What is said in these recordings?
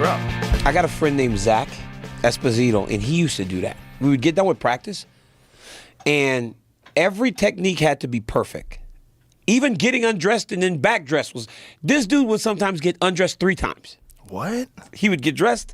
We're up. I got a friend named Zach Esposito, and he used to do that. We would get done with practice, and every technique had to be perfect. Even getting undressed and then back dressed was. This dude would sometimes get undressed 3 times. What? He would get dressed.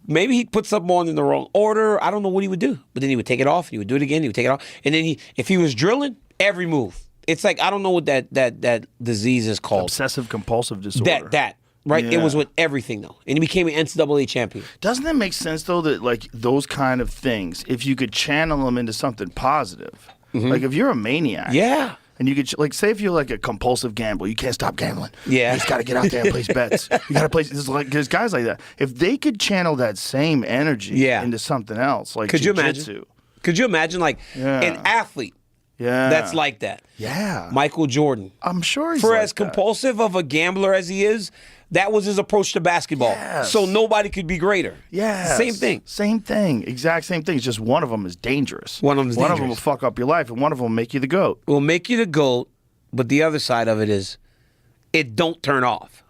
Maybe he'd put something on in the wrong order. I don't know what he would do, but then he would take it off. And he would do it again. He would take it off, and then if he was drilling, every move. It's like I don't know what that disease is called. Obsessive compulsive disorder. That. Right? Yeah. It was with everything, though. And he became an NCAA champion. Doesn't that make sense, though, that, like, those kind of things, if you could channel them into something positive, like, if you're a maniac. Yeah. And you could, like, say if you're, like, a compulsive gambler, you can't stop gambling. Yeah. You just got to get out there and place bets. You got to place, there's guys like that. If they could channel that same energy into something else, like Could you jiu-jitsu. imagine? Could you imagine, like, an athlete that's like that? Yeah. Michael Jordan. I'm sure he's For like as compulsive of a gambler as he is, that was his approach to basketball. Yes. So nobody could be greater. Yeah. Same thing. Same thing. Exact same thing. It's just one of them is dangerous. One of them is One of dangerous. them will fuck up your life, and one of them will make you the GOAT. Will make you the GOAT, but the other side of it is it don't turn off.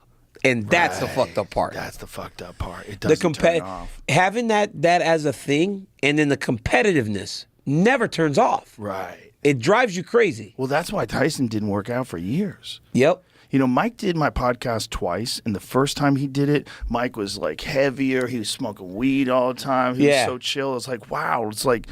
And that's the fucked up part. That's the fucked up part. It doesn't turn off. Having that as a thing, and then the competitiveness never turns off. Right. It drives you crazy. Well, that's why Tyson didn't work out for years. Yep. You know, Mike did my podcast twice, and the first time he did it, Mike was, like, heavier. He was smoking weed all the time. He was so chill. It's like, wow. It's like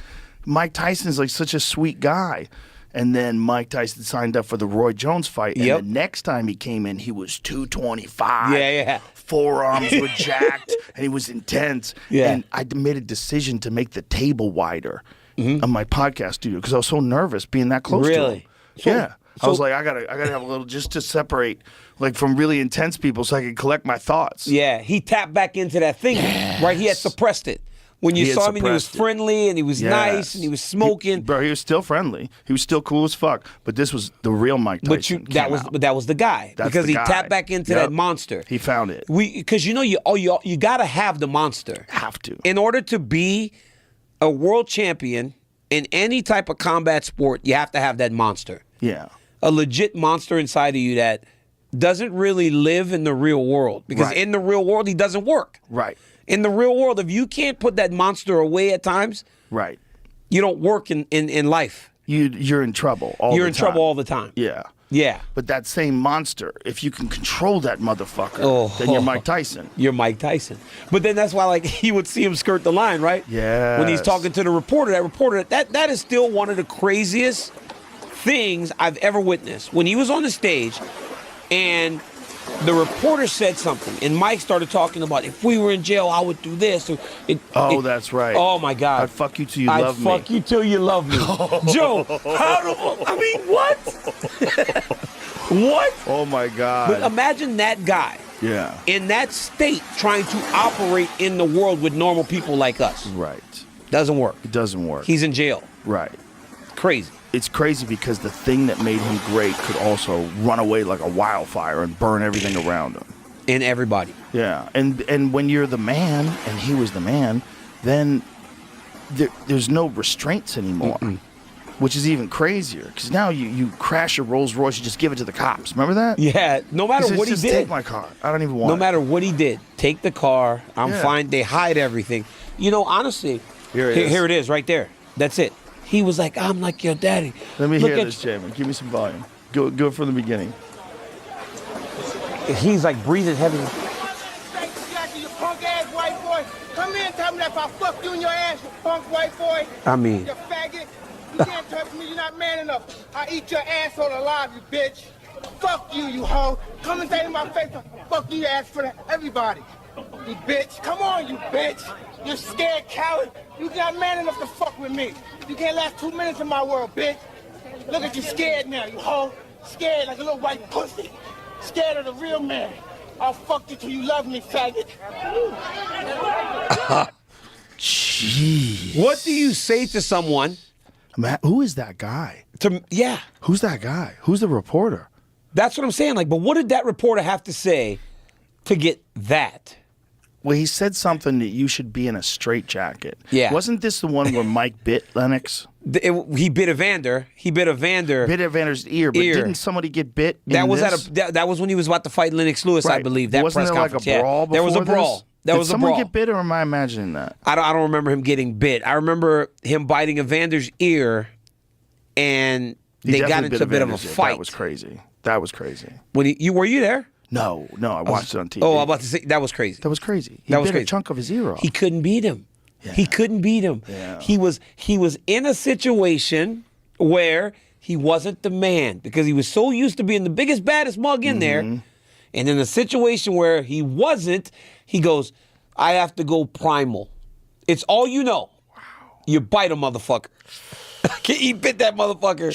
Mike Tyson's, like, such a sweet guy. And then Mike Tyson signed up for the Roy Jones fight. And the next time he came in, he was 225. Yeah. Forearms were jacked, and he was intense. Yeah. And I made a decision to make the table wider on my podcast studio because I was so nervous being that close to him. Yeah. I was like, I gotta have a little just to separate, like, from really intense people, so I could collect my thoughts. Yeah, he tapped back into that thing, right? He had suppressed it. When you saw him, and he was friendly, and he was nice, and he was smoking. He was still friendly. He was still cool as fuck. But this was the real Mike Tyson. But that was the guy because he tapped back into that monster. He found it. Because you gotta have the monster. Have to. In order to be a world champion in any type of combat sport, you have to have that monster. Yeah. A legit monster inside of you that doesn't really live in the real world. Because in the real world, he doesn't work. Right. In the real world, if you can't put that monster away at times, you don't work in life. You're in trouble all the time. You're in trouble all the time. Yeah. Yeah. But that same monster, if you can control that motherfucker, then you're Mike Tyson. You're Mike Tyson. But then that's why, like, he would see him skirt the line, right? Yeah. When he's talking to the reporter, that is still one of the craziest things I've ever witnessed. When he was on the stage and the reporter said something and Mike started talking about, if we were in jail, I would do this. That's right. Oh, my God. I'd fuck you till you love me. I'd fuck you till you love me. Joe, what? What? Oh, my God. But imagine that guy. Yeah. In that state trying to operate in the world with normal people like us. Right. Doesn't work. It doesn't work. He's in jail. Right. Crazy. It's crazy because the thing that made him great could also run away like a wildfire and burn everything around him. And everybody. Yeah. And when you're the man, and he was the man, then there's no restraints anymore. Which is even crazier. Because now you crash a Rolls Royce, you just give it to the cops. Remember that? Yeah. No matter what he did. Take my car. I don't even want it. No matter what he did. Take the car. I'm fine. They hide everything. You know, honestly. Here it is right there. That's it. He was like, I'm like your daddy. Let me hear this, Jamie. Give me some volume. Go from the beginning. He's like breathing heavy. You punk ass white boy. Come in and tell me that if I fuck you in your ass, you punk white boy. I mean. You faggot. You can't touch me. You're not man enough. I eat your asshole alive, you bitch. Fuck you, you hoe. Come and say in my face, fuck you, ass for everybody. You bitch. Come on, you bitch. You scared coward. You not man enough to fuck with me. You can't last 2 minutes in my world, bitch. Look at you scared now, you hoe. Scared like a little white pussy. Scared of the real man. I'll fuck you till you love me, faggot. Jeez. What do you say to someone? Man, who is that guy? Yeah. Who's that guy? Who's the reporter? That's what I'm saying. Like, but what did that reporter have to say to get that? Well, he said something that you should be in a straitjacket. Yeah. Wasn't this the one where Mike bit Lennox? He bit Evander. Bit Evander's ear, but didn't somebody get bit? That was that was when he was about to fight Lennox Lewis, right. I believe. That Wasn't press there conference. Like a brawl there was a brawl. Did someone get bit, or am I imagining that? I don't remember him getting bit. I remember him biting Evander's ear, and they got into a bit of a fight. That was crazy. That was crazy. When were you there? No, I watched it on TV. Oh, I'm about to say that was crazy. That was crazy. He bit a chunk of his ear off. He couldn't beat him. Yeah. He couldn't beat him. Yeah. He was in a situation where he wasn't the man because he was so used to being the biggest, baddest mug in there. And in a situation where he wasn't, he goes, I have to go primal. It's all you know. Wow. You bite a motherfucker. He bit that motherfucker.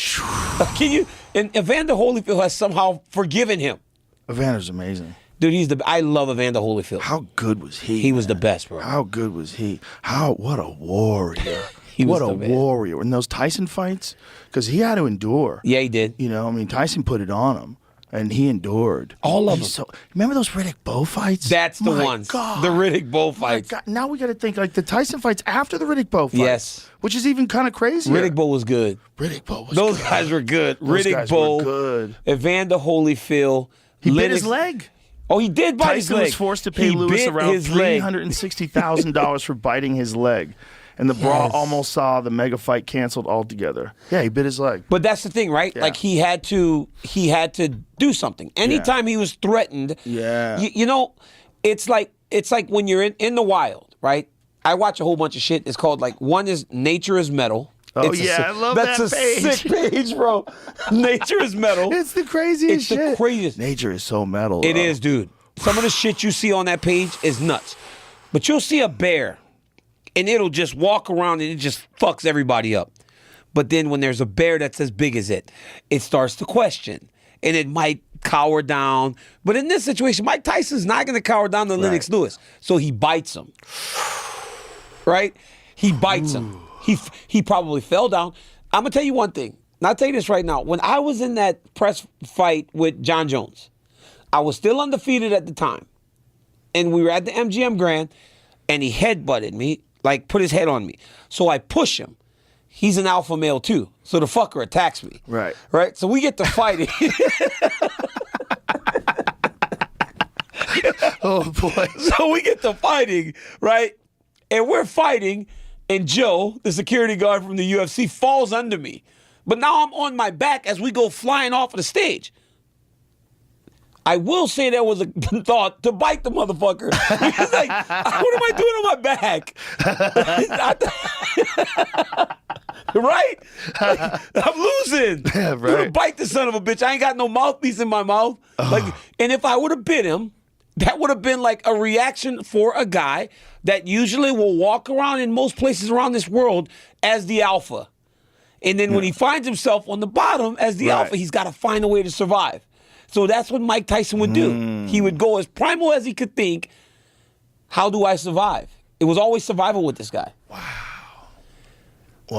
Can you? And Evander Holyfield has somehow forgiven him. Evander's amazing. Dude, I love Evander Holyfield. How good was he? He was the best, bro. How good was he? What a warrior. What a warrior. In those Tyson fights, because he had to endure. Yeah, he did. You know, I mean, Tyson put it on him, and he endured. All of them. Remember those Riddick Bowe fights? That's the ones. God. The Riddick Bowe fights. Now we got to think like the Tyson fights after the Riddick Bowe fight. Yes. Which is even kind of crazy. Riddick Bowe was good. Those guys were good. Those Riddick Bowe were good. Evander Holyfield. He bit his leg. Oh, he did bite his leg. Tyson was forced to pay Lewis around $360,000 for biting his leg. And the brawl almost saw the mega fight canceled altogether. Yeah, he bit his leg. But that's the thing, right? Yeah. Like he had to do something. Anytime he was threatened, you know, it's like when you're in the wild, right? I watch a whole bunch of shit. It's called one is Nature is Metal. Oh, I love that page. That's a sick page, bro. Nature is metal. It's the craziest shit. It's the craziest. Nature is so metal. It is, dude. Some of the shit you see on that page is nuts. But you'll see a bear, and it'll just walk around, and it just fucks everybody up. But then when there's a bear that's as big as it starts to question, and it might cower down. But in this situation, Mike Tyson's not going to cower down to Lennox Lewis. So he bites him. Right? He bites him. He probably fell down. I'm going to tell you one thing. And I'll tell you this right now. When I was in that press fight with John Jones, I was still undefeated at the time. And we were at the MGM Grand, and he headbutted me, put his head on me. So I push him. He's an alpha male too. So the fucker attacks me. Right. Right? So we get to fighting. Oh, boy. So we get to fighting, right? And we're fighting, and Joe, the security guard from the UFC, falls under me. But now I'm on my back as we go flying off of the stage. I will say there was a thought to bite the motherfucker. Because what am I doing on my back? Right? I'm losing. Yeah, right. I'm gonna bite the son of a bitch. I ain't got no mouthpiece in my mouth. And if I would have bit him, that would have been like a reaction for a guy that usually will walk around in most places around this world as the alpha. And then when he finds himself on the bottom as the alpha, he's got to find a way to survive. So that's what Mike Tyson would do. He would go as primal as he could think. How do I survive? It was always survival with this guy. Wow.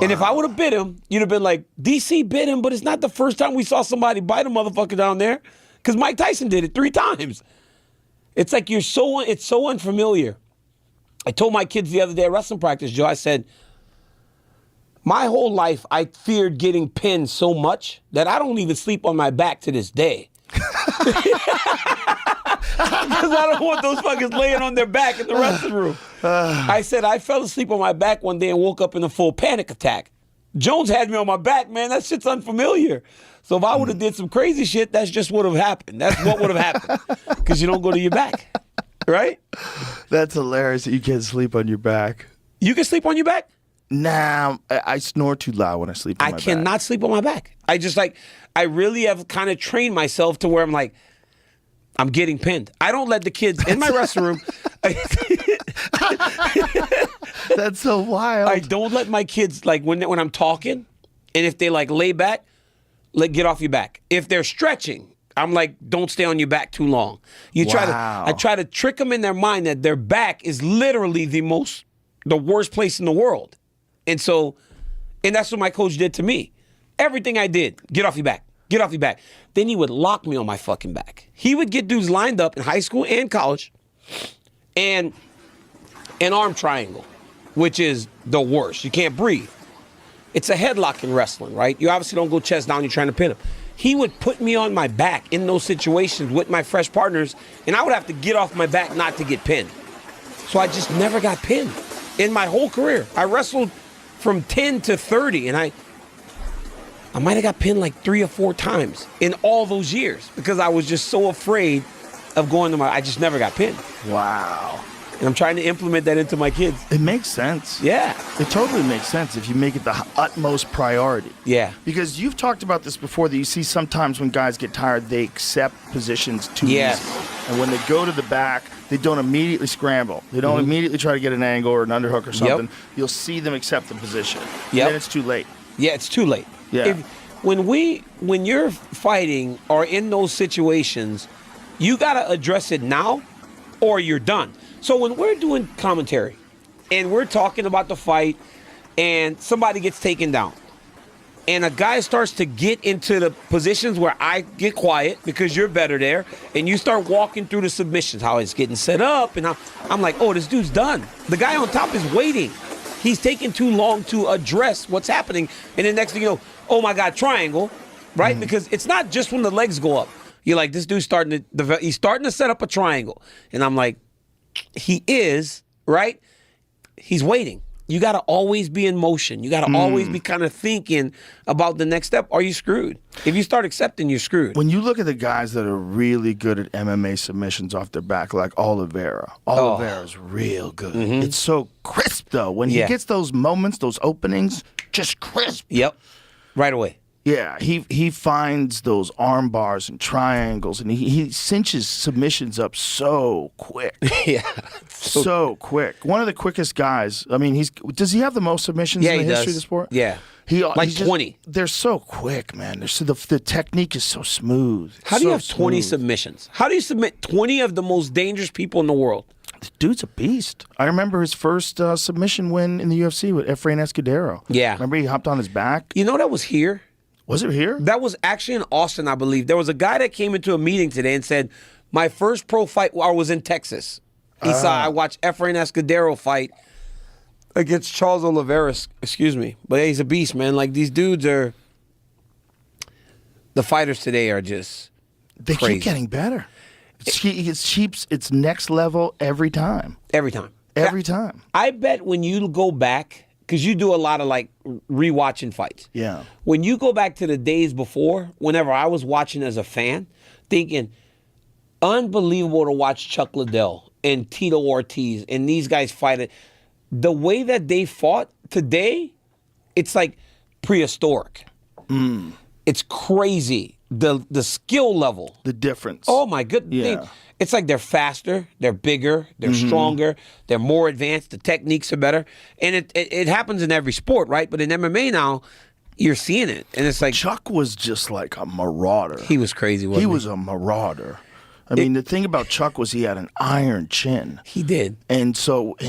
And if I would have bit him, you'd have been like, DC bit him, but it's not the first time we saw somebody bite a motherfucker down there. Because Mike Tyson did it 3 times. It's like it's so unfamiliar. I told my kids the other day at wrestling practice, Joe, I said, my whole life I feared getting pinned so much that I don't even sleep on my back to this day. Because I don't want those fuckers laying on their back in the wrestling room. I said I fell asleep on my back one day and woke up in a full panic attack. Jones had me on my back, man. That shit's unfamiliar. So if I would have did some crazy shit, that's just what would have happened. That's what would have happened. Because you don't go to your back. Right? That's hilarious that you can't sleep on your back. You can sleep on your back? Nah, I snore too loud when I sleep on my back. I cannot sleep on my back. I really have kind of trained myself to where I'm like, I'm getting pinned. I don't let the kids in my wrestling room. That's so wild. I don't let my kids, when I'm talking, and if they lay back, get off your back. If they're stretching, I'm like, don't stay on your back too long. I try to trick them in their mind that their back is literally the worst place in the world. And that's what my coach did to me. Everything I did, get off your back. Get off your back. Then he would lock me on my fucking back. He would get dudes lined up in high school and college, and an arm triangle, which is the worst. You can't breathe. It's a headlock in wrestling, right? You obviously don't go chest down, you're trying to pin him. He would put me on my back in those situations with my fresh partners, and I would have to get off my back not to get pinned. So I just never got pinned in my whole career. I wrestled from 10 to 30, and I might have got pinned like 3 or 4 times in all those years because I was just so afraid of going to I just never got pinned. Wow. And I'm trying to implement that into my kids. It makes sense. Yeah. It totally makes sense if you make it the utmost priority. Yeah. Because you've talked about this before, that you see sometimes when guys get tired, they accept positions too Yes. easy. And when they go to the back, they don't immediately scramble. They don't immediately try to get an angle or an underhook or something. Yep. You'll see them accept the position. Yep. And then it's too late. Yeah, it's too late. Yeah. When you're fighting or in those situations, you got to address it now or you're done. So when we're doing commentary and we're talking about the fight and somebody gets taken down and a guy starts to get into the positions where I get quiet because you're better there and you start walking through the submissions, how it's getting set up, and I'm like, oh, this dude's done. The guy on top is waiting. He's taking too long to address what's happening. And the next thing you know, oh my God, triangle, right? Because it's not just when the legs go up. You're like, this dude's starting to set up a triangle. And I'm like, he is, right? He's waiting. You got to always be in motion. You got to always be kind of thinking about the next step. Are you screwed? If you start accepting, you're screwed. When you look at the guys that are really good at MMA submissions off their back, like Oliveira's real good. It's so crisp, though. When he gets those moments, those openings, just crisp. Yep. Right away. Yeah, he finds those arm bars and triangles, and he cinches submissions up so quick. Yeah. So quick. One of the quickest guys. I mean, does he have the most submissions in the history of the sport? Yeah. Like 20. They're so quick, man. The technique is so smooth. How do you have 20 submissions? How do you submit 20 of the most dangerous people in the world? The dude's a beast. I remember his first submission win in the UFC with Efrain Escudero. Yeah. Remember he hopped on his back? You know that was here? Was it here? That was actually in Austin, I believe. There was a guy that came into a meeting today and said, my first pro fight, I was in Texas. I watched Efrain Escudero fight against Charles Oliveira, excuse me. But yeah, he's a beast, man. Like, these dudes are, the fighters today are just They crazy. keep getting better. It's next level every time. Every time. Every time. I bet when you go back, because you do a lot of like rewatching fights. Yeah. When you go back to the days before, whenever I was watching as a fan, thinking, unbelievable to watch Chuck Liddell and Tito Ortiz and these guys fight it. The way that they fought today, it's like prehistoric. It's crazy. The skill level. The difference. Oh my goodness. Yeah. It's like they're faster, they're bigger, they're stronger, they're more advanced, the techniques are better. And it happens in every sport, right? But in MMA now, you're seeing it. And it's like Chuck was just like a marauder. he was crazy, wasn't he? He was a marauder. I mean, the thing about Chuck was he had an iron chin. He did. And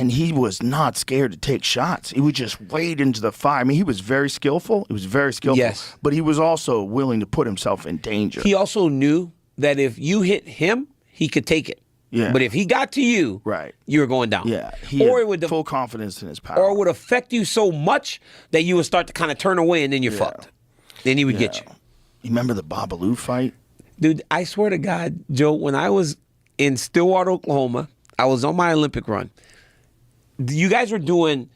he was not scared to take shots. He would just wade into the fire. I mean, he was very skillful. Yes. But he was also willing to put himself in danger. He also knew that if you hit him, he could take it. Yeah. But if he got to you, Right. you were going down. Yeah. He or had it would full confidence in his power. or it would affect you so much that you would start to kind of turn away and then you're fucked. Then he would get you. You remember the Babalu fight? Dude, I swear to God, Joe, when I was in Stillwater, Oklahoma, I was on my Olympic run. You guys were doing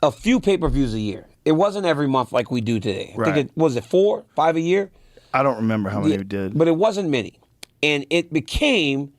a few pay-per-views a year. It wasn't every month like we do today. I think was it 4, 5 a year? I don't remember how many we did. But it wasn't many. And it became,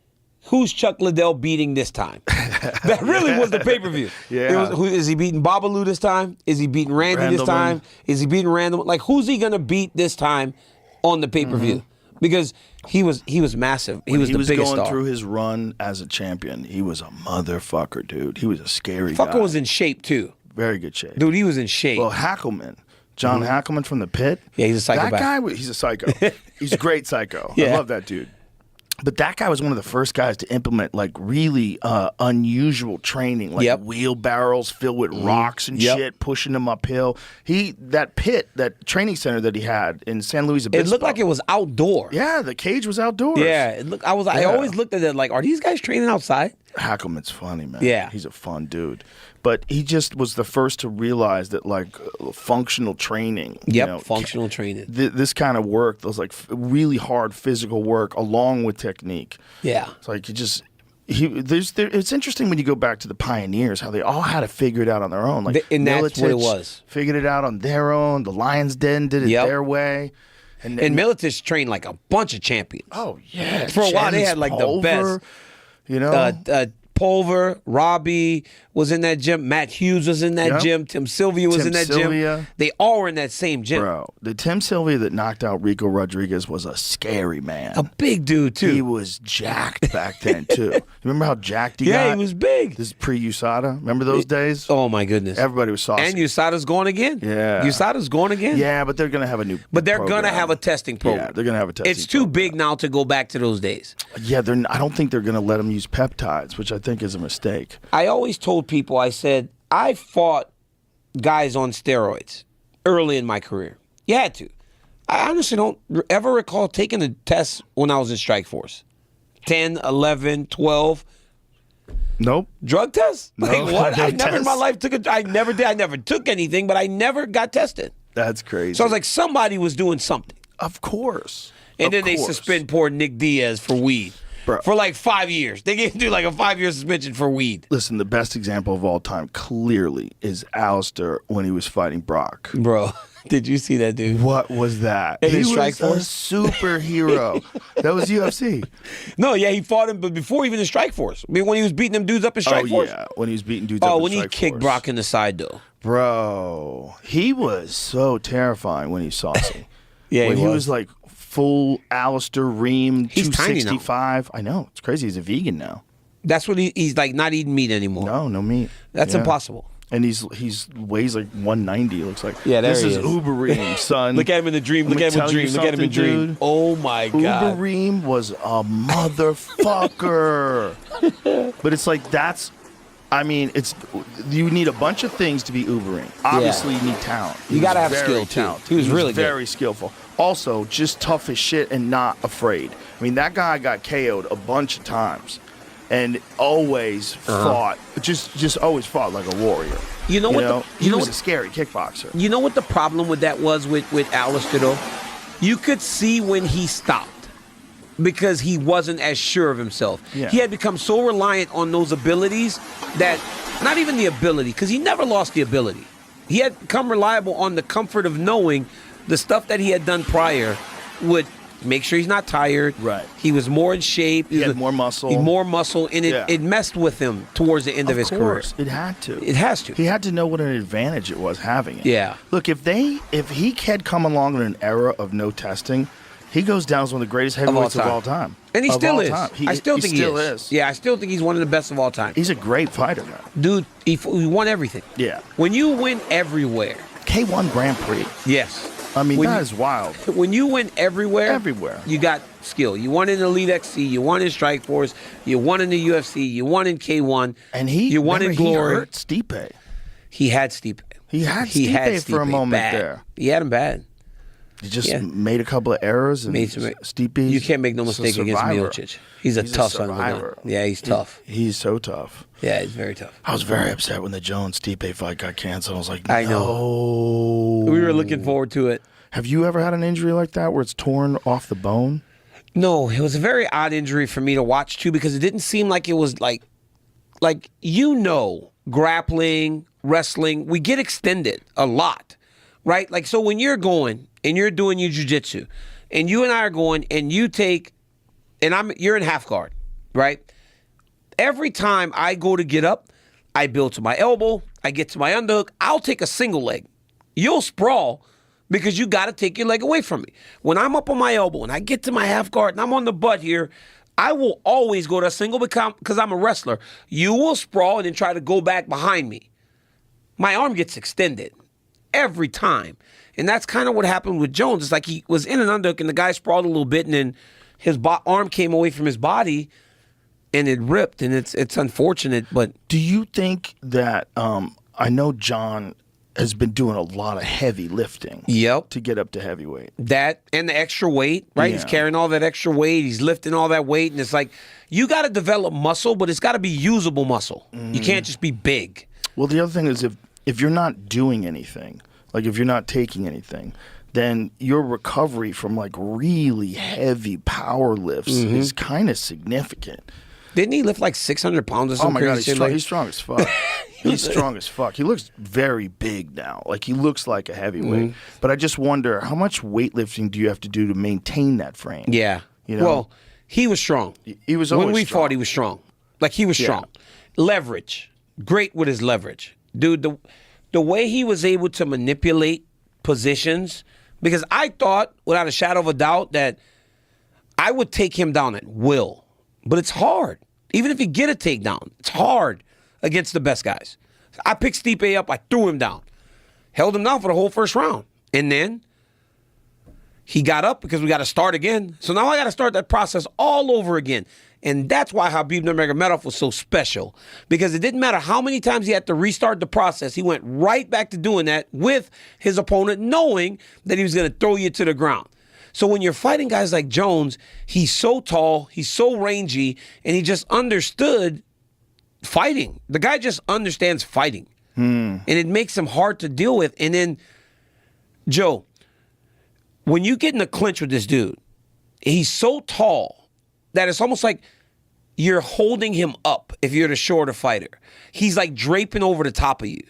who's Chuck Liddell beating this time? That really was the pay-per-view. Yeah. Is he beating Babalu this time? Is he beating Randy this time? Is he beating Randall? Like, who's he going to beat this time on the pay-per-view? Because he was massive. He was the biggest star. He was going through his run as a champion. He was a motherfucker, dude. He was a scary guy. Fucker was in shape, too. Very good shape. Dude, he was in shape. Well, Hackelman. John Hackelman from the Pit. Yeah, he's a psychopath. That guy, he's a psycho. He's a great psycho. Yeah. I love that dude. But that guy was one of the first guys to implement like really unusual training, like wheelbarrows filled with rocks and shit, pushing them uphill. That training center that he had in San Luis Obispo. It looked like it was outdoor. Yeah, the cage was outdoors. Yeah, I always looked at it like, are these guys training outside? Hackelman's funny, man. Yeah. He's a fun dude. But he just was the first to realize that, like, functional training. Yep, functional training. This kind of work, those, like, really hard physical work along with technique. Yeah. It's like you just... it's interesting when you go back to the pioneers, how they all had to figure it out on their own. Like, and that's what it was. Figured it out on their own. The Lions Den did it their way. And Militich trained like a bunch of champions. Oh, yeah. For a while, they had like the best. You know? Pulver, Robbie was in that gym. Matt Hughes was in that gym. Tim Sylvia was in that gym. They all were in that same gym. Bro, the Tim Sylvia that knocked out Rico Rodriguez was a scary man. A big dude, too. He was jacked back then, too. You remember how jacked he got? Yeah, he was big. This is pre-USADA. Remember those days? Oh, my goodness. Everybody was saucy. And USADA's going again. Yeah. USADA's going again. Yeah, but they're going to have a new But they're program. going to have a testing program. Yeah, they're going to have a testing It's too big now to go back to those days. Yeah, I don't think they're going to let them use peptides, which I think is a mistake. I always told people, I said, I fought guys on steroids early in my career. You had to. I honestly don't ever recall taking a test when I was in Strike Force. 10, 11, 12. Nope. Drug tests? No, Like what? no I never in my tests. life took a. I never did. I never took anything, but I never got tested. That's crazy. So I was like, somebody was doing something. Of course. And then Of they course. suspend poor Nick Diaz for weed. Bro. For like 5 years. They gave him like a 5-year suspension for weed. Listen, the best example of all time clearly is Alistair when he was fighting Brock. Bro, did you see that dude? What was that? In He Strike was a Force? superhero. That was UFC. No, yeah, he fought him, but before even in Strike Force. I mean, when he was beating them dudes up in Strike Force. Yeah, when he was beating dudes up Oh, in when he Strike kicked Force. Brock in the side, though. Bro, he was so terrifying when he's saucy. Yeah, when he he was. was like full Alistair Ream, He's tiny now. 265. I know, it's crazy. He's a vegan now. That's what he's like, not eating meat anymore. No meat. That's Yeah. impossible. And he's weighs like 190. It looks like. Yeah, there this he is is. Uber Ream, son. Look at him in the dream. Let Look me at him in tell you dream. Look at him in something, dream. dude. Oh, my Uber God. Ream was a motherfucker. But it's like you need a bunch of things to be Ubering. Obviously, you need talent. He You gotta was have very skill, too. talented. He was really good. very skillful. Also, just tough as shit and not afraid. I mean, that guy got KO'd a bunch of times, and always fought. Just always fought like a warrior. You know what? He was a scary kickboxer. You know what the problem with that was with Alistair, though? You could see when he stopped because he wasn't as sure of himself. Yeah. He had become so reliant on those abilities that, not even the ability, because he never lost the ability. He had become reliable on the comfort of knowing the stuff that he had done prior would make sure he's not tired. Right. He was more in shape. He had more muscle. He had more muscle, and Yeah. it messed with him towards the end of his career. It had to. It has to. He had to know what an advantage it was having it. Yeah. Look, if he had come along in an era of no testing, he goes down as one of the greatest heavyweights of all time. And he Of still all is. time. I still think he still is. Yeah, I still think he's one of the best of all time. He's a great fighter now. Dude, he won everything. Yeah. When you win everywhere. K1 Grand Prix. Yes. I mean, When that you- is wild. When you win everywhere. Everywhere. You got skill. You won in Elite XC. You won in Strike Force. You won in the UFC. You won in K1. And you won in remember, Glory. He hurt Stipe. He had Stipe. He had Stipe for a moment bad. there. He had him bad. He just made a couple of errors. And Stipe. You can't make no mistake against Miocic. He's a tough son of a gun. survivor. Yeah, he's tough. He's so tough. Yeah, he's very tough. I was very upset when the Jones-Stipe fight got canceled. I was like, I know. We were looking forward to it. Have you ever had an injury like that where it's torn off the bone? No, it was a very odd injury for me to watch too because it didn't seem like it was like grappling, wrestling, we get extended a lot, right? Like so when you're going and you're doing your jiu-jitsu and you and I are going and you take and you're in half guard, right? Every time I go to get up, I build to my elbow, I get to my underhook, I'll take a single leg. You'll sprawl because you got to take your leg away from me. When I'm up on my elbow and I get to my half guard and I'm on the butt here, I will always go to a single because I'm a wrestler. You will sprawl and then try to go back behind me. My arm gets extended every time. And that's kind of what happened with Jones. It's like he was in an underhook and the guy sprawled a little bit and then his arm came away from his body and it ripped. And it's unfortunate, but... Do you think that, I know John has been doing a lot of heavy lifting. Yep. To get up to heavyweight. That and the extra weight, right? He's carrying all that extra weight. He's lifting all that weight. And it's like, you got to develop muscle, but it's got to be usable muscle. You can't just be big. Well, the other thing is if you're not doing anything, like if you're not taking anything, then your recovery from like really heavy power lifts is kind of significant. Didn't he lift like 600 pounds or something? Oh my God, he's strong as fuck. He's strong as fuck. He looks very big now. Like he looks like a heavyweight. But I just wonder, how much weightlifting do you have to do to maintain that frame? Yeah. You know? Well, he was strong. He was always when we strong. fought, he was strong. Like he was strong. Leverage. Great with his leverage. Dude, the way he was able to manipulate positions, because I thought, without a shadow of a doubt, that I would take him down at will. But it's hard. Even if you get a takedown, it's hard against the best guys. I picked Stipe up. I threw him down. Held him down for the whole first round. And then he got up because we got to start again. So now I got to start that process all over again. And that's why Khabib Nurmagomedov was so special. Because it didn't matter how many times he had to restart the process. He went right back to doing that with his opponent, knowing that he was going to throw you to the ground. So when you're fighting guys like Jones, he's so tall, he's so rangy, and he just understood fighting. The guy just understands fighting. And it makes him hard to deal with. And then, Joe, when you get in a clinch with this dude, he's so tall that it's almost like you're holding him up if you're the shorter fighter. He's like draping over the top of you.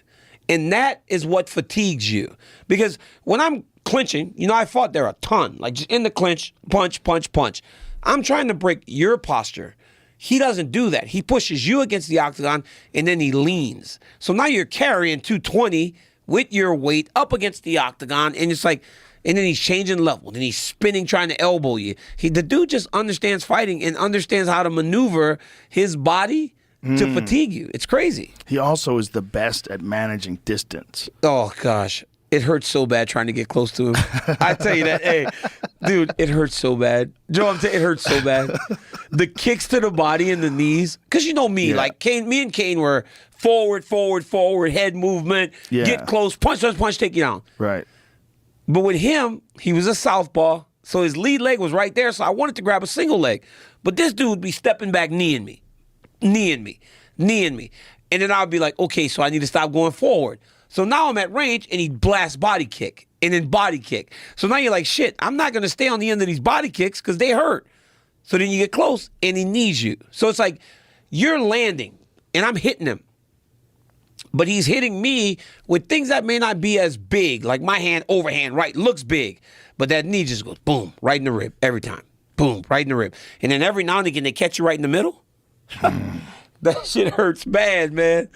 And that is what fatigues you. Because when I'm clinching, you know, I fought there a ton. Like just in the clinch, punch, punch, punch. I'm trying to break your posture. He doesn't do that. He pushes you against the octagon and then he leans. So now you're carrying 220 with your weight up against the octagon, and it's like, and then he's changing level. Then he's spinning, trying to elbow you. The dude just understands fighting and understands how to maneuver his body to fatigue you. It's crazy. He also is the best at managing distance. Oh, gosh. It hurts so bad trying to get close to him. I tell you that. Hey, dude, it hurts so bad. Joe, it hurts so bad. The kicks to the body and the knees. Because you know me, like Kane, me and Kane were forward, forward, forward, head movement, get close, punch, punch, punch, take you down. Right. But with him, he was a southpaw, so his lead leg was right there, so I wanted to grab a single leg. But this dude would be stepping back, kneeing me. And then I would be like, okay, so I need to stop going forward. So now I'm at range, and he blasts body kick, and then body kick. So now you're like, shit, I'm not going to stay on the end of these body kicks because they hurt. So then you get close, and he knees you. So it's like you're landing, and I'm hitting him. But he's hitting me with things that may not be as big, like my hand, overhand, right, looks big. But that knee just goes boom, right in the rib every time. Boom, right in the rib. And then every now and again, they catch you right in the middle. That shit hurts bad, man.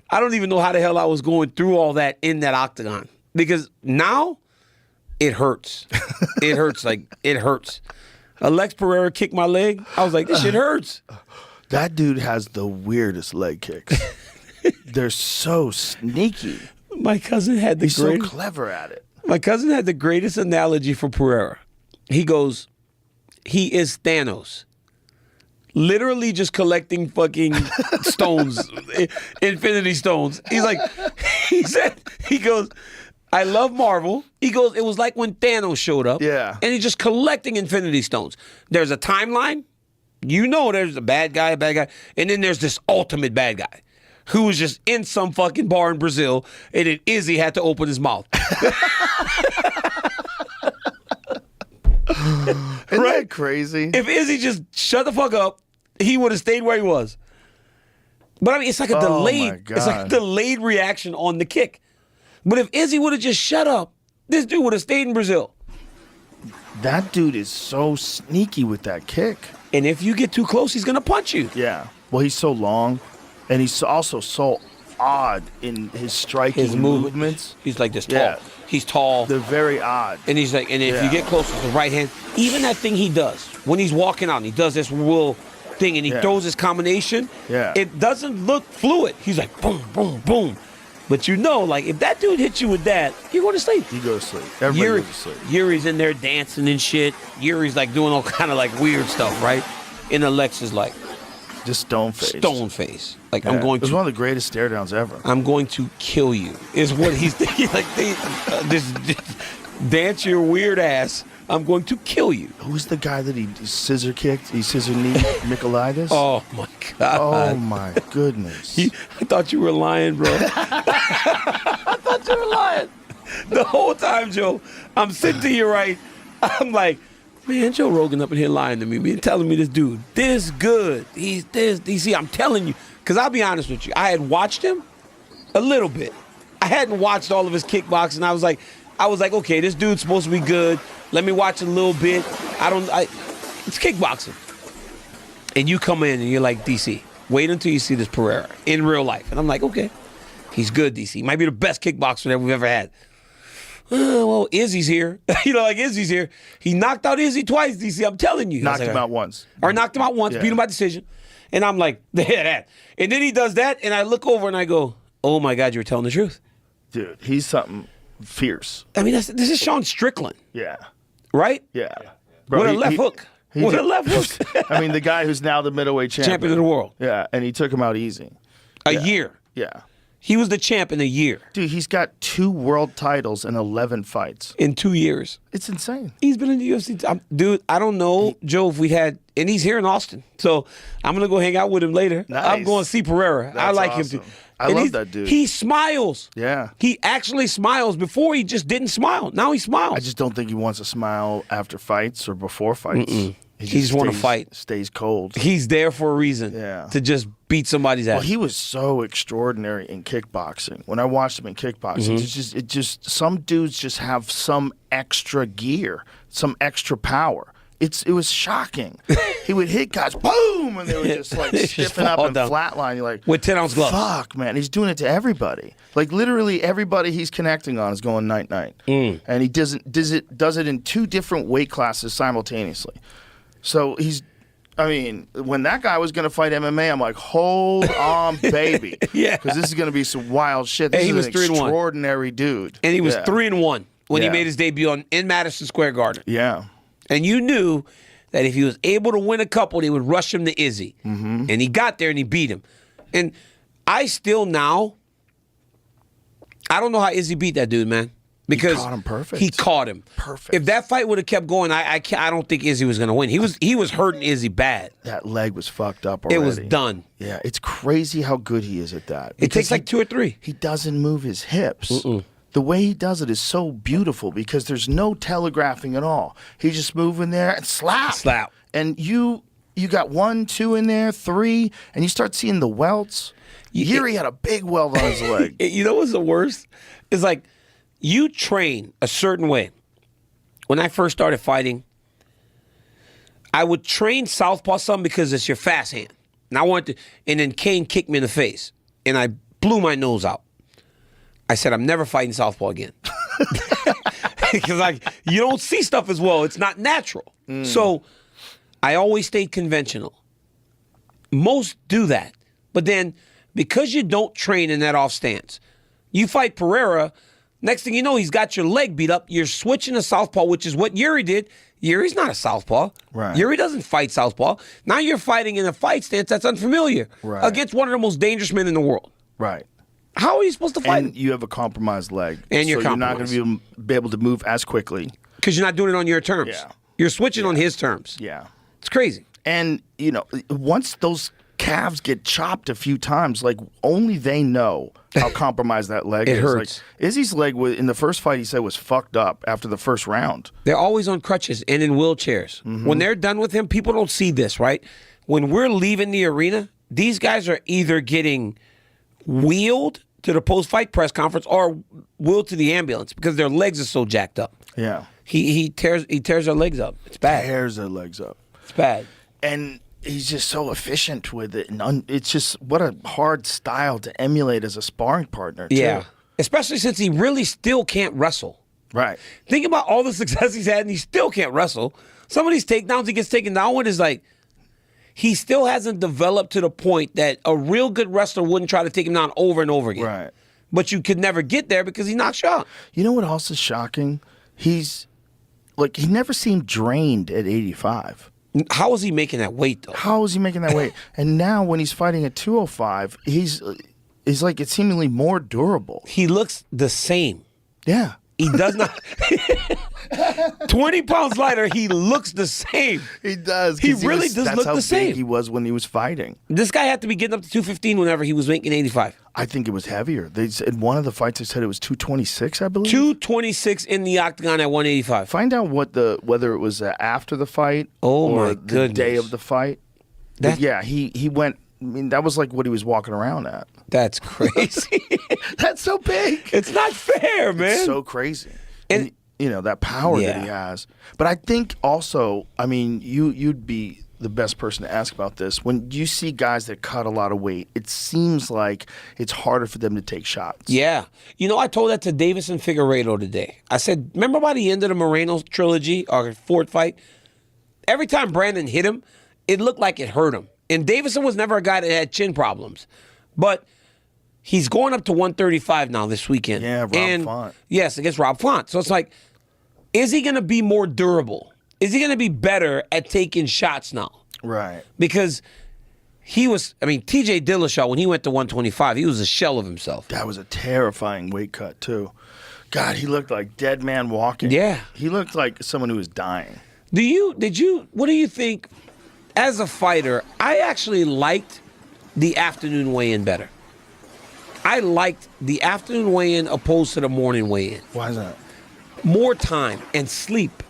I don't even know how the hell I was going through all that in that octagon. Because now, it hurts. It hurts. It hurts. Alex Pereira kicked my leg. I was like, this shit hurts. That dude has the weirdest leg kicks. They're so sneaky. My cousin had the He's so clever at it. My cousin had the greatest analogy for Pereira. He goes, he is Thanos. Literally just collecting fucking stones, infinity stones. He's like, he goes, I love Marvel. He goes, it was like when Thanos showed up. Yeah. And he's just collecting infinity stones. There's a timeline. You know there's a bad guy. And then there's this ultimate bad guy who was just in some fucking bar in Brazil, and then Izzy had to open his mouth. Isn't that crazy? If Izzy just shut the fuck up, he would have stayed where he was. But I mean, it's like a delayed, it's like a delayed reaction on the kick. But if Izzy would have just shut up, this dude would have stayed in Brazil. That dude is so sneaky with that kick. And if you get too close, he's gonna punch you. Yeah. Well, he's so long, and he's also so odd in his striking His movements. He's like this tall. Yeah. He's tall. They're very odd. And he's like, and if you get close with the right hand, even that thing he does when he's walking out, and he does this will thing, and he throws his combination. Yeah. It doesn't look fluid. He's like boom, boom, boom. But you know, like if that dude hits you with that, you're going to sleep. You go to sleep. Everybody goes to sleep. Yuri's in there dancing and shit. Yuri's like doing all kind of like weird stuff, right? And Alex is like, Just stone-faced. Stone face. Like, Yeah. I'm going It was to. one of the greatest stare downs ever. I'm going to kill you. Is what he's thinking. Like, just dance your weird ass. I'm going to kill you. Who's the guy that he scissor kicked? He scissor knee Michaelitis? Oh my God. Oh my goodness. I thought you were lying, bro. I thought you were lying. The whole time, Joe, I'm sitting to your right. I'm like, man, Joe Rogan up in here lying to me, telling me this dude, this good. He's this, DC. I'm telling you. Because I'll be honest with you. I had watched him a little bit. I hadn't watched all of his kickboxing. I was like, okay, this dude's supposed to be good. Let me watch a little bit. It's kickboxing. And you come in and you're like, DC, wait until you see this Pereira in real life. And I'm like, okay, he's good, DC. He might be the best kickboxer that we've ever had. Well, Izzy's here. Izzy's here. He knocked out Izzy twice, DC. I'm telling you. Knocked him out once. Or knocked him out once, beat him by decision. And I'm like, yeah, that. And then he does that, and I look over and I go, oh my God, you were telling the truth. Dude, he's something fierce. I mean, this is Sean Strickland, Yeah. right? Yeah. With a left hook. With a left hook. I mean, the guy who's now the middleweight Champion of the world. Yeah, and he took him out easy. A year. Yeah. He was the champ in a year. Dude, he's got 2 world titles and 11 fights. In 2 years. It's insane. He's been in the UFC. Dude, I don't know, Joe, if we had, and he's here in Austin. So I'm going to go hang out with him later. Nice. I'm going to see Pereira. I That's like awesome. him too. I And love that dude. He smiles. Yeah. He actually smiles. Before he just didn't smile. Now he smiles. I just don't think he wants to smile after fights or before fights. He just wanna fight. Stays cold. He's there for a reason. Yeah. To just beat somebody's ass. Well, he was so extraordinary in kickboxing. When I watched him in kickboxing, it just some dudes just have some extra gear, some extra power. It was shocking. He would hit guys, boom, and they would just like stiffen up and flatline. You're like, with 10-ounce gloves. Fuck, man, he's doing it to everybody. Like literally everybody he's connecting on is going night, and he does it in 2 different weight classes simultaneously. So when that guy was going to fight MMA, I'm like, hold on, baby. Yeah. Because this is going to be some wild shit. This And he is was an 3-1. extraordinary dude. And he was 3-1 when he Yeah. made his debut in Madison Square Garden. Yeah. And you knew that if he was able to win a couple, they would rush him to Izzy. And he got there and he beat him. And I still now, I don't know how Izzy beat that dude, man. Because caught him perfect. He caught him Perfect. If that fight would have kept going, I don't think Izzy was going to win. He was hurting Izzy bad. That leg was fucked up already. It was done. Yeah, it's crazy how good he is at that. It takes like 2 or 3. He doesn't move his hips. The way he does it is so beautiful because there's no telegraphing at all. He's just moving there and slap. Slap. And you got 1, 2 in there, 3, and you start seeing the welts. Yuri had a big welt on his leg. You know what's the worst? It's like you train a certain way. When I first started fighting, I would train southpaw some because it's your fast hand. And I wanted to, and then Kane kicked me in the face, and I blew my nose out. I said, I'm never fighting southpaw again. Because you don't see stuff as well. It's not natural. So I always stayed conventional. Most do that. But then, because you don't train in that off stance, you fight Pereira, next thing you know, he's got your leg beat up. You're switching to southpaw, which is what Yuri did. Yuri's not a southpaw. Right. Yuri doesn't fight southpaw. Now you're fighting in a fight stance that's unfamiliar against one of the most dangerous men in the world. Right. How are you supposed to fight? And you have a compromised leg. And you're not going to be able to move as quickly. Because you're not doing it on your terms. Yeah. You're switching on his terms. Yeah. It's crazy. And, once those calves get chopped a few times, like only they know how compromised that leg is. It hurts. Like, Izzy's leg in the first fight, he said, was fucked up after the first round. They're always on crutches and in wheelchairs. When they're done with him, people don't see this, right? When we're leaving the arena, these guys are either getting wheeled to the post-fight press conference or wheeled to the ambulance because their legs are so jacked up. Yeah. He tears their legs up. It's bad. Tears their legs up. It's bad. And he's just so efficient with it. And it's just, what a hard style to emulate as a sparring partner, too. Yeah. Especially since he really still can't wrestle. Right. Think about all the success he's had and he still can't wrestle. Some of these takedowns he gets taken down with is like, he still hasn't developed to the point that a real good wrestler wouldn't try to take him down over and over again. Right. But you could never get there because he knocks you out. You know what else is shocking? He never seemed drained at 85. How is he making that weight, though? How is he making that weight? And now when he's fighting at 205, he's like it's seemingly more durable. He looks the same. Yeah. He does not. 20 pounds lighter, he looks the same. He does. He really does that's look how the same. big he was when he was fighting. This guy had to be getting up to 215 whenever he was making 85. I think it was heavier. They said in one of the fights they said it was 226, I believe. 226 in the octagon at 185. Find out whether it was after the fight Oh or my the goodness. day of the fight. But yeah, he went. I mean, that was like what he was walking around at. That's crazy. That's so big. It's not fair, man. It's so crazy. And you know, that power that he Yeah. has. But I think also, I mean, you'd be the best person to ask about this. When you see guys that cut a lot of weight, it seems like it's harder for them to take shots. Yeah. You know, I told that to Davis and Figueiredo today. I said, remember by the end of the Moreno trilogy, or Ford fight? Every time Brandon hit him, it looked like it hurt him. And Davison was never a guy that had chin problems. But he's going up to 135 now this weekend. Yeah, Rob Font. Yes, against Rob Font. So it's like, is he going to be more durable? Is he going to be better at taking shots now? Right. Because he was, I mean, TJ Dillashaw, when he went to 125, he was a shell of himself. That was a terrifying weight cut, too. God, he looked like dead man walking. Yeah. He looked like someone who was dying. What do you think, as a fighter, I actually liked the afternoon weigh-in better. I liked the afternoon weigh-in opposed to the morning weigh-in. Why is that? More time and sleep.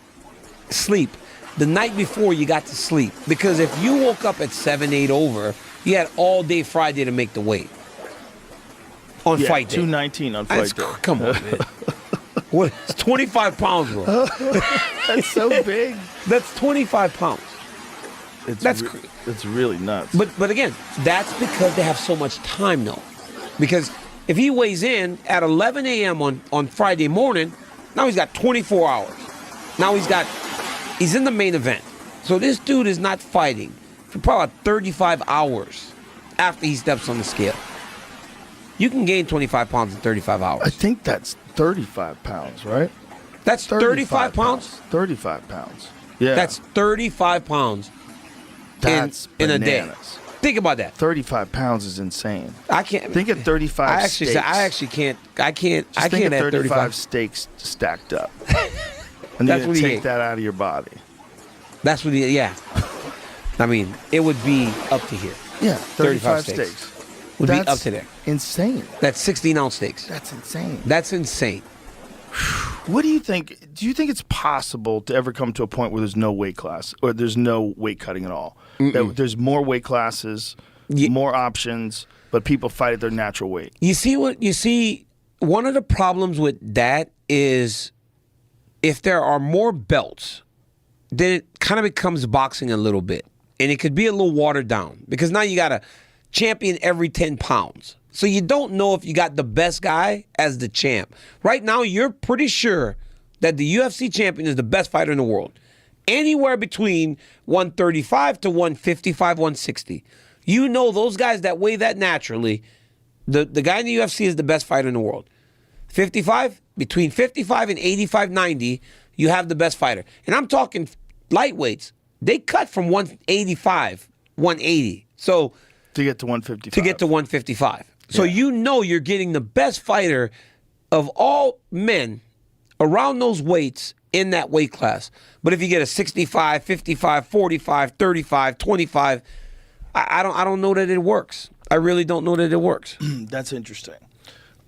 Sleep. The night before you got to sleep. Because if you woke up at 7, 8 over, you had all day Friday to make the weight. On Yeah, fight day. 219 on fight day. Come on, man. What? It's 25 pounds, bro. That's so big. That's 25 pounds. It's really nuts. But again, that's because they have so much time now. Because if he weighs in at 11 a.m. on Friday morning, now he's got 24 hours. Now he's in the main event. So this dude is not fighting for probably 35 hours after he steps on the scale. You can gain 25 pounds in 35 hours. I think that's 35 pounds, right? That's 35 pounds? 35 pounds. Yeah. That's 35 pounds That's in a day. bananas. Think about that. 35 pounds is insane. I can't Think of 35 steaks. I can't Just think add of 35 35. steaks stacked up. And That's then what he take ate. that out of your body. That's what yeah. I mean, it would be up to here. Yeah, 35 steaks. steaks. Would be That's up to there. Insane. That's 16-ounce steaks. That's insane. That's insane. What do you think? Do you think it's possible to ever come to a point where there's no weight class or there's no weight cutting at all? That there's more weight classes, more options, but people fight at their natural weight. You see, one of the problems with that is if there are more belts, then it kind of becomes boxing a little bit. And it could be a little watered down because now you got a champion every 10 pounds. So you don't know if you got the best guy as the champ. Right now, you're pretty sure that the UFC champion is the best fighter in the world. Anywhere between 135 to 155, 160. You know those guys that weigh that naturally, the guy in the UFC is the best fighter in the world. 55, between 55 and 85, 90, you have the best fighter. And I'm talking lightweights. They cut from 185, 180. So To get to 155. to get to 155. So you know you're getting the best fighter of all men around those weights in that weight class. But if you get a 65, 55, 45, 35, 25, I don't know that it works. I really don't know that it works. That's interesting.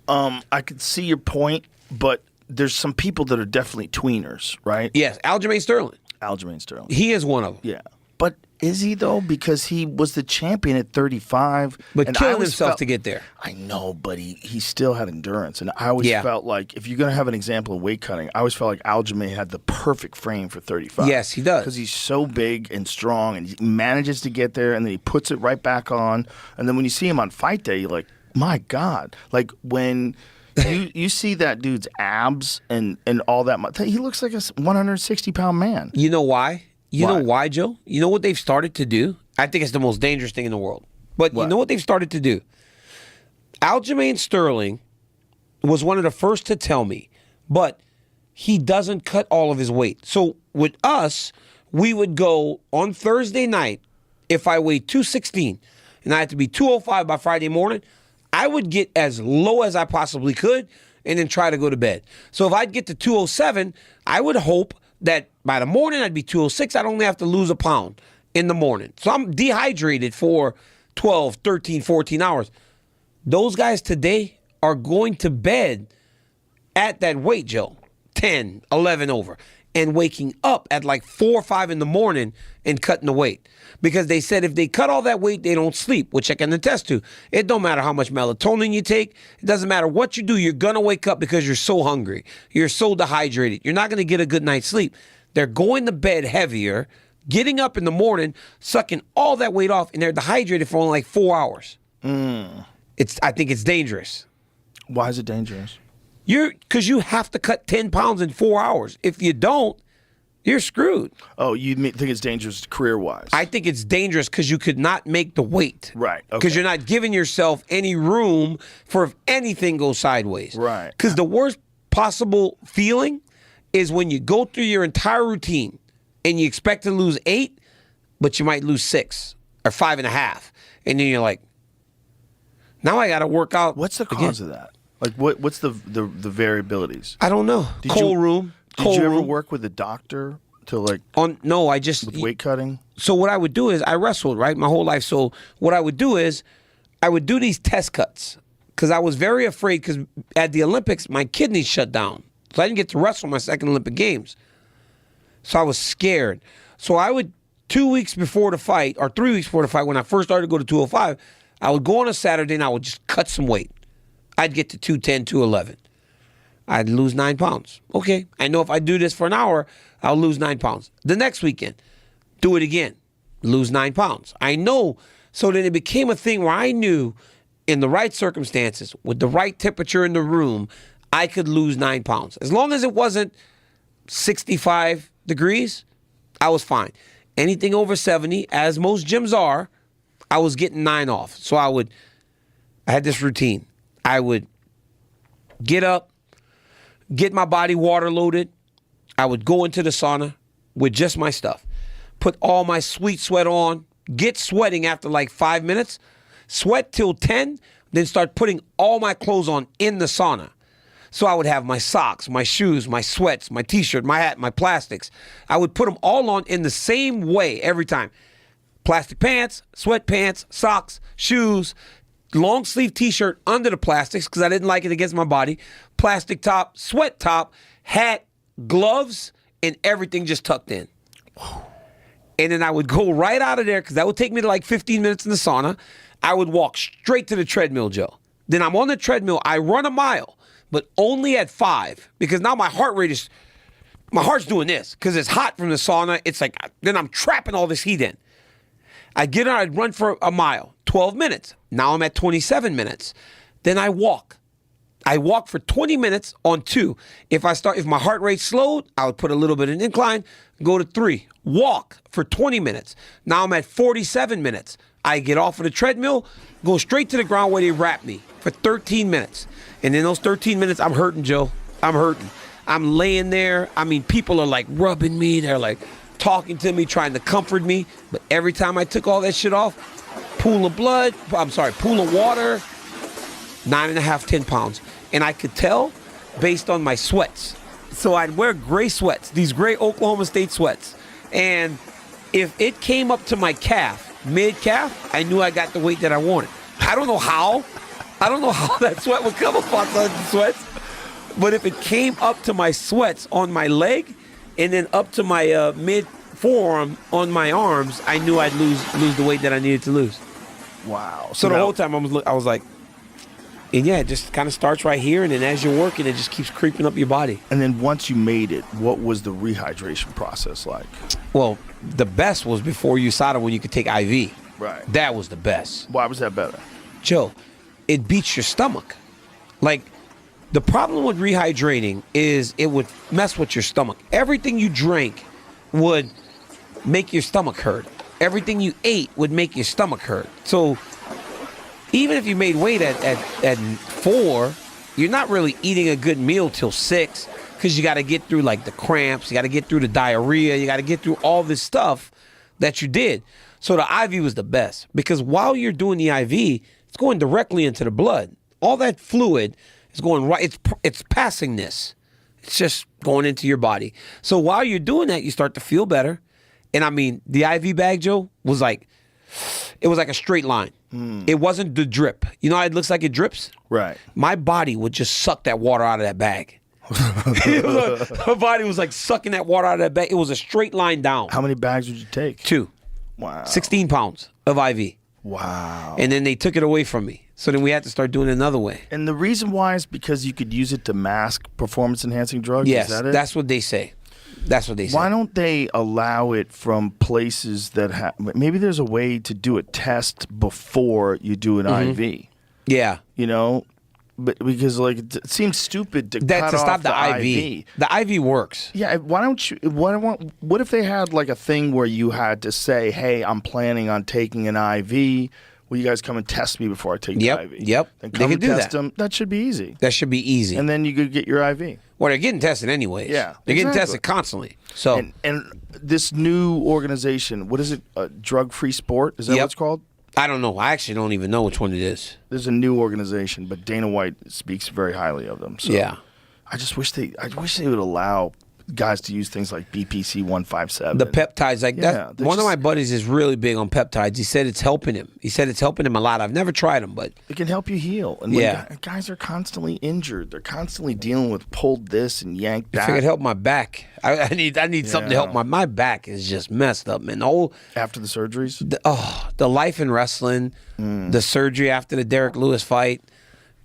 I could see your point, but there's some people that are definitely tweeners, right? Yes, Aljamain Sterling. Aljamain Sterling. He is one of them. Yeah. But is he, though? Because he was the champion at 35. But and I killing always himself felt- to get there. I know, but he still had endurance. And I always felt like, if you're going to have an example of weight cutting, I always felt like Aljamain had the perfect frame for 35. Yes, he does. Because he's so big and strong, and he manages to get there, and then he puts it right back on. And then when you see him on fight day, you're like, my God. Like, when you see that dude's abs and all that, he looks like a 160-pound man. You know why? You Why? know why, Joe? You know what they've started to do? I think it's the most dangerous thing in the world. But you know what they've started to do? Aljamain Sterling was one of the first to tell me, but he doesn't cut all of his weight. So with us, we would go on Thursday night. If I weighed 216 and I had to be 205 by Friday morning, I would get as low as I possibly could and then try to go to bed. So if I'd get to 207, I would hope that by the morning I'd be 206. I'd only have to lose a pound in the morning. So I'm dehydrated for 12, 13, 14 hours. Those guys today are going to bed at that weight, Joe, 10, 11 over, and waking up at like 4 or 5 in the morning and cutting the weight. Because they said if they cut all that weight, they don't sleep, which I can attest to. It don't matter how much melatonin you take. It doesn't matter what you do. You're going to wake up because you're so hungry. You're so dehydrated. You're not going to get a good night's sleep. They're going to bed heavier, getting up in the morning, sucking all that weight off, and they're dehydrated for only like 4 hours. I think it's dangerous. Why is it dangerous? Because you have to cut 10 pounds in 4 hours. If you don't, you're screwed. Oh, you think it's dangerous career-wise? I think it's dangerous because you could not make the weight. Right. Because you're not giving yourself any room for if anything goes sideways. Right. Because the worst possible feeling is when you go through your entire routine and you expect to lose 8, but you might lose 6 or 5.5. And then you're like, now I got to work out. What's the cause of that? Like, what's the variabilities? I don't know. Did you ever room. work with a doctor to like? No, I just with weight cutting. So what I would do is I wrestled right my whole life. So what I would do is I would do these test cuts because I was very afraid because at the Olympics my kidneys shut down, so I didn't get to wrestle my second Olympic Games. So I was scared. So I would 2 weeks before the fight or 3 weeks before the fight when I first started to go to 205, I would go on a Saturday and I would just cut some weight. I'd get to 210, 211. I'd lose 9 pounds. Okay, I know if I do this for an hour, I'll lose 9 pounds. The next weekend, do it again, lose 9 pounds. I know, so then it became a thing where I knew in the right circumstances, with the right temperature in the room, I could lose 9 pounds. As long as it wasn't 65 degrees, I was fine. Anything over 70, as most gyms are, I was getting 9 off. So I had this routine. I would get up, get my body water loaded. I would go into the sauna with just my stuff, put all my sweet sweat on, get sweating after like 5 minutes, sweat till 10, then start putting all my clothes on in the sauna. So I would have my socks, my shoes, my sweats, my t-shirt, my hat, my plastics. I would put them all on in the same way every time. Plastic pants, sweatpants, socks, shoes, long sleeve t-shirt under the plastics because I didn't like it against my body, plastic top, sweat top, hat, gloves, and everything just tucked in. And then I would go right out of there because that would take me to like 15 minutes in the sauna. I would walk straight to the treadmill, Joe. Then I'm on the treadmill. I run a mile, but only at 5 because now my heart's doing this because it's hot from the sauna. It's like, then I'm trapping all this heat in. I get on, I'd run for a mile, 12 minutes. Now I'm at 27 minutes. Then I walk. I walk for 20 minutes on 2. If my heart rate slowed, I would put a little bit in incline, go to 3. Walk for 20 minutes. Now I'm at 47 minutes. I get off of the treadmill, go straight to the ground where they wrap me for 13 minutes. And in those 13 minutes, I'm hurting, Joe. I'm hurting. I'm laying there. I mean, people are like rubbing me. They're like talking to me, trying to comfort me. But every time I took all that shit off, pool of water, 9.5, 10 pounds. And I could tell based on my sweats. So I'd wear gray sweats, these gray Oklahoma State sweats. And if it came up to my calf, mid-calf, I knew I got the weight that I wanted. I don't know how that sweat would come up outside the sweats. But if it came up to my sweats on my leg and then up to my mid-forearm on my arms, I knew I'd lose the weight that I needed to lose. Wow. So the whole time I was like, and yeah, it just kind of starts right here, and then as you're working, it just keeps creeping up your body. And then once you made it, what was the rehydration process like? Well, the best was before USADA when you could take IV. Right. That was the best. Why was that better? Joe, it beats your stomach. Like, the problem with rehydrating is it would mess with your stomach. Everything you drank would make your stomach hurt. Everything you ate would make your stomach hurt. So even if you made weight at 4, you're not really eating a good meal till 6 because you got to get through like the cramps, you got to get through the diarrhea, you got to get through all this stuff that you did. So the IV was the best because while you're doing the IV, it's going directly into the blood. All that fluid is going right. It's passing this. It's just going into your body. So while you're doing that, you start to feel better. And I mean, the IV bag, Joe, was like, it was like a straight line. It wasn't the drip. You know how it looks like it drips? Right. My body would just suck that water out of that bag. My body was like sucking that water out of that bag. It was a straight line down. How many bags would you take? 2. Wow. 16 pounds of IV. Wow. And then they took it away from me. So then we had to start doing it another way. And the reason why is because you could use it to mask performance-enhancing drugs? Yes, is that it? that's what they say. That's what they say. Why don't they allow it from places that have... Maybe there's a way to do a test before you do an IV. Yeah. You know? But because like it seems stupid to cut stop off the IV. The IV works. Yeah, why don't you? What if they had like a thing where you had to say, "Hey, I'm planning on taking an IV. Will you guys come and test me before I take the IV?" Yep. Then They come could and do test that. them. That should be easy. That should be easy. And then you could get your IV. Well, they're getting tested anyways. Yeah, they're getting exactly. tested constantly. So And this new organization, what is it? Drug-free sport? Is that what it's called? I don't know. I actually don't even know which one it is. There's a new organization, but Dana White speaks very highly of them. So Yeah. I wish they would allow guys to use things like BPC 157. The peptides, like Yeah, that. One of my buddies is really big on peptides. He said it's helping him. He said it's helping him a lot. I've never tried them, but it can help you heal. And Yeah. when guys are constantly injured, they're constantly dealing with pulled this and yanked if that. it could help my back, I need something to help my back is just messed up, man. After the surgeries? The life in wrestling, the surgery after the Derek Lewis fight.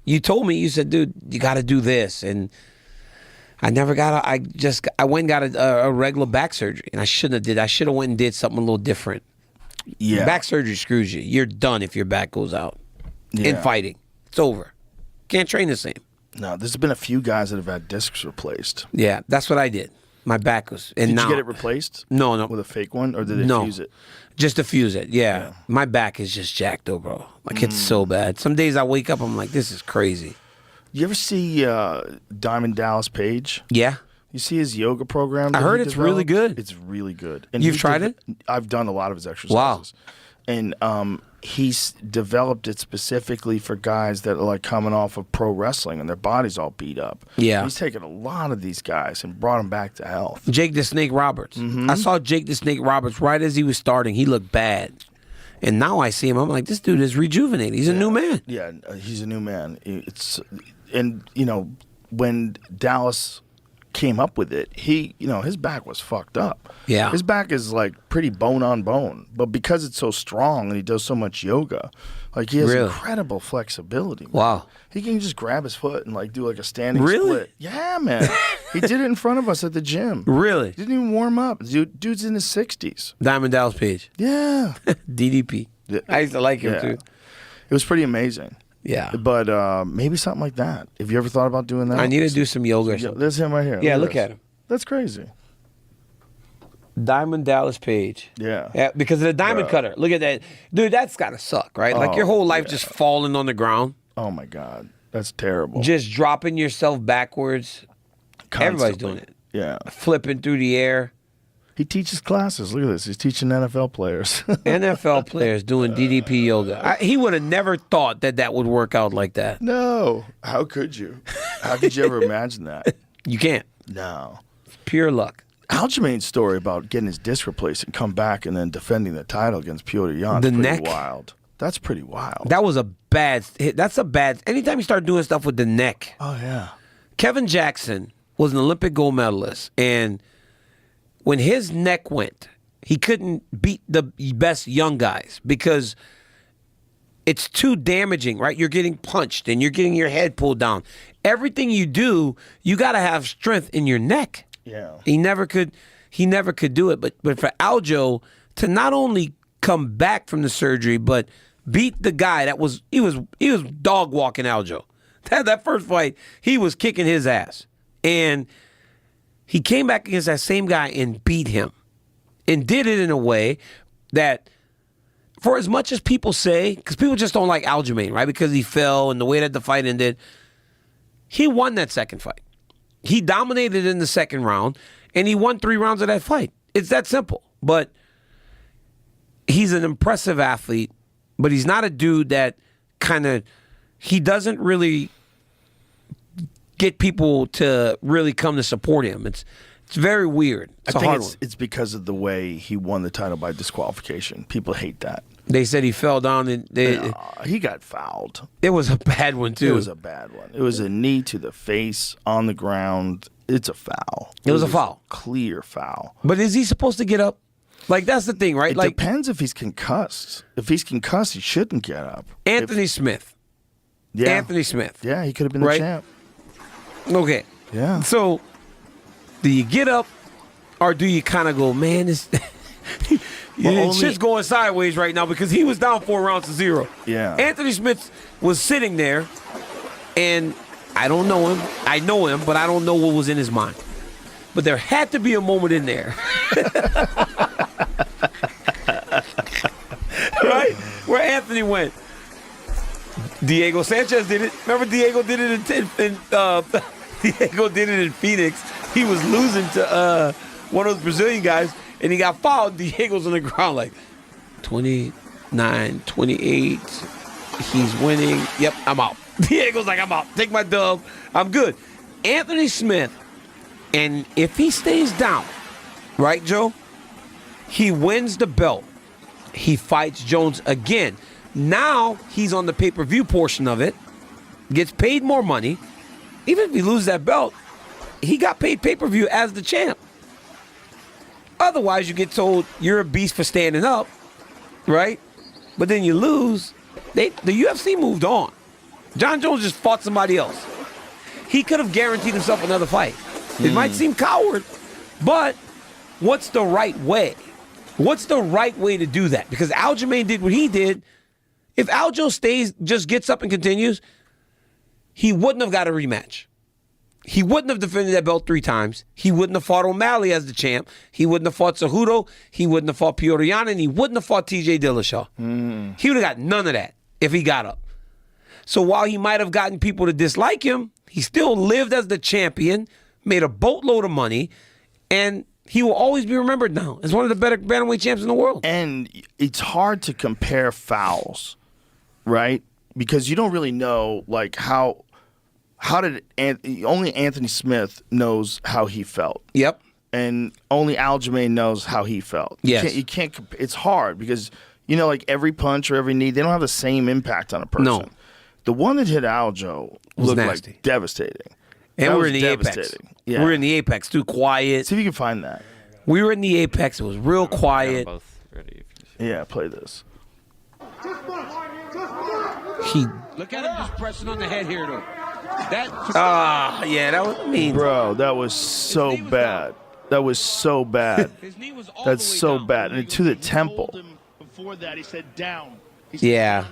You told me, you said, dude, you got to do this, and I never got. I went and got a regular back surgery, and I shouldn't have did. I should have went and did something a little different. Yeah. Back surgery screws you. You're done if your back goes out. Yeah. In fighting, it's over. Can't train the same. No, there's been a few guys that have had discs replaced. Yeah, that's what I did. My back was. And Did now, you get it replaced? No. With a fake one, or did they No. fuse it? Just to fuse it, yeah. My back is just jacked, though, bro. Like, it's so bad. Some days I wake up, I'm like, this is crazy. You ever see Diamond Dallas Page? Yeah. You see his yoga program? I that heard he it's really developed? good. It's really good. And You've he tried it? I've done a lot of his exercises. Wow. And he's developed it specifically for guys that are like coming off of pro wrestling and their body's all beat up. Yeah. He's taken a lot of these guys and brought them back to health. Jake the Snake Roberts. I saw Jake the Snake Roberts right as he was starting. He looked bad. And now I see him, I'm like, this dude is rejuvenated. He's a new man. Yeah, he's a new man. And you know, when Dallas came up with it, his back was fucked up. Yeah. His back is like pretty bone on bone, but because it's so strong and he does so much yoga, like he has incredible flexibility. Man. Wow. He can just grab his foot and like do like a standing Really? split. Yeah, man. He did it in front of us at the gym. Really? Didn't even warm up. Dude's in his 60s. Diamond Dallas Page. Yeah. DDP. Yeah. I used to like him, Yeah. too. It was pretty amazing. Yeah. But maybe something like that. Have you ever thought about doing that? I need to do some yoga or Yeah, something. there's him right here. Yeah, look this. at him. That's crazy. Diamond Dallas Page. Yeah. Because of the diamond cutter. Look at that. Dude, that's got to suck, right? Like your whole life just falling on the ground. Oh, my God. That's terrible. Just dropping yourself backwards. Constantly. Everybody's doing it. Yeah. Flipping through the air. He teaches classes. Look at this. He's teaching NFL players. NFL players doing DDP yoga. He would have never thought that would work out like that. No. How could you? How could you ever imagine that? You can't. No. Pure luck. Aljamain's story about getting his disc replaced and come back and then defending the title against Piotr Jan. The pretty neck? wild. That's pretty wild. That was a bad hit. That's a bad. Anytime you start doing stuff with the neck. Oh, yeah. Kevin Jackson was an Olympic gold medalist, and when his neck went, he couldn't beat the best young guys because it's too damaging, right? You're getting punched and you're getting your head pulled down. Everything you do, you got to have strength in your neck. Yeah. He never could do it. But for Aljo to not only come back from the surgery, but beat the guy that was dog walking Aljo. That first fight, he was kicking his ass. And he came back against that same guy and beat him. And did it in a way that, for as much as people say, because people just don't like Aljamain, right? Because he fell and the way that the fight ended, he won that second fight. He dominated in the second round, and he won 3 rounds of that fight. It's that simple. But he's an impressive athlete, but he's not a dude that he doesn't really get people to really come to support him. It's very weird. It's a hard one. It's because of the way he won the title by disqualification. People hate that. They said he fell down and he got fouled. It was a bad one too. It was a bad one. It was a knee to the face on the ground. It's a foul. It was a foul. Clear foul. But is he supposed to get up? Like, that's the thing, right? It depends if he's concussed. If he's concussed, he shouldn't get up. Anthony Smith. Yeah. Anthony Smith. Yeah, he could have been the champ. Okay. Yeah. So, do you get up or do you kind of go, man, this shit's going sideways right now because he was down 4-0. Yeah. Anthony Smith was sitting there, and I don't know him. I know him, but I don't know what was in his mind. But there had to be a moment in there. Right? Where Anthony went. Diego Sanchez did it. Remember Diego did it Diego did it in Phoenix. He was losing to one of those Brazilian guys, and he got fouled. Diego's on the ground like 29, 28. He's winning. Yep, I'm out. Diego's like, I'm out. Take my dub. I'm good. Anthony Smith, and if he stays down, right, Joe? He wins the belt. He fights Jones again. Now he's on the pay-per-view portion of it, gets paid more money. Even if he loses that belt, he got paid pay-per-view as the champ. Otherwise, you get told you're a beast for standing up, right? But then you lose. The UFC moved on. John Jones just fought somebody else. He could have guaranteed himself another fight. It might seem coward, but what's the right way? What's the right way to do that? Because Aljamain did what he did. If Aljo just gets up and continues, he wouldn't have got a rematch. He wouldn't have defended that belt 3 times. He wouldn't have fought O'Malley as the champ. He wouldn't have fought Cejudo. He wouldn't have fought Piotr Jan, and he wouldn't have fought TJ Dillashaw. He would have got none of that if he got up. So while he might have gotten people to dislike him, he still lived as the champion, made a boatload of money, and he will always be remembered now as one of the better bantamweight champs in the world. And it's hard to compare fouls, right? Because you don't really know, like, how did only Anthony Smith knows how he felt. Yep. And only Aljamain knows how he felt. Yes. You can't it's hard because, like every punch or every knee, they don't have the same impact on a person. No. The one that hit Aljo looked nasty. like devastating. And we're in the devastating. Apex. Yeah. We're in the Apex, too quiet. See if you can find that. We were in the Apex. It was real quiet. Both ready. Yeah, play this. Look at him just pressing on the head here, though. That was mean. Bro, that was so bad. That was so bad. His knee was all That's the way so down. bad. And to the temple. Before that, he said down. Yeah.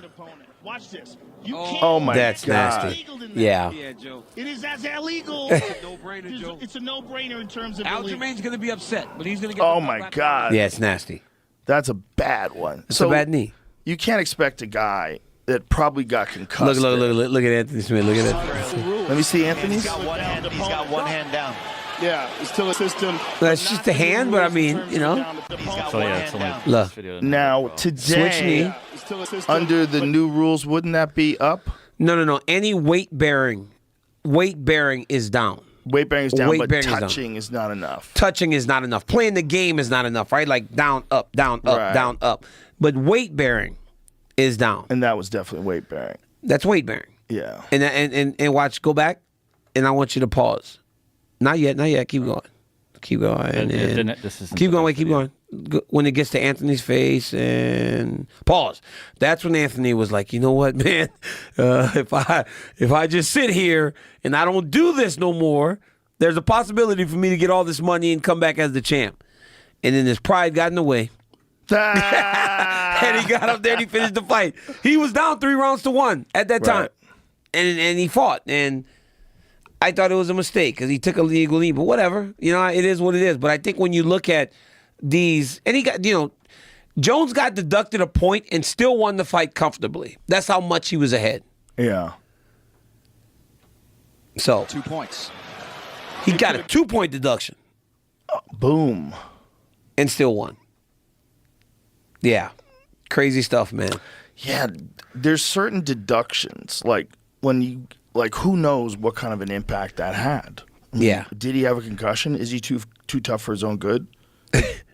Watch this. Oh my That's God. nasty. Yeah. Yeah, Joe. It is as illegal. No-brainer, Joe. It's a no-brainer in terms of illegal. Aljamain's going to be upset, but he's going to get Oh my God. Yeah, it's nasty. That's a bad one. It's a bad knee. You can't expect a guy that probably got concussed. Look at Anthony Smith. Look at that. Let me see Anthony's. He's got one hand down. Yeah, it's still a system. That's just a hand, but I mean, So yeah, it's only Look. this video. Now, Switch knee. today, under the new rules, wouldn't that be up? No. Any weight bearing is down. Weight bearing is down, Weight but bearing is down. touching is not enough. Touching is not enough. Playing the game is not enough, right? Like down, up, down, up, Right. down, up. But weight bearing is down. And that was definitely weight bearing. That's weight bearing. Yeah. And watch, go back, and I want you to pause. Not yet. Keep going. Keep going. This isn't Keep the going. best Keep video. going. When it gets to Anthony's face and pause. That's when Anthony was like, you know what, man? If I just sit here and I don't do this no more, there's a possibility for me to get all this money and come back as the champ. And then his pride got in the way. And he got up there and he finished the fight. He was down 3-1 at that time. Right. And he fought. And I thought it was a mistake because he took a legal knee. But whatever. It is what it is. But I think when you look at these, and he got, Jones got deducted a point and still won the fight comfortably. That's how much he was ahead. Yeah. So 2 points. He got a 2-point deduction Boom. and still won. Yeah. Crazy stuff, man. Yeah, there's certain deductions, like who knows what kind of an impact that had. I mean, Yeah. Did he have a concussion? Is he too tough for his own good?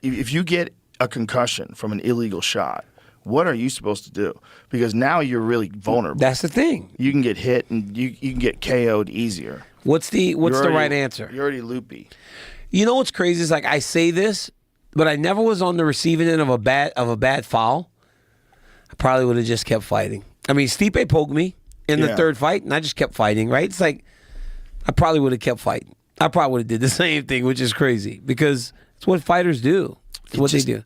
If you get a concussion from an illegal shot, what are you supposed to do? Because now you're really vulnerable. That's the thing. You can get hit and you can get KO'd easier. What's the right answer? You're already loopy. You know what's crazy is like I say this, but I never was on the receiving end of a bad foul. I probably would have just kept fighting. I mean, Stipe poked me in the third fight, and I just kept fighting, right? It's like I probably would have kept fighting. I probably would have did the same thing, which is crazy because it's what fighters do. It's what they do.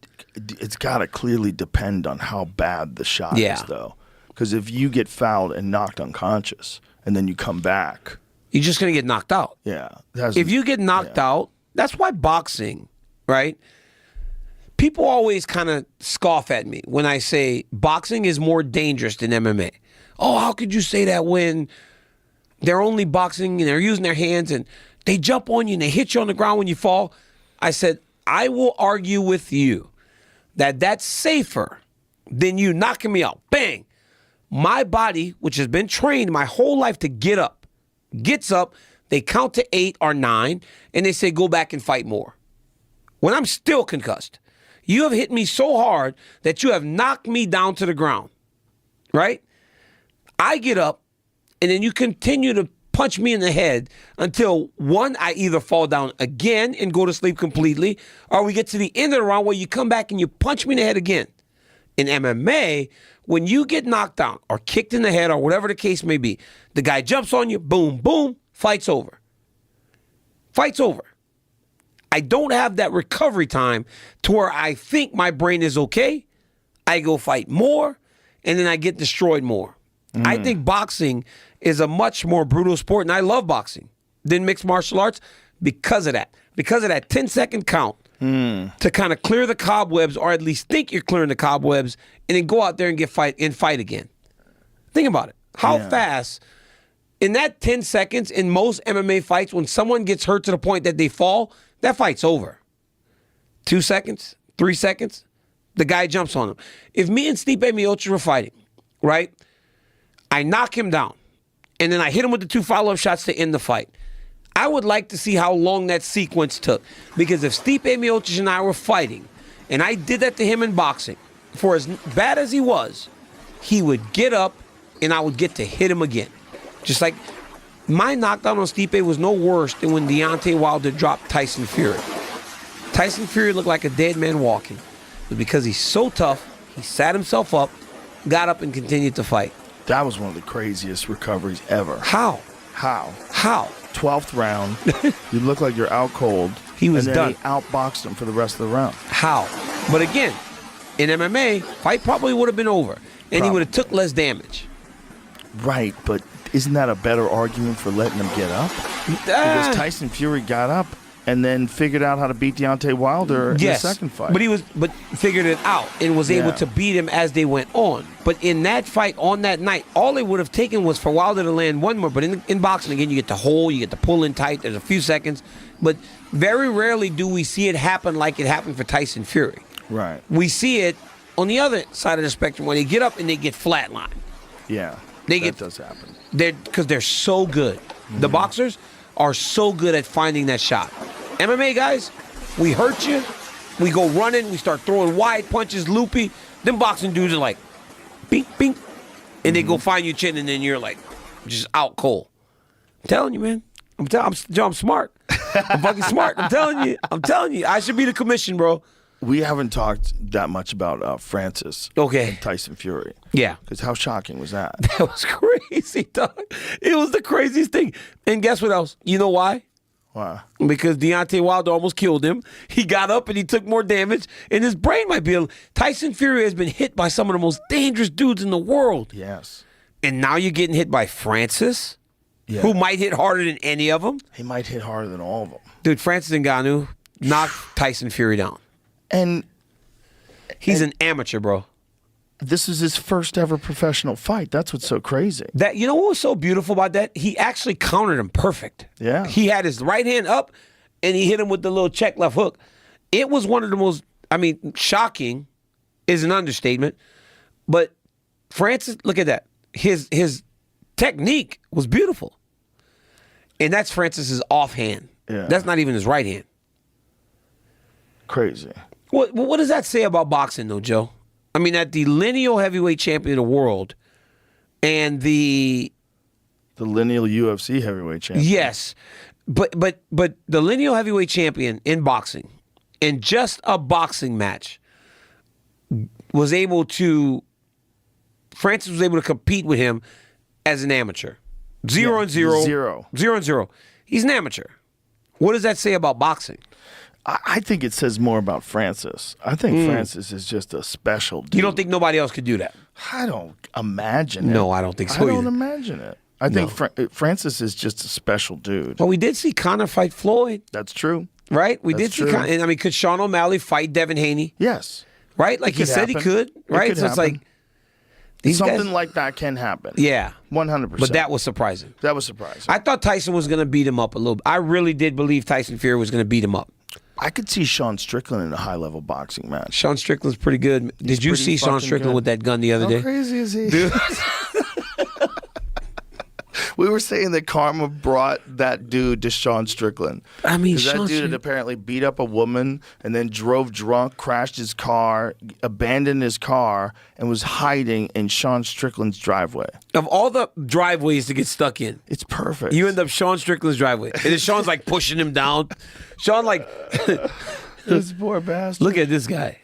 It's got to clearly depend on how bad the shot is, though. Because if you get fouled and knocked unconscious and then you come back, you're just going to get knocked out. Yeah. If you get knocked out, that's why boxing, right? People always kind of scoff at me when I say boxing is more dangerous than MMA. Oh, how could you say that when they're only boxing and they're using their hands and they jump on you and they hit you on the ground when you fall? I said, I will argue with you that that's safer than you knocking me out. Bang. My body, which has been trained my whole life to get up, gets up, they count to 8 or 9, and they say, go back and fight more. When I'm still concussed, you have hit me so hard that you have knocked me down to the ground, right? I get up, and then you continue to punch me in the head until, one, I either fall down again and go to sleep completely, or we get to the end of the round where you come back and you punch me in the head again. In MMA, when you get knocked down or kicked in the head or whatever the case may be, the guy jumps on you, boom, boom, fight's over. Fight's over. I don't have that recovery time to where I think my brain is okay. I go fight more, and then I get destroyed more. I think boxing is a much more brutal sport, and I love boxing than mixed martial arts because of that. Because of that 10-second count to kind of clear the cobwebs, or at least think you're clearing the cobwebs, and then go out there and fight again. Think about it. How fast, in that 10 seconds, in most MMA fights, when someone gets hurt to the point that they fall, that fight's over. 2 seconds, 3 seconds, the guy jumps on him. If me and Stipe Miocic were fighting, right, I knock him down, and then I hit him with the 2 follow-up shots to end the fight. I would like to see how long that sequence took. Because if Stipe Miocic and I were fighting, and I did that to him in boxing, for as bad as he was, he would get up, and I would get to hit him again. Just like my knockdown on Stipe was no worse than when Deontay Wilder dropped Tyson Fury. Tyson Fury looked like a dead man walking. But because he's so tough, he sat himself up, got up, and continued to fight. That was one of the craziest recoveries ever. How? 12th round. You look like you're out cold. He was and then done. He outboxed him for the rest of the round. How? But again, in MMA, fight probably would have been over. And he would have took less damage. Right, but isn't that a better argument for letting him get up? Because Tyson Fury got up and then figured out how to beat Deontay Wilder in the second fight. But figured it out and was able to beat him as they went on. But in that fight on that night, all it would have taken was for Wilder to land one more. But in boxing, again, you get to hold, you get to pull in tight. There's a few seconds. But very rarely do we see it happen like it happened for Tyson Fury. Right. We see it on the other side of the spectrum when they get up and they get flatlined. Yeah, that does happen. Because they're so good. The boxers are so good at finding that shot. MMA guys, we hurt you, we go running, we start throwing wide punches, loopy. Them boxing dudes are like, bink, bink, and they go find your chin, and then you're like, just out cold. I'm telling you, man. I'm smart. I'm fucking smart. I'm telling you. I should be the commission, bro. We haven't talked that much about Francis and Tyson Fury. Yeah. Because how shocking was that? That was crazy, dog. It was the craziest thing. And guess what else? You know why? Why? Because Deontay Wilder almost killed him. He got up and he took more damage, and his brain might be... Tyson Fury has been hit by some of the most dangerous dudes in the world. Yes. And now you're getting hit by Francis, who might hit harder than any of them. He might hit harder than all of them. Dude, Francis Ngannou knocked Tyson Fury down. And he's an amateur, bro. this is his first ever professional fight. That's what's so crazy. That you know what was so beautiful about that? He actually countered him perfect. Yeah. He had his right hand up, and he hit him with the little check left hook. It was one of the most, shocking is an understatement. But Francis, look at that. His technique was beautiful. And that's Francis's offhand. Yeah. That's not even his right hand. Crazy. What does that say about boxing, though, Joe? That the lineal heavyweight champion of the world and the lineal UFC heavyweight champion. Yes, but the lineal heavyweight champion in boxing, in just a boxing match, Francis was able to compete with him as an amateur. 0-0. He's an amateur. What does that say about boxing? I think it says more about Francis. I think Francis is just a special dude. You don't think nobody else could do that? I don't imagine it. No, I don't think so I don't either. imagine it. I think Francis is just a special dude. Well, we did see Conor fight Floyd, That's true. right? We That's did see true. Conor. Could Sean O'Malley fight Devin Haney? Yes. Right? Like he could said he happen. could, It right? could So it's happen. like these Something guys, like that can happen. yeah. 100%. But that was surprising. That was surprising. I thought Tyson was going to beat him up a little bit. I really did believe Tyson Fury was going to beat him up. I could see Sean Strickland in a high-level boxing match. Sean Strickland's pretty good. Did you pretty see Sean fucking Strickland good. with that gun the other How day? crazy is he? Dude. We were saying that karma brought that dude to Sean Strickland. 'Cause that Sean dude had apparently beat up a woman and then drove drunk, crashed his car, abandoned his car, and was hiding in Sean Strickland's driveway. Of all the driveways to get stuck in, It's perfect. you end up Sean Strickland's driveway. And then Sean's like pushing him down. Sean like, This poor bastard. look at this guy.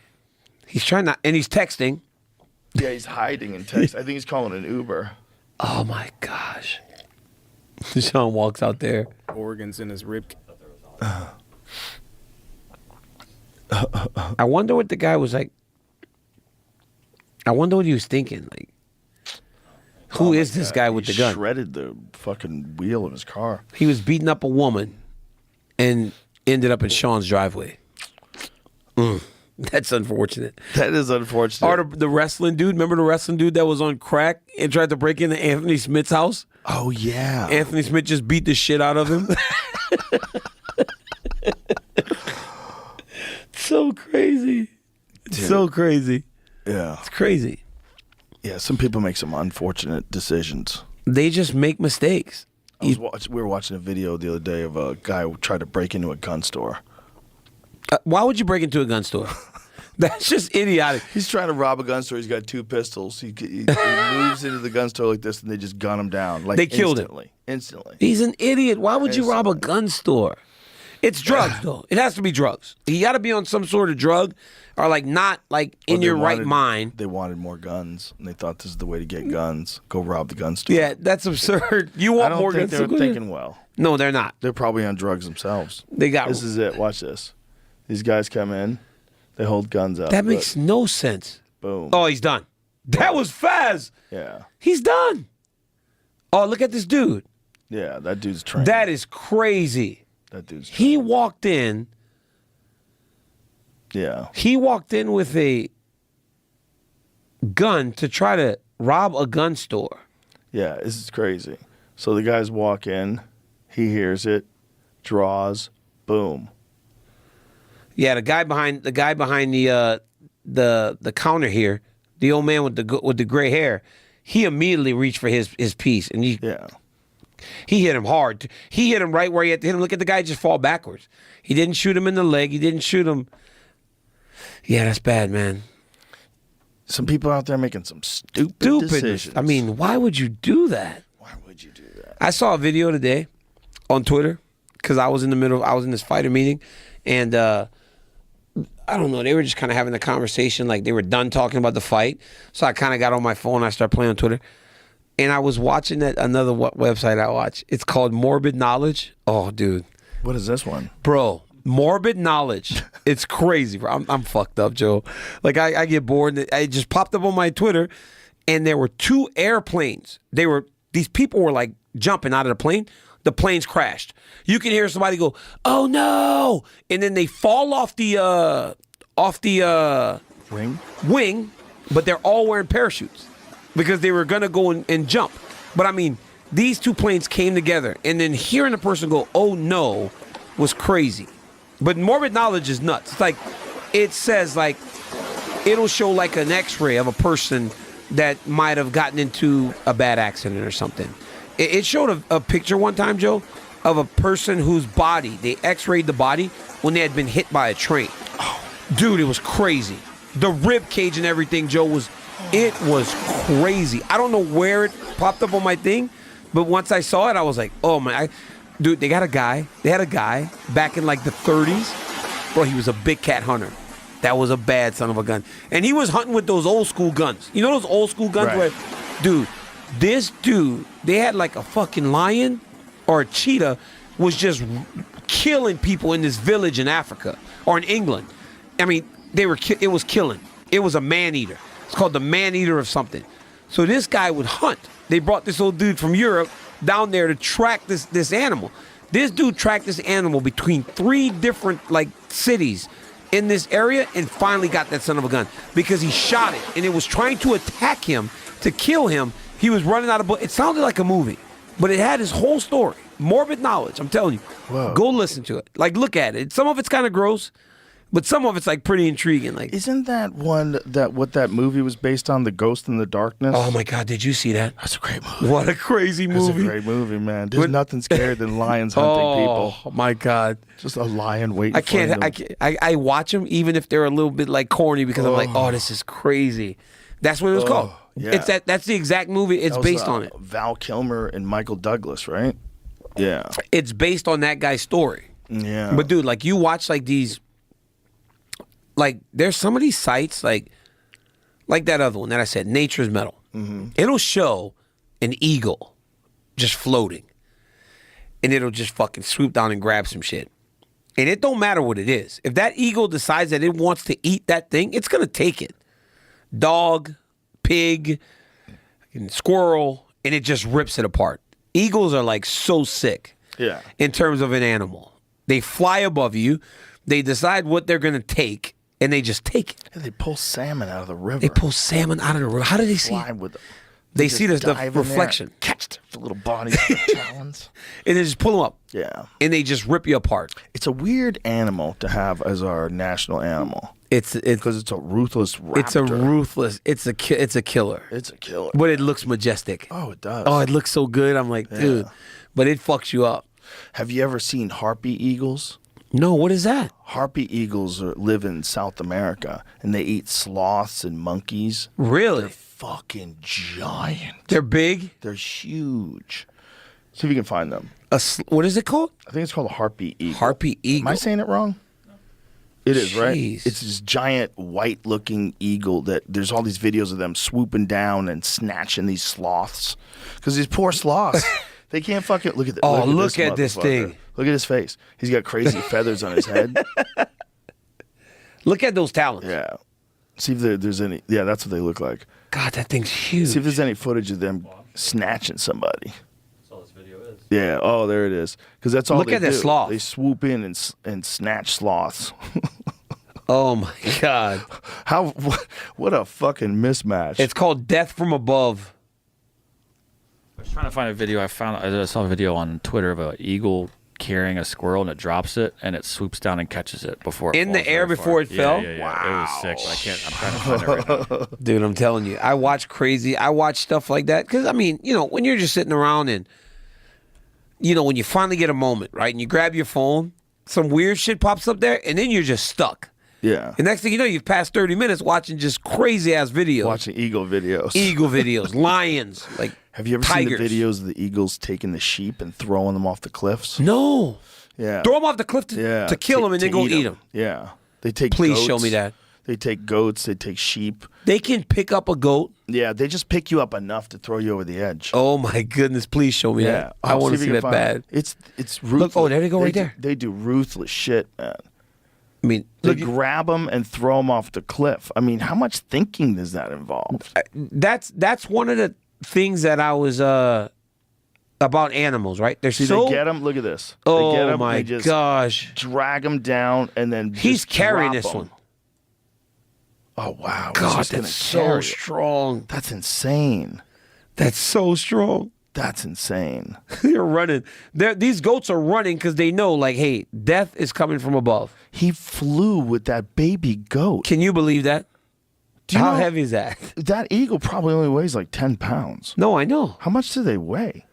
He's trying not, and he's texting. Yeah, he's hiding in text. I think he's calling an Uber. Oh my gosh. Sean walks out there. Organs in his rib. I wonder what the guy was like. I wonder what he was thinking. Like, who is this guy with the gun? Shredded the fucking wheel of his car. He was beating up a woman and ended up in Sean's driveway. That's unfortunate. That is unfortunate. Or the wrestling dude. Remember the wrestling dude that was on crack and tried to break into Anthony Smith's house? Oh, yeah. Anthony Smith just beat the shit out of him. So crazy. It's so crazy. Yeah. It's crazy. Yeah, some people make some unfortunate decisions. They just make mistakes. We were watching a video the other day of a guy who tried to break into a gun store. Why would you break into a gun store? That's just idiotic. He's trying to rob a gun store. He's got 2 pistols. He moves into the gun store like this, and they just gun him down. Like They killed him. Instantly. He's an idiot. Why would you rob a gun store? It's drugs, though. It has to be drugs. You got to be on some sort of drug or, like, not, like, in your right mind. They wanted more guns, and they thought this is the way to get guns. Go rob the gun store. Yeah, that's absurd. You I want don't more think guns? they're thinking well. No, they're not. They're probably on drugs themselves. They got. This is it. Watch this. These guys come in. They hold guns up. That makes no sense. Boom. Oh, he's done. That was fast. Yeah. He's done. Oh, look at this dude. Yeah, that dude's trained. That is crazy. That dude's trained. He walked in. Yeah. He walked in with a gun to try to rob a gun store. Yeah, this is crazy. So the guys walk in. He hears it. Draws. Boom. Yeah, the guy behind the counter here, the old man with the gray hair, he immediately reached for his piece, and he hit him hard. He hit him right where he had to hit him. Look at the guy just fall backwards. He didn't shoot him in the leg. He didn't shoot him. Yeah, that's bad, man. Some people out there making some stupid decisions. I mean, why would you do that? Why would you do that? I saw a video today on Twitter because I was in this fighter meeting, and I don't know, they were just kind of having the conversation, like they were done talking about the fight. So I kind of got on my phone, I started playing on Twitter, and I was watching another website I watch. It's called Morbid Knowledge. Oh, dude. What is this one? Bro, Morbid Knowledge. It's crazy, bro. I'm fucked up, Joe. Like, I get bored, and it just popped up on my Twitter, and there were 2 airplanes. These people were, like, jumping out of the plane. The planes crashed. You can hear somebody go, "Oh no!" and then they fall off the wing, but they're all wearing parachutes because they were gonna go and jump. But I mean, these two planes came together, and then hearing a person go, "Oh no," was crazy. But morbid knowledge is nuts. It's like it says like it'll show like an X-ray of a person that might have gotten into a bad accident or something. It showed a picture one time, Joe, of a person whose body, they X-rayed the body when they had been hit by a train. Dude, it was crazy. The rib cage and everything, Joe, was crazy. I don't know where it popped up on my thing, but once I saw it, I was like, oh my, dude, they had a guy back in like the 30s. Bro, he was a big cat hunter. That was a bad son of a gun. And he was hunting with those old school guns. You know those old school guns Right. where, dude, this dude, they had like a fucking lion or a cheetah was just killing people in this village in Africa or in England. I mean, it was killing. It was a man-eater. It's called the man-eater of something. So this guy would hunt. They brought this old dude from Europe down there to track this animal. This dude tracked this animal between 3 different like cities in this area and finally got that son of a gun because he shot it and it was trying to attack him to kill him. He was running out of bullets. It sounded like a movie, but it had his whole story. Morbid knowledge, I'm telling you. Whoa. Go listen to it. Like, look at it. Some of it's kind of gross, but some of it's like pretty intriguing. Like, Isn't that what that movie was based on, The Ghost in the Darkness? oh my God, did you see that? That's a great movie. What a crazy That's movie. a great movie, man. There's But- nothing scarier than lions hunting people. Oh my God. Just a lion waiting I for them. can't. I watch them even if they're a little bit like corny because I'm like, oh, this is crazy. That's what it was called. yeah. It's that's the exact movie. It's That was, based on it. Val Kilmer and Michael Douglas, right? Yeah. It's based on that guy's story. Yeah. But dude, like you watch like these, like there's some of these sites like that other one that I said, Nature's Metal. Mm-hmm. It'll show an eagle just floating, and it'll just fucking swoop down and grab some shit. And it don't matter what it is. If that eagle decides that it wants to eat that thing, it's gonna take it. Dog, pig, and squirrel, and it just rips it apart. Eagles are like so sick. Yeah. In terms of an animal, they fly above you. They decide what they're gonna take, and they just take it. Yeah, they pull salmon out of the river. They pull salmon out of the river. How do they see Fly it? with them. They just see the dive in there, reflection, catch the little bodies with their talons. and they just pull them up. Yeah. And they just rip you apart. It's a weird animal to have as our national animal It's because it's a ruthless raptor. it's a ruthless. It's a killer. It's a killer. But it looks majestic. Oh, it does. Oh, it looks so good. I'm like, dude, but it fucks you up. Have you ever seen harpy eagles? No, what is that? Harpy eagles live in South America, and they eat sloths and monkeys. Really? They're fucking giant. They're big. They're huge. See if you can find them. What is it called? I think it's called a harpy eagle. Harpy eagle. Am I saying it wrong? It is, right? Jeez. It's this giant white-looking eagle that there's all these videos of them swooping down and snatching these sloths. Because these poor sloths, they can't fucking look at. Oh, look at this motherfucker. thing. Look at his face. He's got crazy feathers on his head. Look at those talons. Yeah. See if there's any. Yeah, that's what they look like. God, that thing's huge. See if there's any footage of them snatching somebody. That's all this video is. Yeah. Oh, there it is. Because that's all. Look they at that do. sloth. They swoop in and snatch sloths. Oh my God. What a fucking mismatch. It's called Death from Above. I was trying to find a video. I saw a video on Twitter of an eagle carrying a squirrel and it drops it and it swoops down and catches it before it In the falls air very before far. it fell? Yeah. It was sick. But I'm trying to find it right now. Dude, I'm telling you, I watch stuff like that. Because, I mean, when you're just sitting around and, when you finally get a moment, right, and you grab your phone, some weird shit pops up there, and then you're just stuck. Yeah. The next thing you know, you've passed 30 minutes watching just crazy-ass videos. Watching eagle videos. Eagle videos, lions, like Have you ever tigers. seen the videos of the eagles taking the sheep and throwing them off the cliffs? No. Yeah. Throw them off the cliff to kill them and then go eat them. Yeah. They take Please goats. show me that. They take goats. They take sheep. They can pick up a goat. Yeah. They just pick you up enough to throw you over the edge. Oh, my goodness. Please show me that. I want to see if you that can bad. find it. It's ruthless. oh, there they go right there. They do ruthless shit, man. I mean, They look, grab them and throw them off the cliff. I mean, how much thinking does that involve? that's one of the things that I was about animals, right? They're See, so. they get them. Look at this. Oh they get 'em, my they just gosh! drag them down and then He's just carrying drop this 'em. one. Oh, wow. He's God, just gonna that's so carry it. strong. That's insane. That's so strong. That's insane. They're running. These goats are running because they know, like, hey, death is coming from above. He flew with that baby goat. Can you believe that? Do you How know, heavy is that? That eagle probably only weighs like 10 pounds. No, I know. How much do they weigh?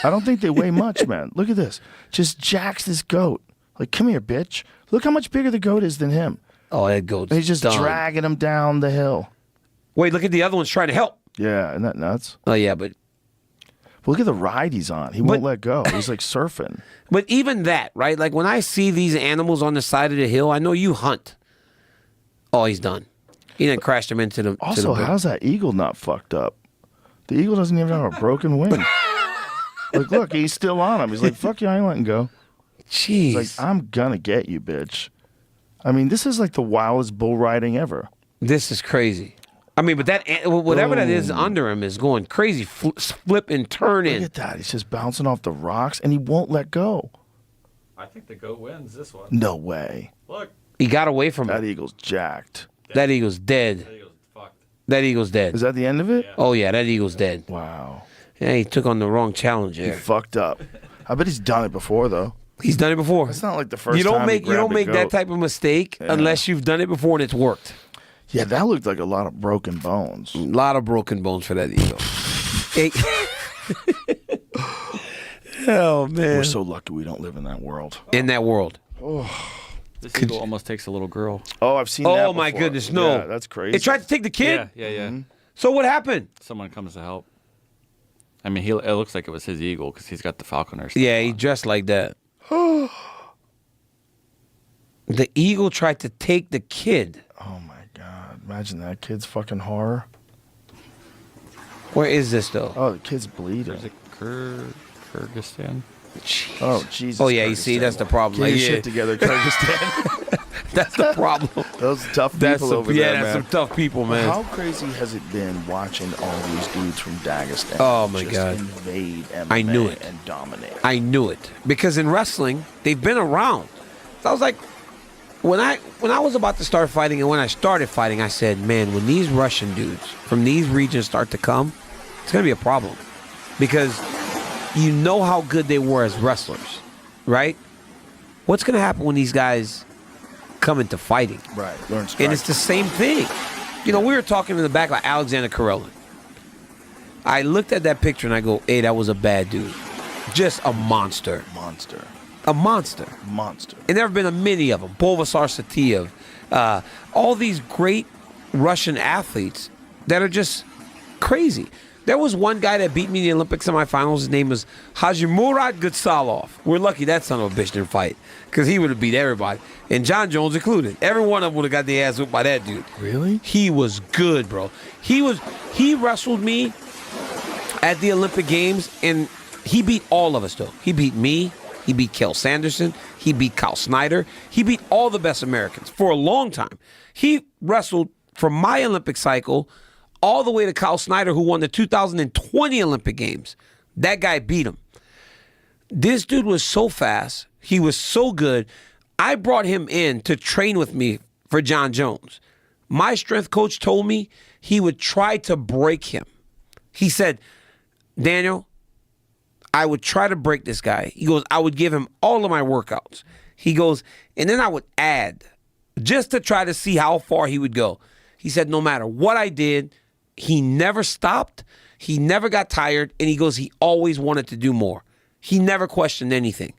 I don't think they weigh much, man. Look at this. Just jacks this goat. Like, come here, bitch. Look how much bigger the goat is than him. Oh, that goat's And he's just done. dragging him down the hill. Wait, look at the other one's trying to help. Yeah, isn't that nuts? Oh, yeah, but Look at the ride he's on. He won't let go. He's like surfing. even that, right? Like when I see these animals on the side of the hill, I know you hunt. Oh, he's done. He didn't crash them into the. Also, how's that eagle not fucked up? The eagle doesn't even have a broken wing. Like, look, he's still on him. He's like, fuck you, I ain't letting go. Jeez. He's like, I'm gonna get you, bitch. I mean, this is like the wildest bull riding ever. This is crazy. I mean, but that whatever that is under him is going crazy, flip and turn Look in. at that. He's just bouncing off the rocks, and he won't let go. I think the goat wins this one. No way. Look, He got away from That it. eagle's jacked. That eagle's dead. he goes fucked. That eagle's dead. Is that the end of it? Oh yeah, that eagle's dead. Wow. Yeah, he took on the wrong challenge He there. fucked up. I bet he's done it before, though. He's done it before. It's not like the first You don't time make he you don't grabbed a make that goat. type of mistake unless you've done it before and it's worked. Yeah, that looked like a lot of broken bones. A lot of broken bones for that eagle. Hey. Oh man! We're so lucky we don't live in that world. In that world. This eagle almost takes a little girl. Oh, I've seen that Oh my before. goodness, no! Yeah, that's crazy. It tried to take the kid. Yeah. So what happened? Someone comes to help. I mean, it looks like it was his eagle because he's got the falconer stuff Yeah, he on. dressed like that. The eagle tried to take the kid. Oh my God. Imagine that kid's fucking horror. Where is this though? Oh, the kid's bleeding. There's a Kyrgyzstan. Jeez. Oh, Jesus. Oh, yeah, you see, Kyrgyzstan. that's the problem. Get Like, your yeah. shit together, Kyrgyzstan. That's the problem. Those tough people That's some, over yeah, there, that's man. some tough people, man. How crazy has it been watching all these dudes from Dagestan Oh, my just God. invade MMA I knew it. and dominate? I knew it because in wrestling they've been around. So I was like, when I was about to start fighting and when I started fighting, I said, man, when these Russian dudes from these regions start to come, it's gonna be a problem because you know how good they were as wrestlers, right? What's gonna happen when these guys come into fighting? Right. Learn And strike. it's the same thing. You know, we were talking in the back about Alexander Karelin. I looked at that picture and I go, hey, that was a bad dude. Just a monster. Monster. A monster. Monster. And there have been a many of them. Bolvasar Satiev. All these great Russian athletes that are just crazy. There was one guy that beat me in the Olympic semifinals. His name was Hajimurat Gutsalov. We're lucky that son of a bitch didn't fight because he would have beat everybody. And John Jones included. Every one of them would have got their ass whipped by that dude. Really? He was good, bro. He wrestled me at the Olympic Games, and he beat all of us, though. He beat me. He beat Kel Sanderson. He beat Kyle Snyder. He beat all the best Americans for a long time. He wrestled from my Olympic cycle all the way to Kyle Snyder, who won the 2020 Olympic Games. That guy beat him. This dude was so fast. He was so good. I brought him in to train with me for John Jones. My strength coach told me he would try to break him. He said, Daniel, I would try to break this guy. He goes, I would give him all of my workouts. He goes, and then I would add just to try to see how far he would go. He said, no matter what I did, he never stopped. He never got tired. And he goes, he always wanted to do more. He never questioned anything.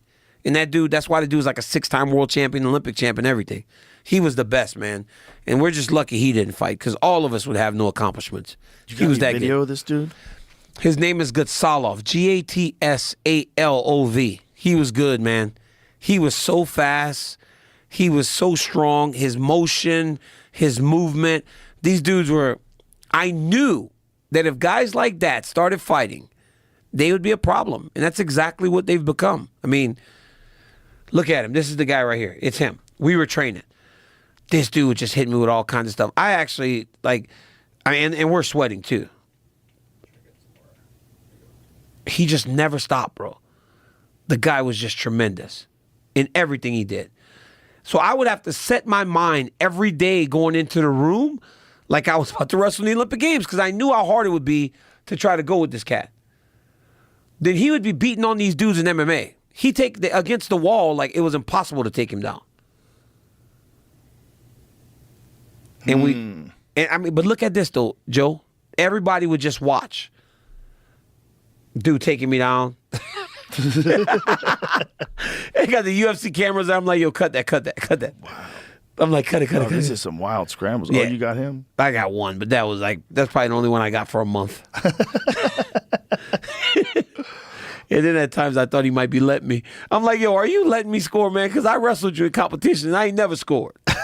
And that dude, that's why the dude's like a 6-time world champion, Olympic champion, everything. He was the best, man. And we're just lucky he didn't fight because all of us would have no accomplishments. You He got was any that video good. of this dude? His name is Gutsalov, Gatsalov. He was good, man. He was so fast. He was so strong. His motion, his movement. These dudes were, I knew that if guys like that started fighting, they would be a problem. And that's exactly what they've become. I mean, look at him. This is the guy right here. It's him. We were training. This dude would just hit me with all kinds of stuff. I actually, and we're sweating too. He just never stopped, bro. The guy was just tremendous in everything he did. So I would have to set my mind every day going into the room like I was about to wrestle in the Olympic Games because I knew how hard it would be to try to go with this cat. Then he would be beating on these dudes in MMA. He against the wall like it was impossible to take him down. And but look at this though, Joe. Everybody would just watch. Dude taking me down. They got the UFC cameras. I'm like, yo, cut that. Wow. I'm like, cut it. This is some wild scrambles. Yeah. Oh, you got him? I got one, but that's probably the only one I got for a month. And then at times I thought he might be letting me. I'm like, yo, are you letting me score, man? Because I wrestled you in competition and I ain't never scored. But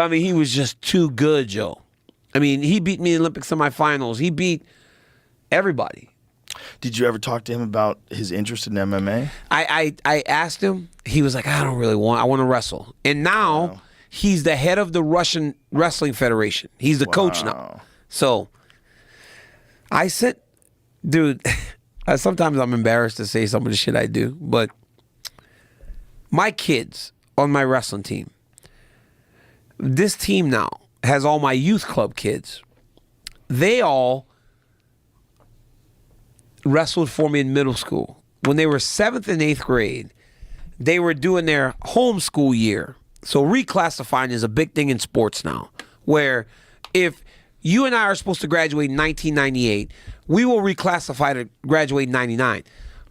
I mean, he was just too good, Joe. I mean, he beat me in Olympic semifinals. He beat everybody. Did you ever talk to him about his interest in MMA? I asked him. He was like, I want to wrestle. And now he's the head of the Russian Wrestling Federation. He's the coach now. So I said, dude, sometimes I'm embarrassed to say some of the shit I do, but my kids on my wrestling team, this team now has all my youth club kids. They all wrestled for me in middle school. When they were 7th and 8th grade, they were doing their homeschool year. So reclassifying is a big thing in sports now, where if you and I are supposed to graduate in 1998, we will reclassify to graduate in 99.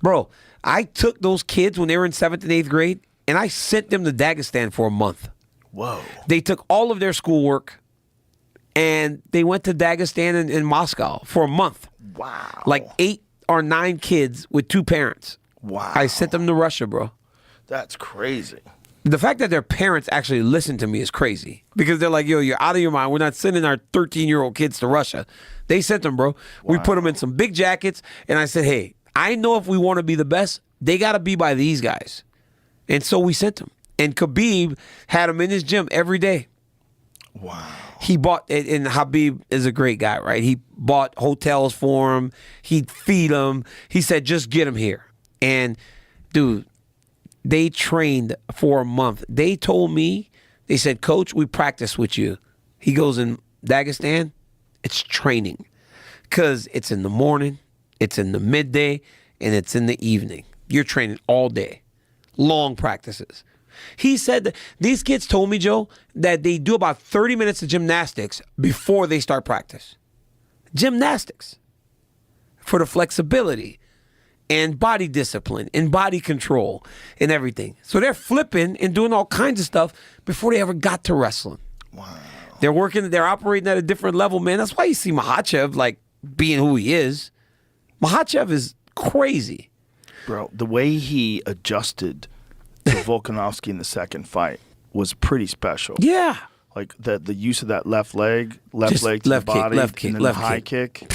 Bro, I took those kids when they were in 7th and 8th grade, and I sent them to Dagestan for a month. Whoa. They took all of their schoolwork, and they went to Dagestan in Moscow for a month. Wow. Like 8 or 9 kids with 2 parents. Wow. I sent them to Russia, bro. That's crazy. The fact that their parents actually listen to me is crazy. Because they're like, yo, you're out of your mind. We're not sending our 13-year-old kids to Russia. They sent them, bro. Wow. We put them in some big jackets, and I said, hey, I know if we want to be the best, they got to be by these guys. And so we sent them. And Khabib had him in his gym every day. Wow. He bought, and Khabib is a great guy, right? He bought hotels for him. He'd feed him. He said, just get him here. And, dude, they trained for a month. They told me, they said, Coach, we practice with you. He goes, in Dagestan, it's training. Because it's in the morning, it's in the midday, and it's in the evening. You're training all day. Long practices. He said that these kids told me, Joe, that they do about 30 minutes of gymnastics before they start practice. Gymnastics. For the flexibility and body discipline and body control and everything. So they're flipping and doing all kinds of stuff before they ever got to wrestling. Wow. They're operating at a different level, man. That's why you see Makhachev like being who he is. Makhachev is crazy. Bro, the way he adjusted to Volkanovski in the second fight was pretty special. Yeah. Like the use of that left leg to Left the kick, body, left kick, and then left the high kick.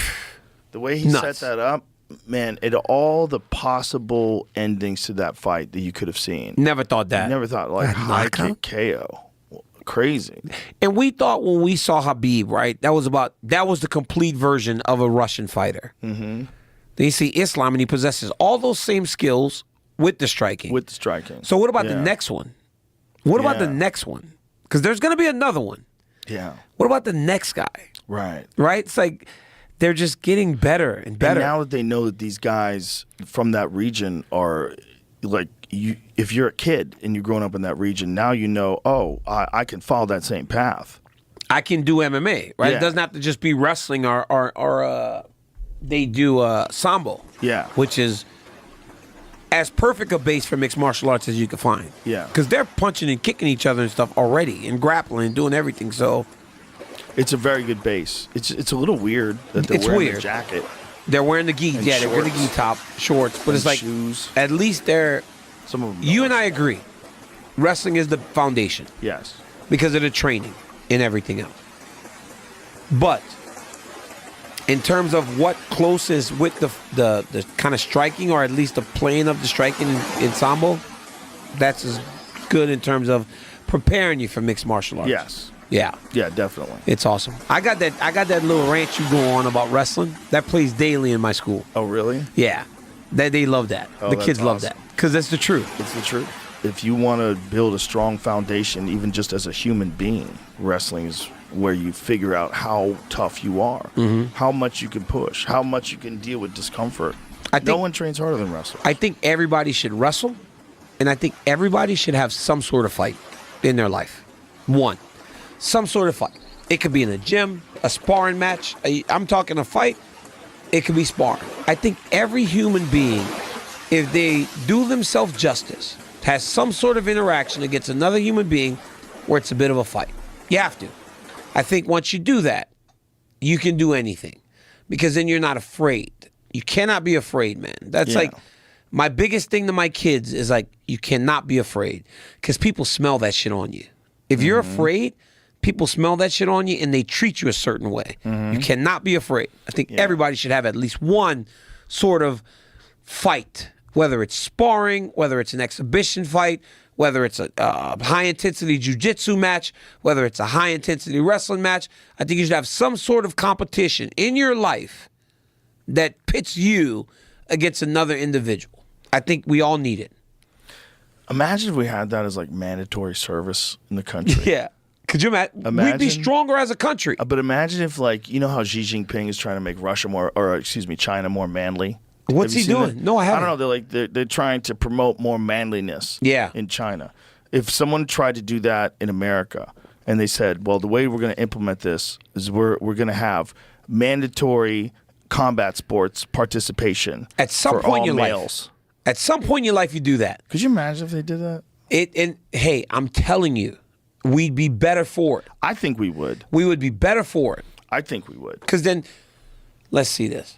The way he set that up, man, all the possible endings to that fight that you could have seen. Never thought that. Never thought, like, high kick KO. Crazy. And we thought when we saw Khabib, right, that was the complete version of a Russian fighter. Mm-hmm. Then you see Islam, and he possesses all those same skills with the striking. So what about the next one? What about the next one? Because there's going to be another one. Yeah. What about the next guy? Right. Right? It's like they're just getting better and better. And now that they know that these guys from that region are like, if you're a kid and you're growing up in that region, now you know, I can follow that same path. I can do MMA, right? Yeah. It doesn't have to just be wrestling or they do sambo. Yeah. Which is as perfect a base for mixed martial arts as you can find. Yeah. Because they're punching and kicking each other and stuff already and grappling and doing everything. So it's a very good base. It's a little weird that they're wearing the jacket. They're wearing the gi. Yeah, they're wearing the gi top, shorts. But it's like, shoes. At least they're... Some of them. You and I agree. Wrestling is the foundation. Yes. Because of the training and everything else. But in terms of what close is with the kind of striking, or at least the playing of the striking in sambo, that's as good in terms of preparing you for mixed martial arts. Yes. Yeah. Yeah, definitely. It's awesome. I got that little rant you go on about wrestling. That plays daily in my school. Oh, really? Yeah. They love that. The kids love that. Because that's the truth. It's the truth. if you want to build a strong foundation, even just as a human being, wrestling is where you figure out how tough you are, how much you can push, how much you can deal with discomfort. No one trains harder than wrestlers. I think everybody should wrestle, and I think everybody should have some sort of fight in their life. One, some sort of fight. It could be in a gym, a sparring match. I'm talking a fight. It could be sparring. I think every human being, if they do themselves justice, has some sort of interaction against another human being where it's a bit of a fight. You have to. I think once you do that, you can do anything because then you're not afraid. You cannot be afraid, man. That's like my biggest thing to my kids is like, you cannot be afraid because people smell that shit on you. If you're afraid, people smell that shit on you and they treat you a certain way. You cannot be afraid. I think everybody should have at least one sort of fight, whether it's sparring, whether it's an exhibition fight, whether it's a high-intensity jiu-jitsu match, whether it's a high-intensity wrestling match. I think you should have some sort of competition in your life that pits you against another individual. I think we all need it. Imagine if we had that as like mandatory service in the country. Yeah. Could you imagine? We'd be stronger as a country. But imagine if, like, you know how Xi Jinping is trying to make China more manly? What's he doing? That? No, I haven't. I don't know. They're trying to promote more manliness. In China. If someone tried to do that in America, and they said, well, the way we're going to implement this is we're going to have mandatory combat sports participation at some point in your life. At some point in your life, you do that. Could you imagine if they did that? And hey, I'm telling you, we'd be better for it. I think we would. We would be better for it. I think we would. Because then, let's see this.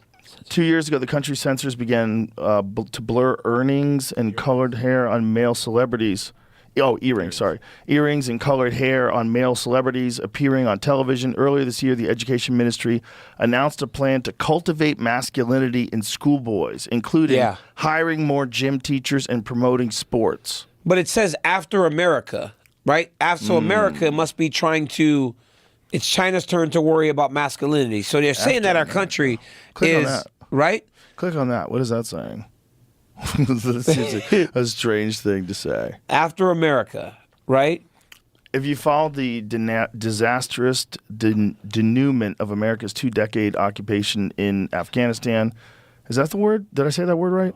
2 years ago, the country's censors began to blur earrings and colored hair on male celebrities. Oh, earrings, sorry. Earrings and colored hair on male celebrities appearing on television. Earlier this year, the Education Ministry announced a plan to cultivate masculinity in schoolboys, including hiring more gym teachers and promoting sports. But it says after America, right? So America must be trying to... It's China's turn to worry about masculinity. So they're saying that our country is... Right? Click on that. What is that saying? That seems like a strange thing to say. After America, right? If you follow the disastrous denouement of America's 2-decade occupation in Afghanistan, is that the word? Did I say that word right?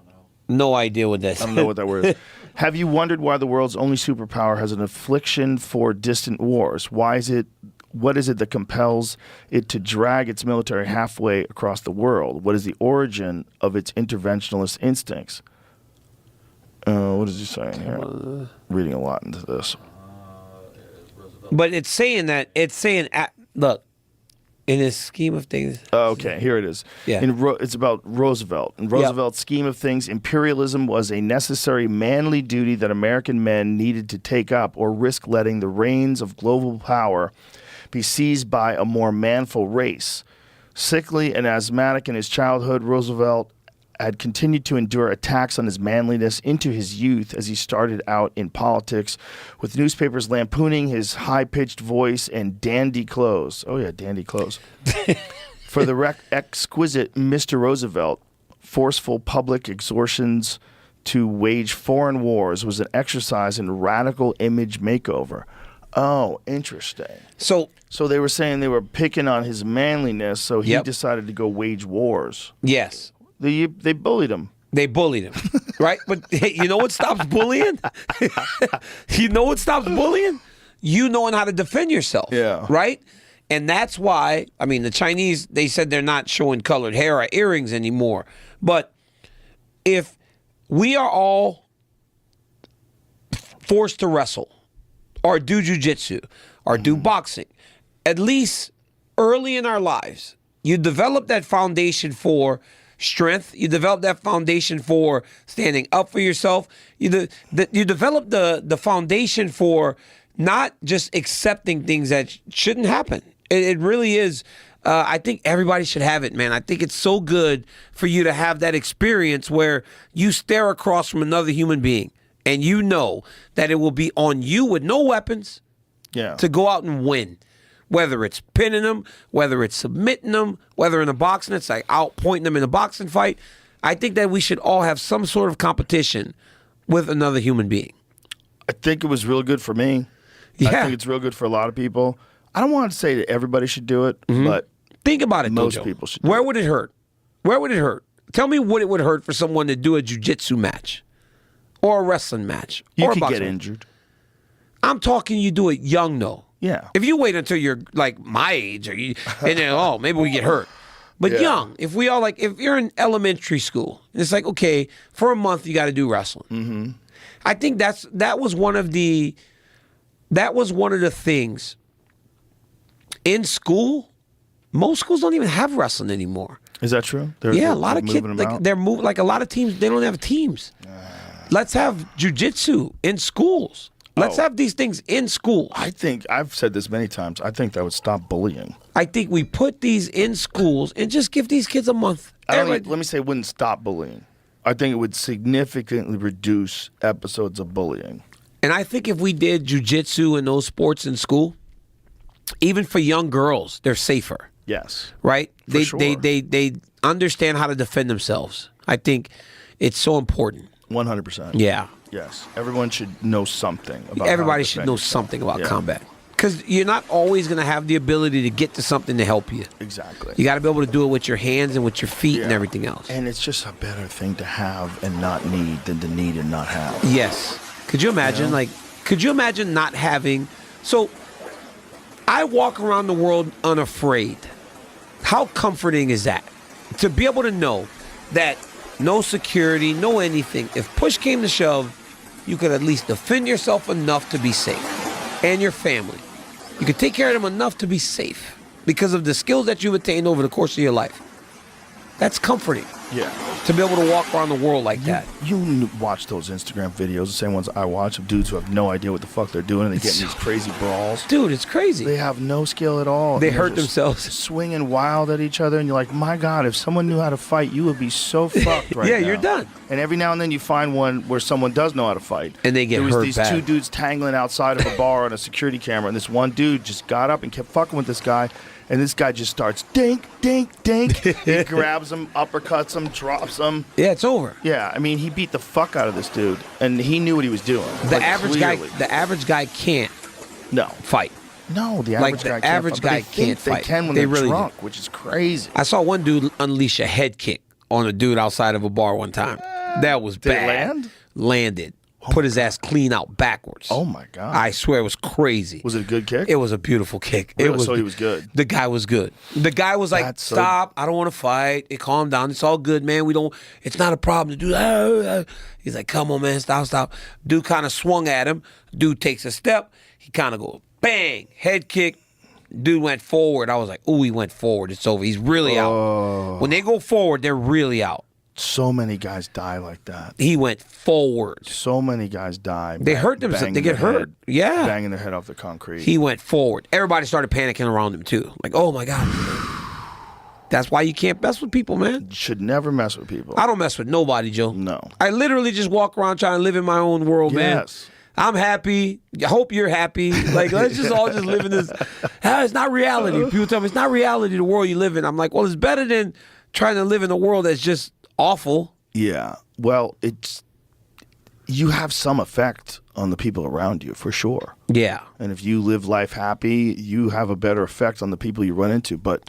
No idea what that is. I don't know what that word is. Have you wondered why the world's only superpower has an affliction for distant wars? What is it that compels it to drag its military halfway across the world? What is the origin of its interventionist instincts? What is he saying here? Reading a lot into this. But it's saying that, look, in his scheme of things. Okay, here it is. Yeah. It's about Roosevelt. In Roosevelt's scheme of things, imperialism was a necessary manly duty that American men needed to take up or risk letting the reins of global power be seized by a more manful race. Sickly and asthmatic in his childhood, Roosevelt had continued to endure attacks on his manliness into his youth as he started out in politics, with newspapers lampooning his high-pitched voice and dandy clothes. Oh, yeah, dandy clothes. For the exquisite Mr. Roosevelt, forceful public exhortations to wage foreign wars was an exercise in radical image makeover. Oh, interesting. So they were saying they were picking on his manliness, so he decided to go wage wars. Yes. They bullied him. They bullied him, right? But hey, you know what stops bullying? You know what stops bullying? You knowing how to defend yourself, right? And that's why, I mean, the Chinese, they said they're not showing colored hair or earrings anymore. But if we are all forced to wrestle, or do jiu-jitsu, or do boxing, at least early in our lives, you develop that foundation for strength. You develop that foundation for standing up for yourself. You develop the foundation for not just accepting things that shouldn't happen. It really is. I think everybody should have it, man. I think it's so good for you to have that experience where you stare across from another human being and you know that it will be on you with no weapons to go out and win. Whether it's pinning them, whether it's submitting them, whether in a boxing, it's like outpointing them in a boxing fight. I think that we should all have some sort of competition with another human being. I think it was real good for me. Yeah. I think it's real good for a lot of people. I don't want to say that everybody should do it, but think about it. Most Dojo. people should. Where would it hurt? Where would it hurt? Tell me what it would hurt for someone to do a jiu-jitsu match or a wrestling match. You or a could boxing get match. injured. I'm talking you do it young, though. Yeah. If you wait until you're like my age, or you, and then maybe we get hurt. But Yeah. young, if we all if you're in elementary school, it's like okay, for a month you got to do wrestling. Mm-hmm. I think that was one of the things in school. Most schools don't even have wrestling anymore. Is that true? A lot of kids they're moving. Like a lot of teams, they don't have teams. Let's have jiu-jitsu in schools. Let's have these things in schools. I think I've said this many times. I think that would stop bullying. I think we put these in schools and just give these kids a month. Let me say it wouldn't stop bullying. I think it would significantly reduce episodes of bullying. And I think if we did jiu-jitsu and those sports in school, even for young girls, they're safer. Yes. Right? They sure. they understand how to defend themselves. I think it's so important. 100%. Yeah. Yes. Everyone should know something about Everybody how to should defend know yourself. something about Yeah. combat. Because you're not always going to have the ability to get to something to help you. Exactly. You got to be able to do it with your hands and with your feet and Yeah. everything else. And it's just a better thing to have and not need than to need and not have. Yes. Could you imagine, could you imagine not having... So, I walk around the world unafraid. How comforting is that? To be able to know that no security, no anything. If push came to shove, you could at least defend yourself enough to be safe. And your family. You could take care of them enough to be safe because of the skills that you've attained over the course of your life. That's comforting. Yeah. To be able to walk around the world like that. You watch those Instagram videos, the same ones I watch, of dudes who have no idea what the fuck they're doing and they get in these crazy brawls. Dude, it's crazy. They have no skill at all. They and they're hurt just themselves. swinging wild at each other, and you're like, my God, if someone knew how to fight, you would be so fucked right Yeah, now. you're done. And every now and then you find one where someone does know how to fight. And they get There was hurt these bad. two dudes tangling outside of a bar on a security camera, and this one dude just got up and kept fucking with this guy, and this guy just starts dink, dink, dink. He grabs him, uppercuts him, drops him. Yeah, it's over. Yeah, I mean, he beat the fuck out of this dude, and he knew what he was doing. The Like, average guy can't No. fight. No, the Like, average the guy can't average fight, but guy they think can't they fight. can when They they're really do. drunk, which is crazy. I saw one dude unleash a head kick on a dude outside of a bar one time. That was Did it bad. land? Landed. Put his ass clean out backwards. Oh, my God. I swear it was crazy. Was it a good kick? It was a beautiful kick. Really? It was, So he was good? The guy was good. The guy was like, That's so- stop. I don't want to fight. It calmed down. It's all good, man. It's not a problem to do that. He's like, come on, man. Stop. Dude kind of swung at him. Dude takes a step. He kind of goes, bang, head kick. Dude went forward. I was like, ooh, he went forward. It's over. He's really out. When they go forward, they're really out. So many guys die like that. He went forward. So many guys die. They hurt themselves. banging They get their hurt. head- Yeah. Banging their head off the concrete. He went forward. Everybody started panicking around him too. Like, oh my God. That's why you can't mess with people, man. should never mess with people. I don't mess with nobody, Joe. No. I literally just walk around trying to live in my own world, man. Yes. I'm happy. I hope you're happy. Like, let's just all just live in this. It's not reality. People tell me it's not reality, the world you live in. I'm like, well, it's better than trying to live in a world that's just awful. Yeah. Well, you have some effect on the people around you, for sure. Yeah. And if you live life happy, you have a better effect on the people you run into. But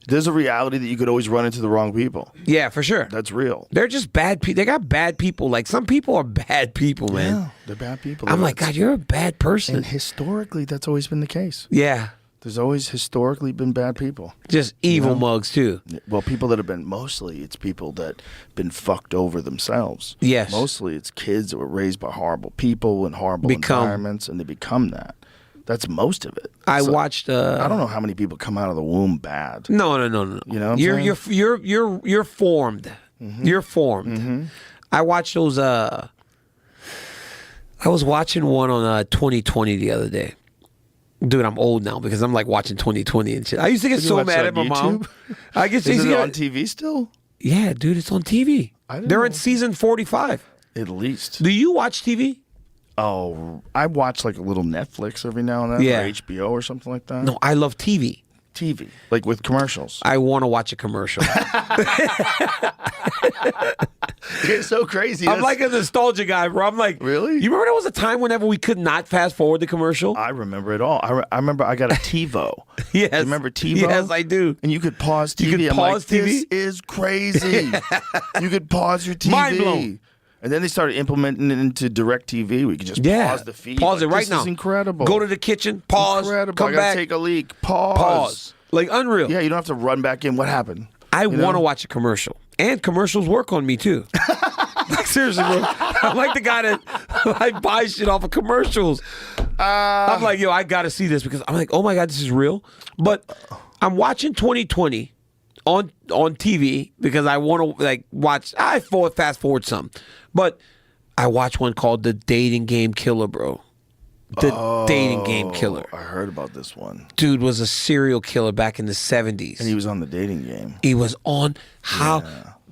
there's a reality that you could always run into the wrong people. Yeah, for sure. That's real. They're just bad people. They got bad people. Like, some people are bad people, man. Yeah, they're bad people. I'm like, God, you're a bad person. And historically, that's always been the case. Yeah. There's always historically been bad people. Just evil mugs, too. Well, people that have been, mostly it's people that been fucked over themselves. Yes. Mostly it's kids that were raised by horrible people in horrible environments, and they become that. That's most of it. I So, watched. I don't know how many people come out of the womb bad. No. You know what I'm you're saying? you're formed. Mm-hmm. You're formed. I watched those. I was watching one on 2020 the other day. Dude, I'm old now because I'm like watching 2020 and shit. I used to get Did you so watch mad it at my on mom. YouTube? I guess Is it on TV still? Yeah, dude, it's on TV. didn't They're know. in season 45. At least. Do you watch TV? Oh, I watch like a little Netflix every now and then, Yeah. or HBO or something like that. No, I love TV. TV, like with commercials. I want to watch a commercial. It's so crazy. I'm like a nostalgia guy, bro. I'm like, really? You remember there was a time whenever we could not fast forward the commercial? I remember it all. I remember I got a TiVo. Yes. You remember TiVo? Yes, I do. And you could pause TV. You could I'm pause like, TV? This is crazy. You could pause your TV. Mind blown. And then they started implementing it into DirecTV. We could just pause the feed. Pause it right this now. This is incredible. Go to the kitchen, pause, incredible. come I gotta back. take a leak. Pause. Pause. Like unreal. Yeah, you don't have to run back in. What happened? I want to watch a commercial. And commercials work on me, too. Like, seriously, bro. I'm like the guy that like buys shit off of commercials. I'm like, yo, I got to see this because I'm like, oh, my God, this is real. But I'm watching 2020 on TV because I want to, like, watch. I fast forward some. But I watch one called The Dating Game Killer, bro. The Dating Game Killer. I heard about this one. Dude was a serial killer back in the 70s. And he was on The Dating Game. He was on how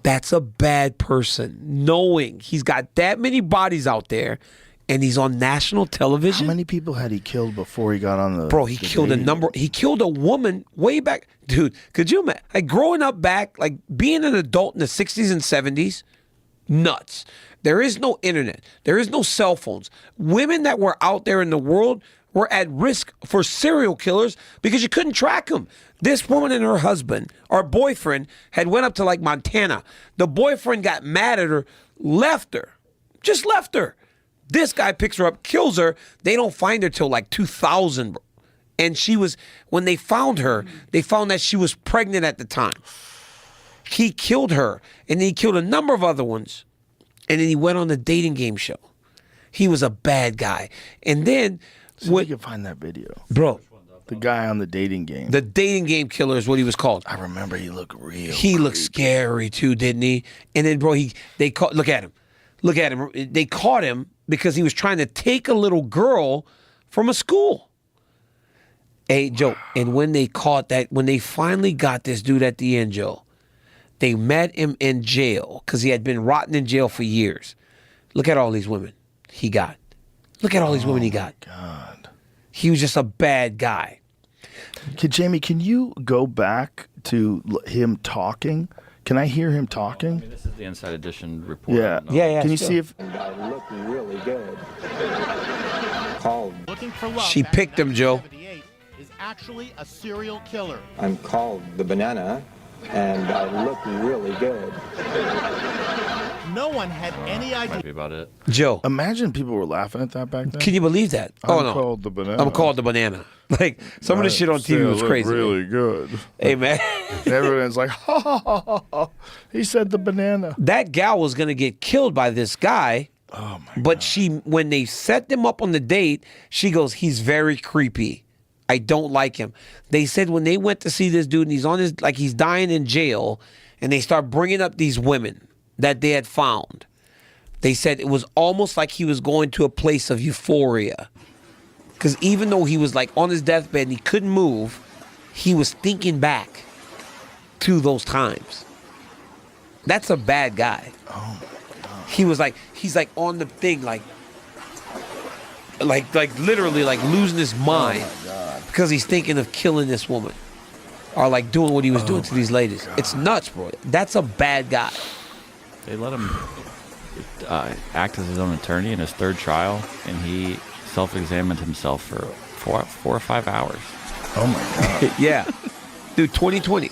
that's a bad person, knowing he's got that many bodies out there and he's on national television. How many people had he killed before he got on the Bro, he killed a number. He killed a woman way back. Dude, could you imagine? Like growing up back, like being an adult in the 60s and 70s, nuts. There is no internet. There is no cell phones. Women that were out there in the world were at risk for serial killers because you couldn't track them. This woman and her husband, or boyfriend, had went up to like Montana. The boyfriend got mad at her, left her. Just left her. This guy picks her up, kills her. They don't find her till like 2000, bro. And she was, when they found her, they found that she was pregnant at the time. He killed her, and then he killed a number of other ones. And then he went on the dating game show. He was a bad guy. And then... See if you can find that video. Bro. The guy on the dating game. The Dating Game Killer is what he was called. I remember he looked real. He looked scary too, didn't he? And then, bro, they caught. Look at him. Look at him. They caught him because he was trying to take a little girl from a school. Hey, Joe. And when they caught that, when they finally got this dude at the end, Joe, they met him in jail because he had been rotting in jail for years. Look at all these women he got. Look at all these women he got. God. He was just a bad guy. Jamie, can you go back to him talking? Can I hear him talking? I mean, this is the Inside Edition report. Yeah. Yeah. Can you see if... And I look really good. Called. Looking for love. She picked him, Joe. Is actually a serial killer. I'm called the banana, and I look really good. No one had any idea. Might be about it. Joe. Imagine people were laughing at that back then. Can you believe that? I'm called the banana. I'm called the banana. Like, some of the shit on TV was crazy. Really good. Hey, man. Everyone's like, ha, ha, ha, ha, ha. He said the banana. That gal was going to get killed by this guy. Oh, my But when they set them up on the date, she goes, he's very creepy. I don't like him. They said when they went to see this dude and he's on his, like he's dying in jail, and they start bringing up these women that they had found. They said it was almost like he was going to a place of euphoria. Because even though he was like on his deathbed and he couldn't move, he was thinking back to those times. That's a bad guy. Oh my God. He's like on the thing, like literally like losing his mind because he's thinking of killing this woman or like doing what he was doing to these ladies. God. It's nuts, bro. That's a bad guy. They let him act as his own attorney in his third trial, and he self-examined himself for 4 or 5 hours. Oh my God. Yeah. Dude, 2020.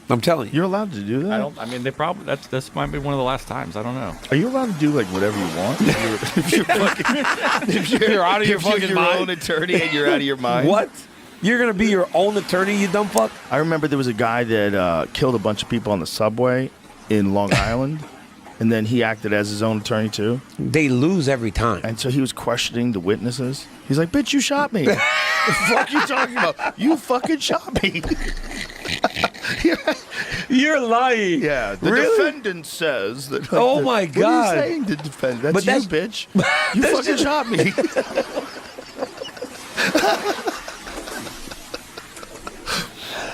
I'm telling you. You're allowed to do that? They probably, this might be one of the last times. I don't know. Are you allowed to do like whatever you want? if you're out of your fucking your mind. own attorney and you're out of your mind. What? You're going to be your own attorney, you dumb fuck? I remember there was a guy that killed a bunch of people on the subway in Long Island, and then he acted as his own attorney too. They lose every time. And so he was questioning the witnesses. He's like, bitch, you shot me. The fuck you talking about? You fucking shot me. You're lying. Yeah, the defendant says that. Like, oh my God! What are you saying? The defendant? That's But you, bitch. You fucking shot me.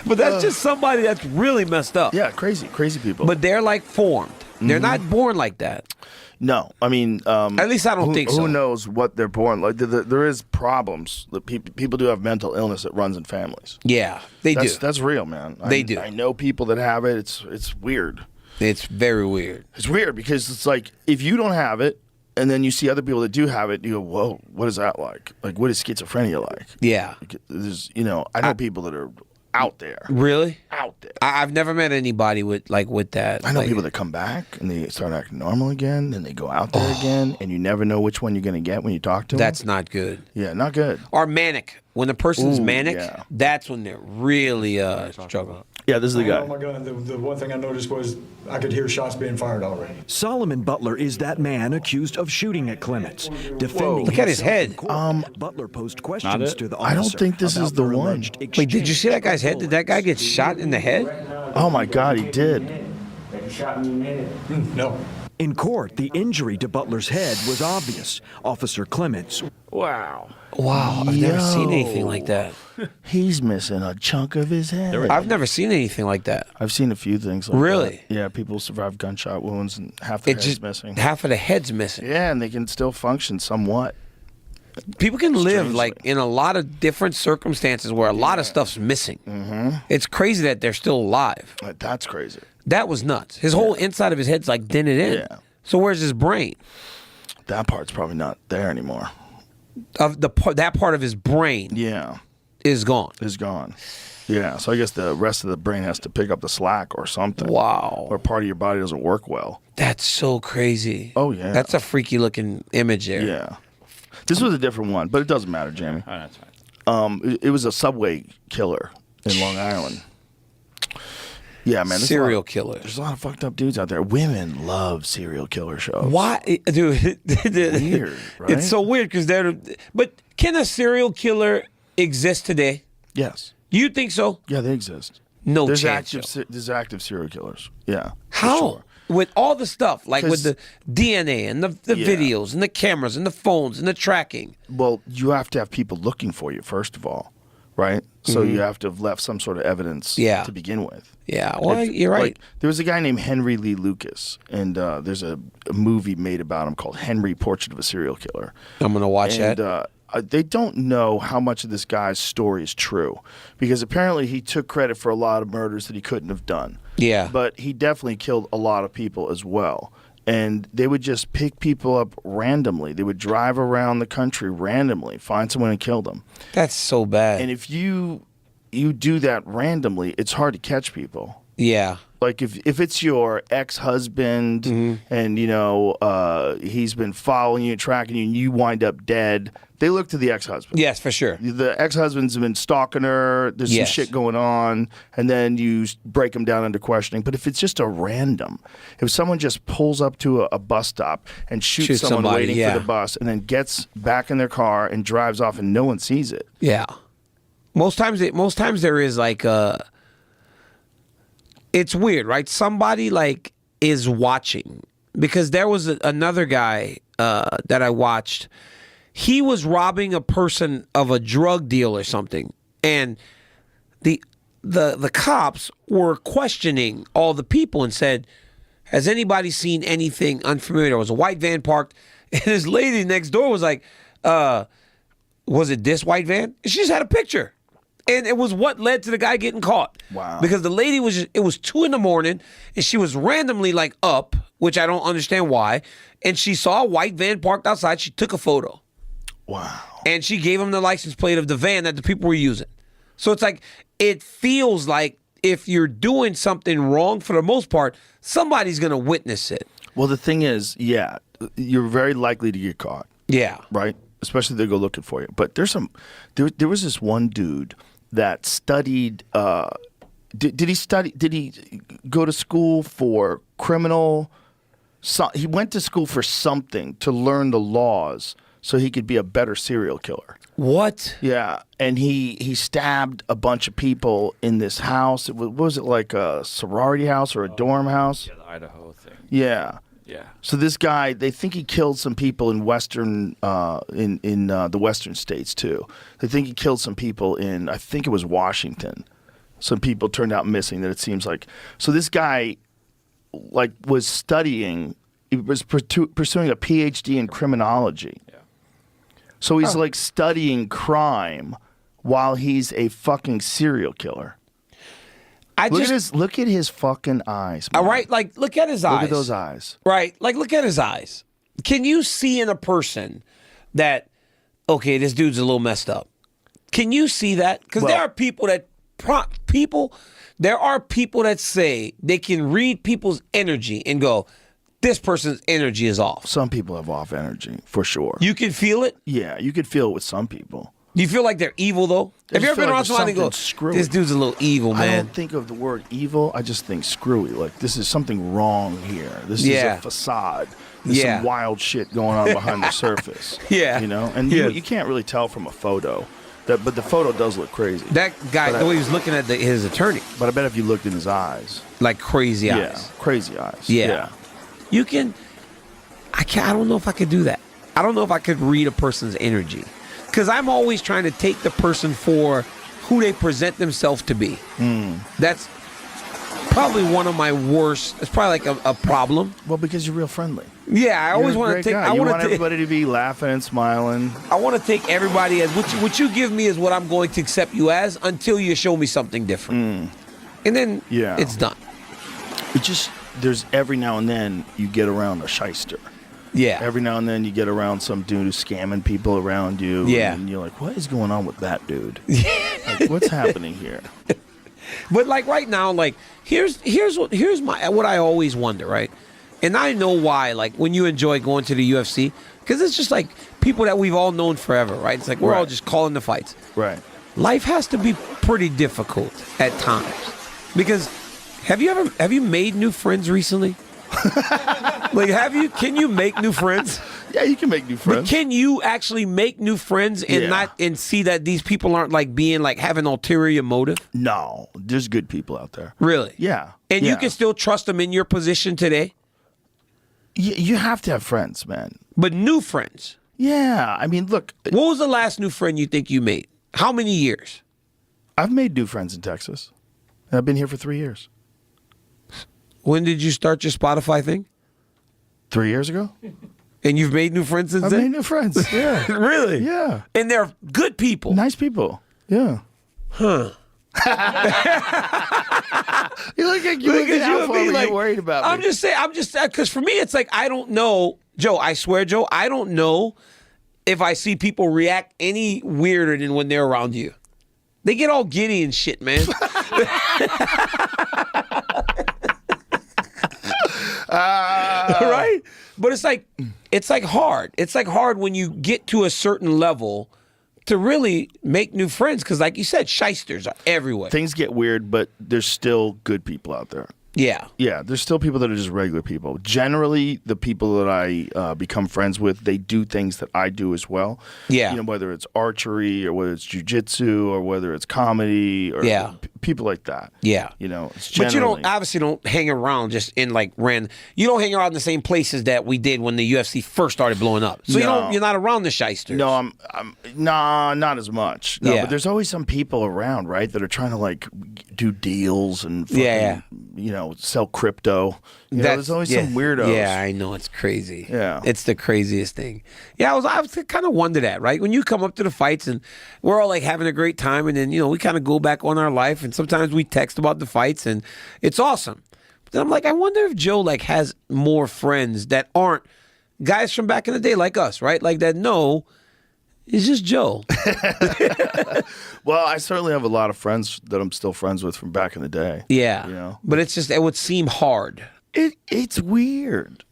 But that's just somebody that's really messed up. Yeah, crazy people. But they're like formed. They're not born like that. No, I mean, at least I don't think so. Who knows what they're born like? There is problems. People do have mental illness that runs in families. Yeah, they do. That's real, man. They do. I know people that have it. It's weird. It's very weird. It's weird because it's like if you don't have it, and then you see other people that do have it, you go, "Whoa, what is that like? Like, what is schizophrenia like?" Yeah, there's, I know people that are out there. Really? Out there. I've never met anybody with that. I know people that come back and they start acting normal again, and they go out there again, and you never know which one you're going to get when you talk to them. That's not good. Yeah, not good. Or manic. When the person's manic, yeah. that's when they're really struggling. Yeah, this is the guy. Oh my God! The one thing I noticed was I could hear shots being fired already. Solomon Butler is that man accused of shooting at Clements. Defending Look at his head. Butler posed questions to the officer. I don't think this is the one. Wait, did you see that guy's head? Did that guy get shot in the head? Oh my God, he did. No. In court, the injury to Butler's head was obvious. Officer Clements. Wow. Wow, I've never seen anything like that. He's missing a chunk of his head. I've never seen anything like that. I've seen a few things like Really? that. Yeah, people survive gunshot wounds and half their head's missing. Half of the head's missing. Yeah, and they can still function somewhat. People can live Strangely. like in a lot of different circumstances where a lot of stuff's missing. Mm-hmm. It's crazy that they're still alive. That's crazy. That was nuts. His whole inside of his head's like dented in. Yeah. So where's his brain? That part's probably not there anymore. That part of his brain Yeah, is gone. is gone. Yeah, so I guess the rest of the brain has to pick up the slack or something. Wow. Or part of your body doesn't work well. That's so crazy. Oh, yeah. That's a freaky looking image there. Yeah. This was a different one, but it doesn't matter, Jamie. Oh, that's fine. It was a subway killer in Long Island. Yeah, man. Serial killer. There's a lot of fucked up dudes out there. Women love serial killer shows. Why, dude? Weird, right? It's so weird because But can a serial killer exist today? Yes. You think so? Yeah, they exist. No There's chance. there's active serial killers. Yeah. for How? sure. With all the stuff, like with 'Cause- the DNA and the Yeah. videos and the cameras and the phones and the tracking. Well, you have to have people looking for you, first of all, right? So you have to have left some sort of evidence Yeah. to begin with. Yeah, well, you're right. Like, there was a guy named Henry Lee Lucas, and there's a movie made about him called Henry, Portrait of a Serial Killer. I'm going to watch And that. they don't know how much of this guy's story is true, because apparently he took credit for a lot of murders that he couldn't have done. Yeah. But he definitely killed a lot of people as well. And they would just pick people up randomly. They would drive around the country randomly, find someone and kill them. That's so bad. And if you do that randomly, it's hard to catch people. Yeah. Like if it's your ex-husband and he's been following you, tracking you, and you wind up dead, they look to the ex-husband. Yes, for sure. The ex-husband's been stalking her. There's Yes. some shit going on, and then you break them down under questioning. But if it's just a random, if someone just pulls up to a bus stop and shoots someone somebody, waiting yeah. for the bus, and then gets back in their car and drives off, and no one sees it. Yeah. Most times there is like it's weird, right? Somebody like is watching, because there was another guy that I watched. He was robbing a person of a drug deal or something, and the cops were questioning all the people and said, "Has anybody seen anything unfamiliar?" There was a white van parked, and this lady next door was like, "Was it this white van?" And she just had a picture. And it was what led to the guy getting caught. Wow. Because the lady it was 2 a.m, and she was randomly like up, which I don't understand why. And she saw a white van parked outside. She took a photo. Wow. And she gave him the license plate of the van that the people were using. So it's like, it feels like if you're doing something wrong, for the most part, somebody's going to witness it. Well, the thing is, yeah, you're very likely to get caught. Yeah. Right? Especially if they go looking for you. But there was this one dude that studied. Did he go to school for criminal? He went to school for something to learn the laws so he could be a better serial killer. What? Yeah, and he stabbed a bunch of people in this house. What was it, like a sorority house or a dorm house? Yeah, the Idaho thing. Yeah. Yeah. So this guy, they think he killed some people in western, in the western states too. They think he killed some people in, I think it was Washington. Some people turned out missing. That it seems like. So this guy was studying. He was pursuing a PhD in criminology. Yeah. So he's like studying crime while he's a fucking serial killer. Look at his fucking eyes. Man. All right, like look at his eyes. Look at those eyes. Right, like look at his eyes. Can you see in a person that okay, this dude's a little messed up? Can you see that? Because there are people that there are people that say they can read people's energy and go, this person's energy is off. Some people have off energy, for sure. You can feel it? Yeah, you could feel it with some people. Do you feel like they're evil, though? Have you ever been around somebody and go, this dude's a little evil, man? I don't think of the word evil. I just think screwy. Like, this is something wrong here. This is a facade. There's some wild shit going on behind the surface. Yeah. You know? And you can't really tell from a photo. But the photo does look crazy. That guy, the way he was looking at his attorney. But I bet if you looked in his eyes. Like crazy eyes. Yeah, crazy eyes. Yeah. You can, I don't know if I could do that. I don't know if I could read a person's energy. Because I'm always trying to take the person for who they present themselves to be. That's probably one of my worst. It's probably like a problem. Well, because you're real friendly. Yeah, I always want to take. I want everybody to be laughing and smiling. I want to take everybody as what you give me is what I'm going to accept you as until you show me something different. And then it's done. It just there's every now and then you get around a shyster. Yeah. Every now and then you get around some dude who's scamming people around you. Yeah. And you're like, what is going on with that dude? Like, what's happening here? But like right now, like here's what I always wonder, right? And I know why, like when you enjoy going to the UFC, because it's just like people that we've all known forever, right? It's like we're all just calling the fights. Right. Life has to be pretty difficult at times. Because have you made new friends recently? Like can you make new friends? Yeah, you can make new friends. But can you actually make new friends and see that these people aren't like being like have an ulterior motive? No, there's good people out there. Really? Yeah. And you can still trust them in your position today? You have to have friends, man. But new friends? Yeah. I mean, look. What was the last new friend you think you made? How many years? I've made new friends in Texas. And I've been here for 3 years. When did you start your Spotify thing? 3 years ago. And you've made new friends since then? I've made new friends, yeah. Really? Yeah. And they're good people. Nice people, yeah. Huh. You look like you're worried about me. I'm just saying, because for me, it's like, I don't know, Joe, I swear, Joe, I don't know if I see people react any weirder than when they're around you. They get all giddy and shit, man. Right? But it's like hard. It's like hard when you get to a certain level to really make new friends because, like you said, shysters are everywhere. Things get weird, but there's still good people out there. Yeah. Yeah, there's still people that are just regular people. Generally, the people that I become friends with, they do things that I do as well. Yeah. You know, whether it's archery or whether it's jujitsu or whether it's comedy or people like that. Yeah. You know, but you obviously don't hang around just in like you don't hang around in the same places that we did when the UFC first started blowing up. So you're not around the shysters. No, I'm not as much. No, but there's always some people around, right, that are trying to like do deals and fucking, you know, sell crypto. You know, there's always some weirdos. Yeah, I know, it's crazy. Yeah, it's the craziest thing. Yeah, I was kind of wonder that, right? When you come up to the fights and we're all like having a great time, and then we kind of go back on our life, and sometimes we text about the fights, and it's awesome. But then I'm like, I wonder if Joe like has more friends that aren't guys from back in the day like us, right? Like that. No. It's just Joe. Well, I certainly have a lot of friends that I'm still friends with from back in the day. Yeah. You know? But it's just, it would seem hard. It's weird.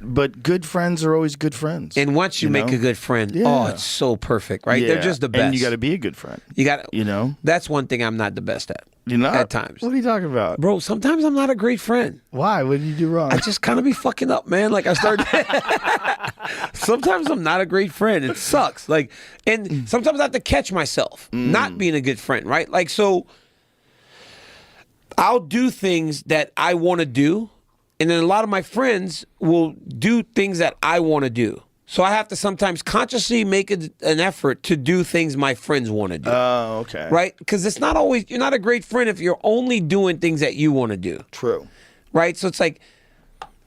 But good friends are always good friends. And once you make a good friend, it's so perfect, right? Yeah. They're just the best. And you got to be a good friend. That's one thing I'm not the best at. You're not? At times. What are you talking about? Bro, sometimes I'm not a great friend. Why? What did you do wrong? I just kind of be fucking up, man. Like I start. Sometimes I'm not a great friend. It sucks. Like, and sometimes I have to catch myself not being a good friend, right? Like, so I'll do things that I want to do. And then a lot of my friends will do things that I want to do. So I have to sometimes consciously make an effort to do things my friends want to do. Oh, okay. Right? Because it's not always, you're not a great friend if you're only doing things that you want to do. True. Right? So it's like,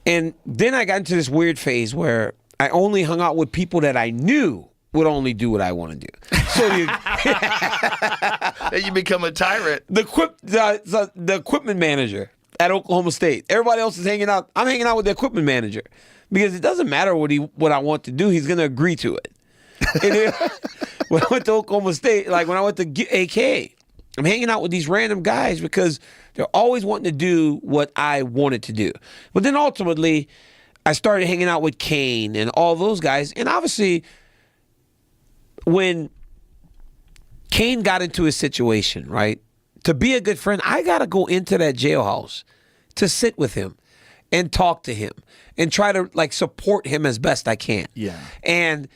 And then I got into this weird phase where I only hung out with people that I knew would only do what I want to do. So you become a tyrant. The equipment manager at Oklahoma State. Everybody else is hanging out. I'm hanging out with the equipment manager because it doesn't matter what I want to do. He's going to agree to it. And then, when I went to Oklahoma State, like when I went to AK, I'm hanging out with these random guys because they're always wanting to do what I wanted to do. But then ultimately, I started hanging out with Kane and all those guys. And obviously, when Kane got into his situation, right, to be a good friend, I got to go into that jailhouse to sit with him and talk to him and try to like support him as best I can. Yeah. And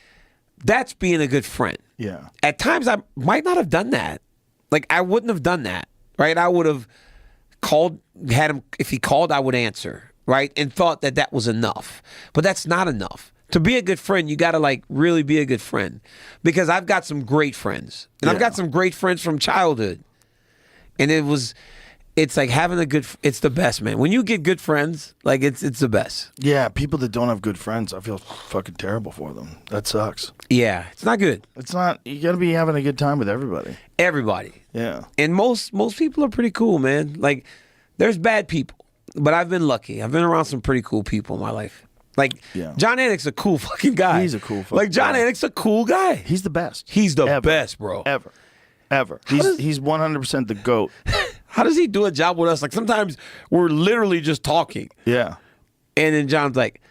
that's being a good friend. Yeah. At times, I might not have done that. Like, I wouldn't have done that, right? I would have called, had him, if he called, I would answer, right? And thought that that was enough. But that's not enough. To be a good friend, you got to, like, really be a good friend. Because I've got some great friends. And I've got some great friends from childhood. And it's like having it's the best, man. When you get good friends, like, it's the best. Yeah, people that don't have good friends, I feel fucking terrible for them. That sucks. Yeah, it's not good. It's not, you got to be having a good time with everybody. Everybody. Yeah. And most people are pretty cool, man. Like, there's bad people, but I've been lucky. I've been around some pretty cool people in my life. Like, John Anik's a cool fucking guy. He's a cool fucking Like, John guy. Anik's a cool guy. He's the best. He's the best, bro. Ever. He's 100% the GOAT. How does he do a job with us? Like, sometimes we're literally just talking. Yeah. And then John's like,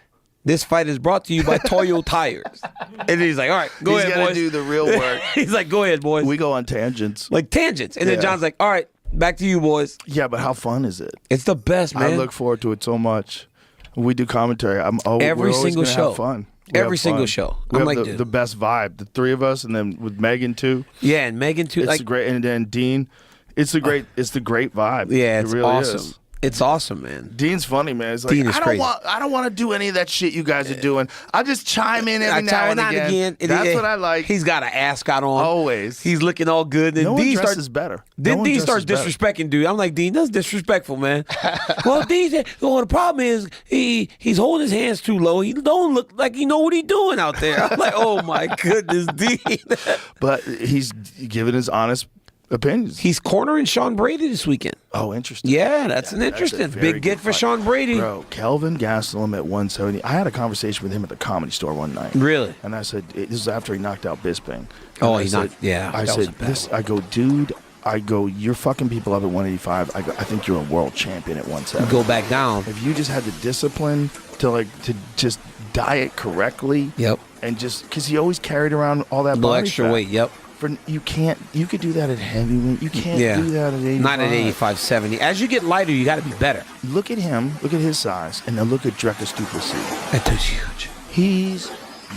this fight is brought to you by Toyo Tires. And then he's like, all right, go ahead, boys. He's got to do the real work. He's like, go ahead, boys. We go on tangents. Like tangents. And then John's like, all right, back to you, boys. Yeah, but how fun is it? It's the best, man. I look forward to it so much. When we do commentary. Every single show. Have fun. Every single show. We I'm have like, the best vibe. The three of us, and then with Megan too. Yeah, and Megan too. It's like, great, and then Dean. It's the great vibe. Yeah, it's it really awesome. Is. It's awesome, man. Dean's funny, man. It's like, Dean is crazy. I don't want to do any of that shit you guys are doing. I just chime in every now and again. That's what I like. He's got an ascot on. Always. He's looking all good. And no Dean one dresses better. Then Dean starts disrespecting dude. I'm like, Dean, that's disrespectful, man. Well, Dean said, well, the problem is he's holding his hands too low. He don't look like he know what he's doing out there. I'm like, oh my goodness, Dean. But he's giving his honest opinions. He's cornering Sean Brady this weekend. Oh, interesting. Yeah, that's an interesting big get for Sean Brady. Bro, Kelvin Gastelum at 170. I had a conversation with him at the Comedy Store one night. Really? And I said, this is after he knocked out Bisping. Oh, he's not. Yeah. I said, dude, you're fucking people up at 185. I think you're a world champion at 170. Go back down. If you just had the discipline to just diet correctly. Yep. And just, because he always carried around all that little body extra fat. weight. Yep. You could do that at heavyweight. You can't do that at 85. Not at 85, 70. As you get lighter, you got to be better. Look at him. Look at his size. And then look at Drecka Stupassi. That dude's huge. He's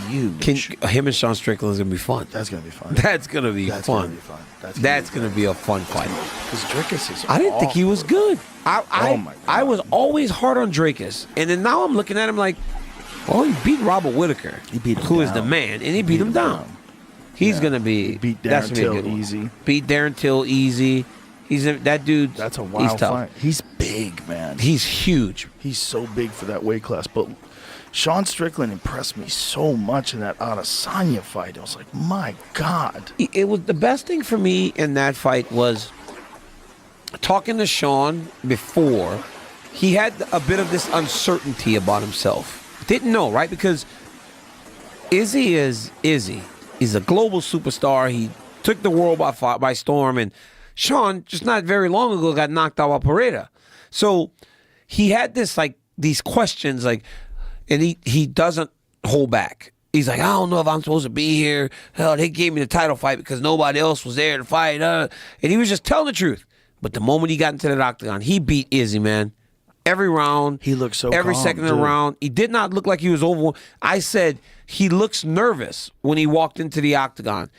huge. Him and Sean Strickland is going to be fun. That's going to be fun. That's going to be fun. That's going to be a fun fight. Because Drakus is I didn't think he was good. Oh, my God. I was always hard on Drakus. And then now I'm looking at him like, well, he beat Robert Whitaker. He beat him who down. is the man. And he beat him down. He's going to be... Beat Darren Till easy. Beat Darren Till easy. That dude... That's a wild fight. He's big, man. He's huge. He's so big for that weight class. But Sean Strickland impressed me so much in that Adesanya fight. I was like, my God. It was the best thing for me in that fight was talking to Sean before. He had a bit of this uncertainty about himself. Didn't know, right? Because Izzy is Izzy. He's a global superstar. He took the world by storm. And Sean, just not very long ago, got knocked out by Pereira. So he had these questions, and he doesn't hold back. He's like, I don't know if I'm supposed to be here. Hell, they gave me the title fight because nobody else was there to fight. And he was just telling the truth. But the moment he got into the octagon, he beat Izzy, man. Every round. He looked so every calm, second of the round. He did not look like he was over. I said, he looks nervous when he walked into the octagon.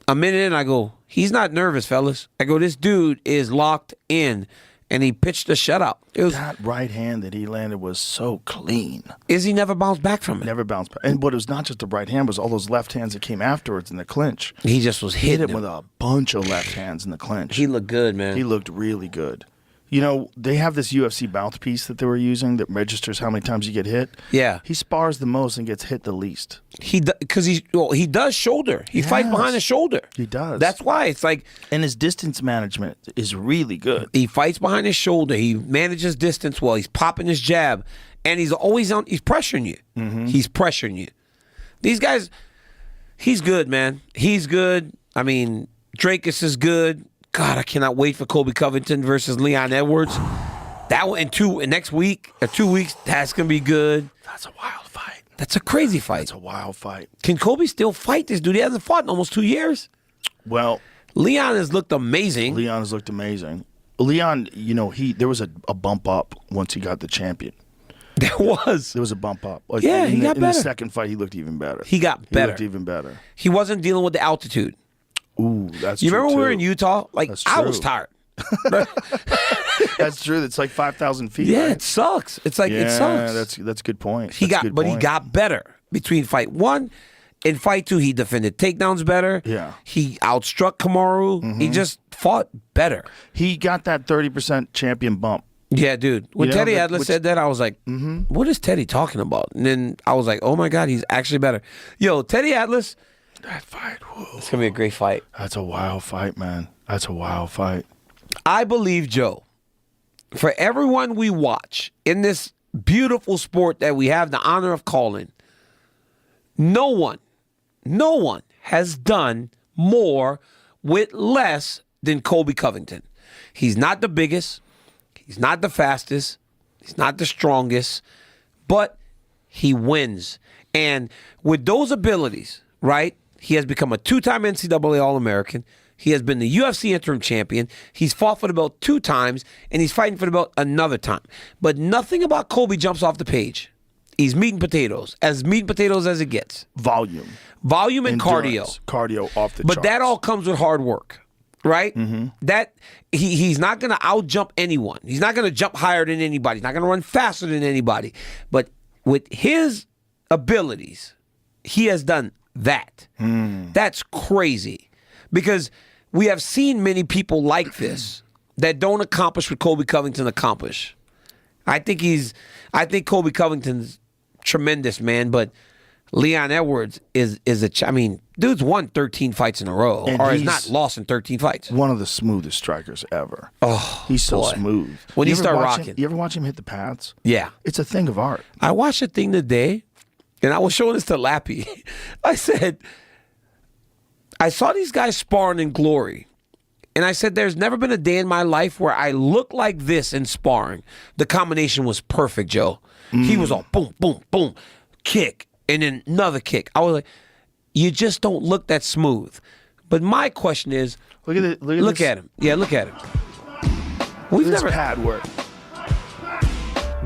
A minute in, I go, he's not nervous, fellas. I go, this dude is locked in. And he pitched a shutout. That right hand that he landed was so clean. Izzy never bounced back from it. Never bounced back. And but it was not just the right hand, it was all those left hands that came afterwards in the clinch. He just was hitting him with a bunch of left hands in the clinch. He looked good, man. He looked really good. You know, they have this UFC mouthpiece that they were using that registers how many times you get hit. Yeah. He spars the most and gets hit the least. Because he does shoulder. He fights behind the shoulder. He does. That's why it's like. And his distance management is really good. He fights behind his shoulder. He manages distance well. He's popping his jab, and he's always on. He's pressuring you. Mm-hmm. He's pressuring you. These guys, he's good, man. He's good. I mean, Dracus is good. God, I cannot wait for Colby Covington versus Leon Edwards. That one next week or 2 weeks, that's gonna be good. That's a wild fight. That's a crazy fight. That's a wild fight. Can Colby still fight this dude? He hasn't fought in almost 2 years. Well, Leon has looked amazing. Leon has looked amazing. Leon, you know, there was a bump up once he got the champion. There was a bump up. He got better. In the second fight, he looked even better. He got better. He looked even better. He wasn't dealing with the altitude. Ooh, that's you true. remember when we were too. in Utah? Like, That's I true. was tired. That's true. It's like 5,000 feet. Yeah, right? it sucks. It's like it sucks. That's a good point. He got better between fight one and fight two. He defended takedowns better. Yeah. He outstruck Kamaru. Mm-hmm. He just fought better. He got that 30% champion bump. Yeah, dude. When You know, Teddy Atlas said that, I was like, Mm-hmm. what is Teddy talking about? And then I was like, oh my God, he's actually better. Yo, Teddy Atlas. That fight, whoa. It's going to be a great fight. That's a wild fight, man. That's a wild fight. I believe, Joe, for everyone we watch in this beautiful sport that we have the honor of calling, no one has done more with less than Colby Covington. He's not the biggest. He's not the fastest. He's not the strongest. But he wins. And with those abilities, right, he has become a two-time NCAA All-American. He has been the UFC interim champion. He's fought for the belt 2 times, and he's fighting for the belt another time. But nothing about Colby jumps off the page. He's meat and potatoes, as meat and potatoes as it gets. Volume And Endurance. Cardio off the charts. But that all comes with hard work, right? Mm-hmm. That he's not going to out-jump anyone. He's not going to jump higher than anybody. He's not going to run faster than anybody. But with his abilities, he has done that. That's crazy. Because we have seen many people like this that don't accomplish what Colby Covington accomplished. I think Colby Covington's tremendous, man, but Leon Edwards is dude's won 13 fights in a row, And or has he's not lost in 13 fights. one of the smoothest strikers ever. Oh, He's so boy. smooth. When You he ever start watch rocking. him- you ever watch him hit the pads? Yeah. It's a thing of art. I watched a thing today, and I was showing this to Lappy. I said, I saw these guys sparring in glory. And I said, there's never been a day in my life where I looked like this in sparring. The combination was perfect, Joe. He was all boom, boom, boom, kick, and then another kick. I was like, you just don't look that smooth. But my question is, Look at it. look at him. Yeah, look at him. We've This never pad work.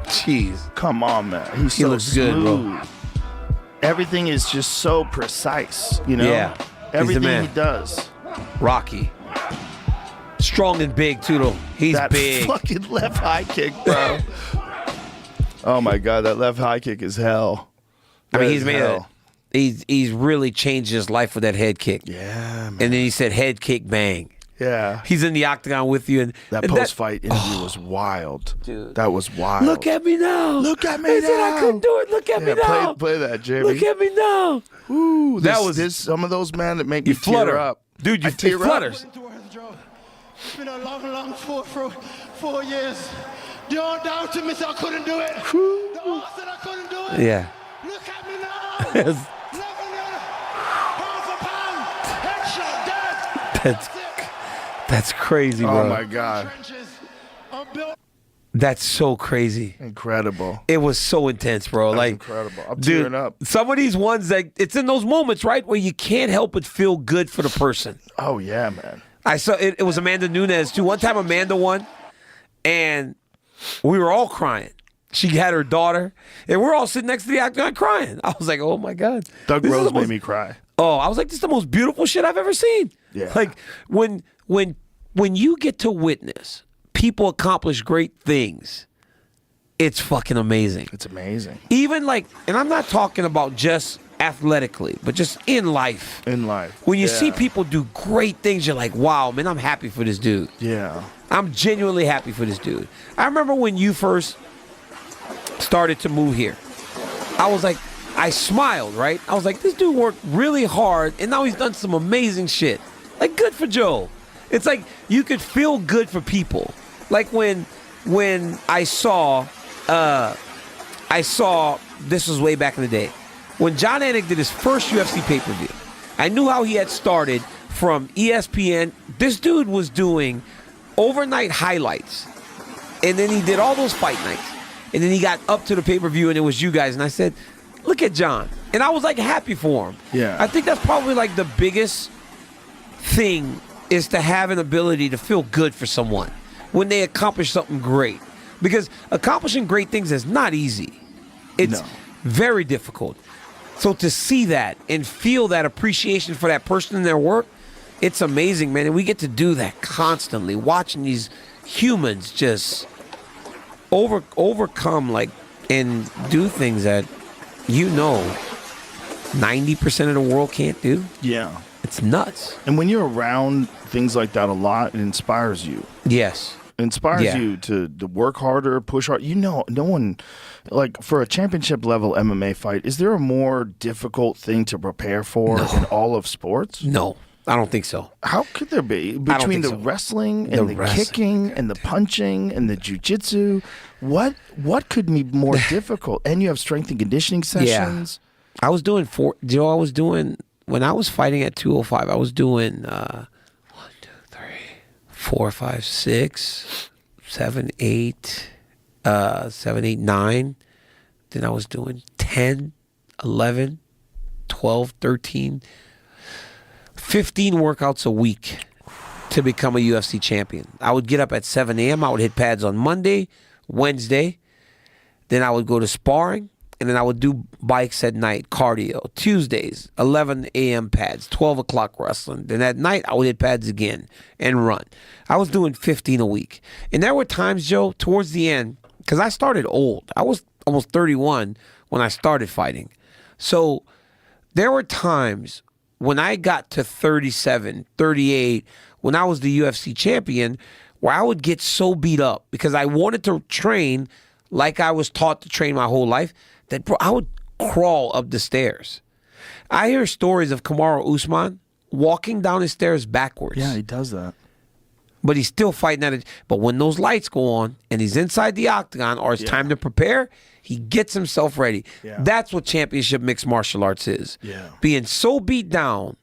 Jeez. Come on, man. He's He so looks smooth. good, bro. Everything is just so precise, you know? Yeah. He's the Everything man. he does. Rocky. Strong and big, too, though. He's That big. fucking left high kick, bro. Oh, my God. That left high kick is hell. I mean, That he's is made hell. he's really changed his life with that head kick. Yeah, man. And then he said head kick bang. Yeah. He's in the octagon with you. That and post-fight interview was wild. Dude. That was wild. Look at me now. Look at me He said I now. couldn't do it. Look at me now. Play that, Jamie. Look at me now. Ooh, That this, was- this, some of those, man, that make You me tear flutter. up. Dude, I it tear up. flutters. It's been a long 4 years. Don't doubt it, miss. I couldn't do it. The horse said I couldn't do it. Yeah. Look at me now. That's, Half a pound. Headshot. Dead. that's crazy, bro. Oh, my God. Trenches. I'm built. That's so crazy. Incredible. It was so intense, bro. That's like incredible. I'm dude, tearing up. some of these ones that it's in those moments, right, where you can't help but feel good for the person. Oh, yeah, man. I saw it. It was Amanda Nunes too. One time, Amanda won, and we were all crying. She had her daughter, and we're all sitting next to the octagon crying. I was like, "Oh my God!" Doug This is Rose the made most- me cry. Oh, I was like, "This is the most beautiful shit I've ever seen." Yeah. Like when you get to witness people accomplish great things, it's fucking amazing. It's amazing. Even like, and I'm not talking about just athletically, but just in life. In life. When you Yeah. see people do great things, you're like, wow, man, I'm happy for this dude. Yeah. I'm genuinely happy for this dude. I remember when you first started to move here. I was like, I smiled, right? I was like, this dude worked really hard, and now he's done some amazing shit. Like, good for Joe. It's like you could feel good for people. Like when I saw this was way back in the day, when John Anik did his first UFC pay-per-view. I knew how he had started from ESPN. This dude was doing overnight highlights, and then he did all those fight nights, and then he got up to the pay-per-view, and it was you guys, and I said, look at John. And I was like happy for him. Yeah. I think that's probably like the biggest thing, is to have an ability to feel good for someone when they accomplish something great. Because accomplishing great things is not easy. It's very difficult. So to see that and feel that appreciation for that person and their work, it's amazing, man. And we get to do that constantly, watching these humans just overcome, like, and do things that 90% of the world can't do. Yeah. It's nuts. And when you're around things like that a lot, it inspires you. Yes. It inspires you to work harder, push hard. No one, like, for a championship level MMA fight, is there a more difficult thing to prepare for in all of sports? No, I don't think so. How could there be? Between the wrestling and the kicking and the punching and the jiu-jitsu, what could be more difficult? And you have strength and conditioning sessions. I was doing when I was fighting at 205, I was doing 1, 2, 3, 4, 5, 6, 7, 8, 7, 8, 9. Then I was doing 10, 11, 12, 13, 15 workouts a week to become a UFC champion. I would get up at 7 a.m. I would hit pads on Monday, Wednesday. Then I would go to sparring. And then I would do bikes at night, cardio. Tuesdays, 11 a.m. pads, 12 o'clock wrestling. Then at night, I would hit pads again and run. I was doing 15 a week. And there were times, Joe, towards the end, because I started old. I was almost 31 when I started fighting. So there were times when I got to 37, 38, when I was the UFC champion, where I would get so beat up because I wanted to train like I was taught to train my whole life, that, bro, I would crawl up the stairs. I hear stories of Kamaru Usman walking down the stairs backwards. Yeah, he does that. But he's still fighting at it. But when those lights go on and he's inside the octagon or it's time to prepare, he gets himself ready. Yeah. That's what championship mixed martial arts is. Yeah. Being so beat down,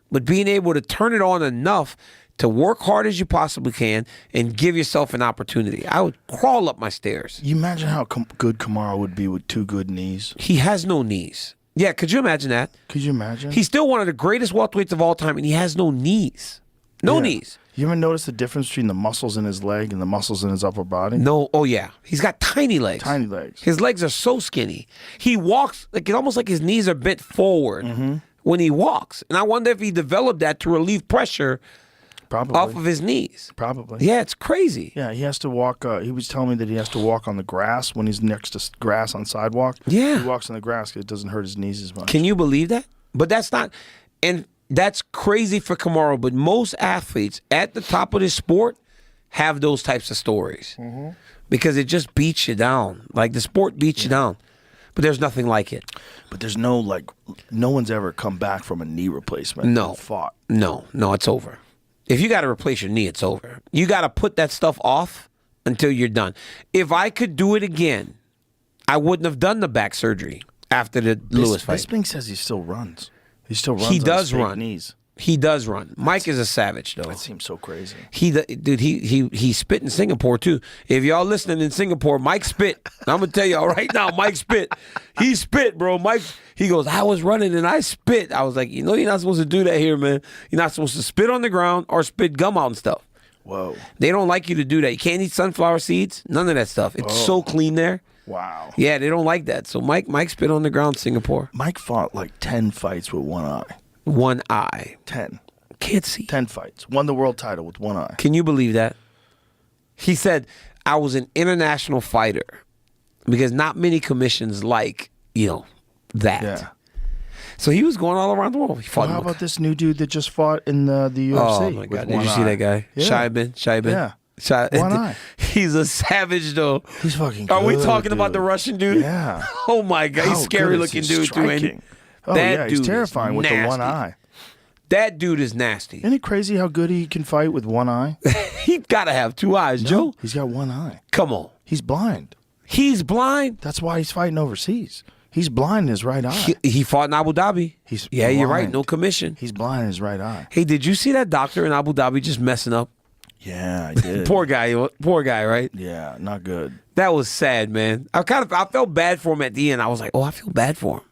but being able to turn it on enough to work hard as you possibly can and give yourself an opportunity. I would crawl up my stairs. You imagine how good Kamaru would be with 2 good knees? He has no knees. Yeah, could you imagine that? Could you imagine? He's still one of the greatest welterweights of all time, and he has no knees. No knees. You ever notice the difference between the muscles in his leg and the muscles in his upper body? No. Oh, yeah. He's got tiny legs. Tiny legs. His legs are so skinny. He walks, like, it's almost like his knees are bent forward when he walks. And I wonder if he developed that to relieve pressure off of his knees. Probably. Yeah, it's crazy. Yeah, he has to walk. He was telling me that he has to walk on the grass when he's next to grass on sidewalk. Yeah. He walks on the grass because it doesn't hurt his knees as much. Can you believe that? But that's not, and that's crazy for Kamaru, but most athletes at the top of this sport have those types of stories because it just beats you down. Like, the sport beats you down. But there's nothing like it. But there's no one's ever come back from a knee replacement. No. And fought. No, it's over. If you got to replace your knee, it's over. You got to put that stuff off until you're done. If I could do it again, I wouldn't have done the back surgery after the Lewis fight. Bisping says he still runs. He still runs. He does on his run. knees. He does run. Mike is a savage, though. That seems so crazy. He spit in Singapore, too. If y'all listening in Singapore, Mike spit. I'm going to tell y'all right now, Mike spit. He spit, bro. Mike, he goes, I was running and I spit. I was like, you're not supposed to do that here, man. You're not supposed to spit on the ground or spit gum out and stuff. Whoa. They don't like you to do that. You can't eat sunflower seeds. None of that stuff. It's so clean there. Wow. Yeah, they don't like that. So Mike spit on the ground in Singapore. Mike fought like 10 fights with one eye. One eye. 10. Can't see. 10 fights. Won the world title with one eye. Can you believe that? He said, I was an international fighter because not many commissions like, that. Yeah. So he was going all around the world. He fought. How about this new dude that just fought in the UFC? Oh, my God. Did you see that guy? Yeah. Shaibin? Yeah. One eye. He's a savage, though. He's fucking Are we good, talking about dude. the Russian dude? Yeah. Oh, my God. He's How scary good is looking his dude, too, ain't he? striking? Oh, That yeah, he's dude is terrifying with the one nasty. eye. That dude is nasty. Isn't it crazy how good he can fight with one eye? He got to have two eyes, Joe. He's got one eye. Come on. He's blind. He's blind. That's why he's fighting overseas. He's blind in his right eye. He fought in Abu Dhabi. You're you're right. No commission. He's blind in his right eye. Hey, did you see that doctor in Abu Dhabi just messing up? Yeah, I did. Poor guy, right? Yeah, not good. That was sad, man. I felt bad for him at the end. I was like, oh, I feel bad for him.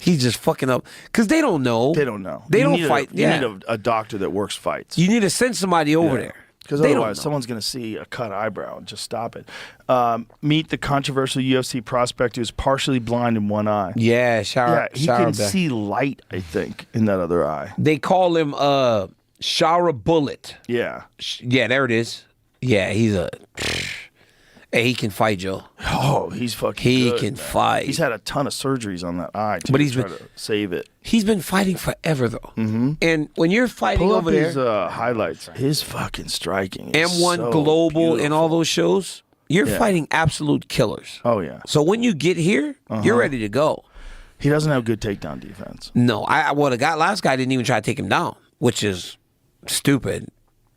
He's just fucking up because they don't know. They don't know. They You don't need fight. You need a doctor that works fights. You need to send somebody over there. Because otherwise, someone's going to see a cut eyebrow and just stop it. Meet the controversial UFC prospect who's partially blind in one eye. Yeah, he can see light, I think, in that other eye. They call him Shara Bullet. Yeah. Yeah, there it is. Yeah, he's a... Hey, he can fight, Joe. Oh, he's fucking He good, can man. fight. He's had a ton of surgeries on that eye, too, But he's to save it. He's been fighting forever, though. Mm-hmm. And when you're fighting Pull over up there... his highlights. His fucking striking is M1 so Global beautiful. and all those shows, you're Yeah. fighting absolute killers. Oh, yeah. So when you get here, you're ready to go. He doesn't have good takedown defense. No, last guy didn't even try to take him down, which is stupid.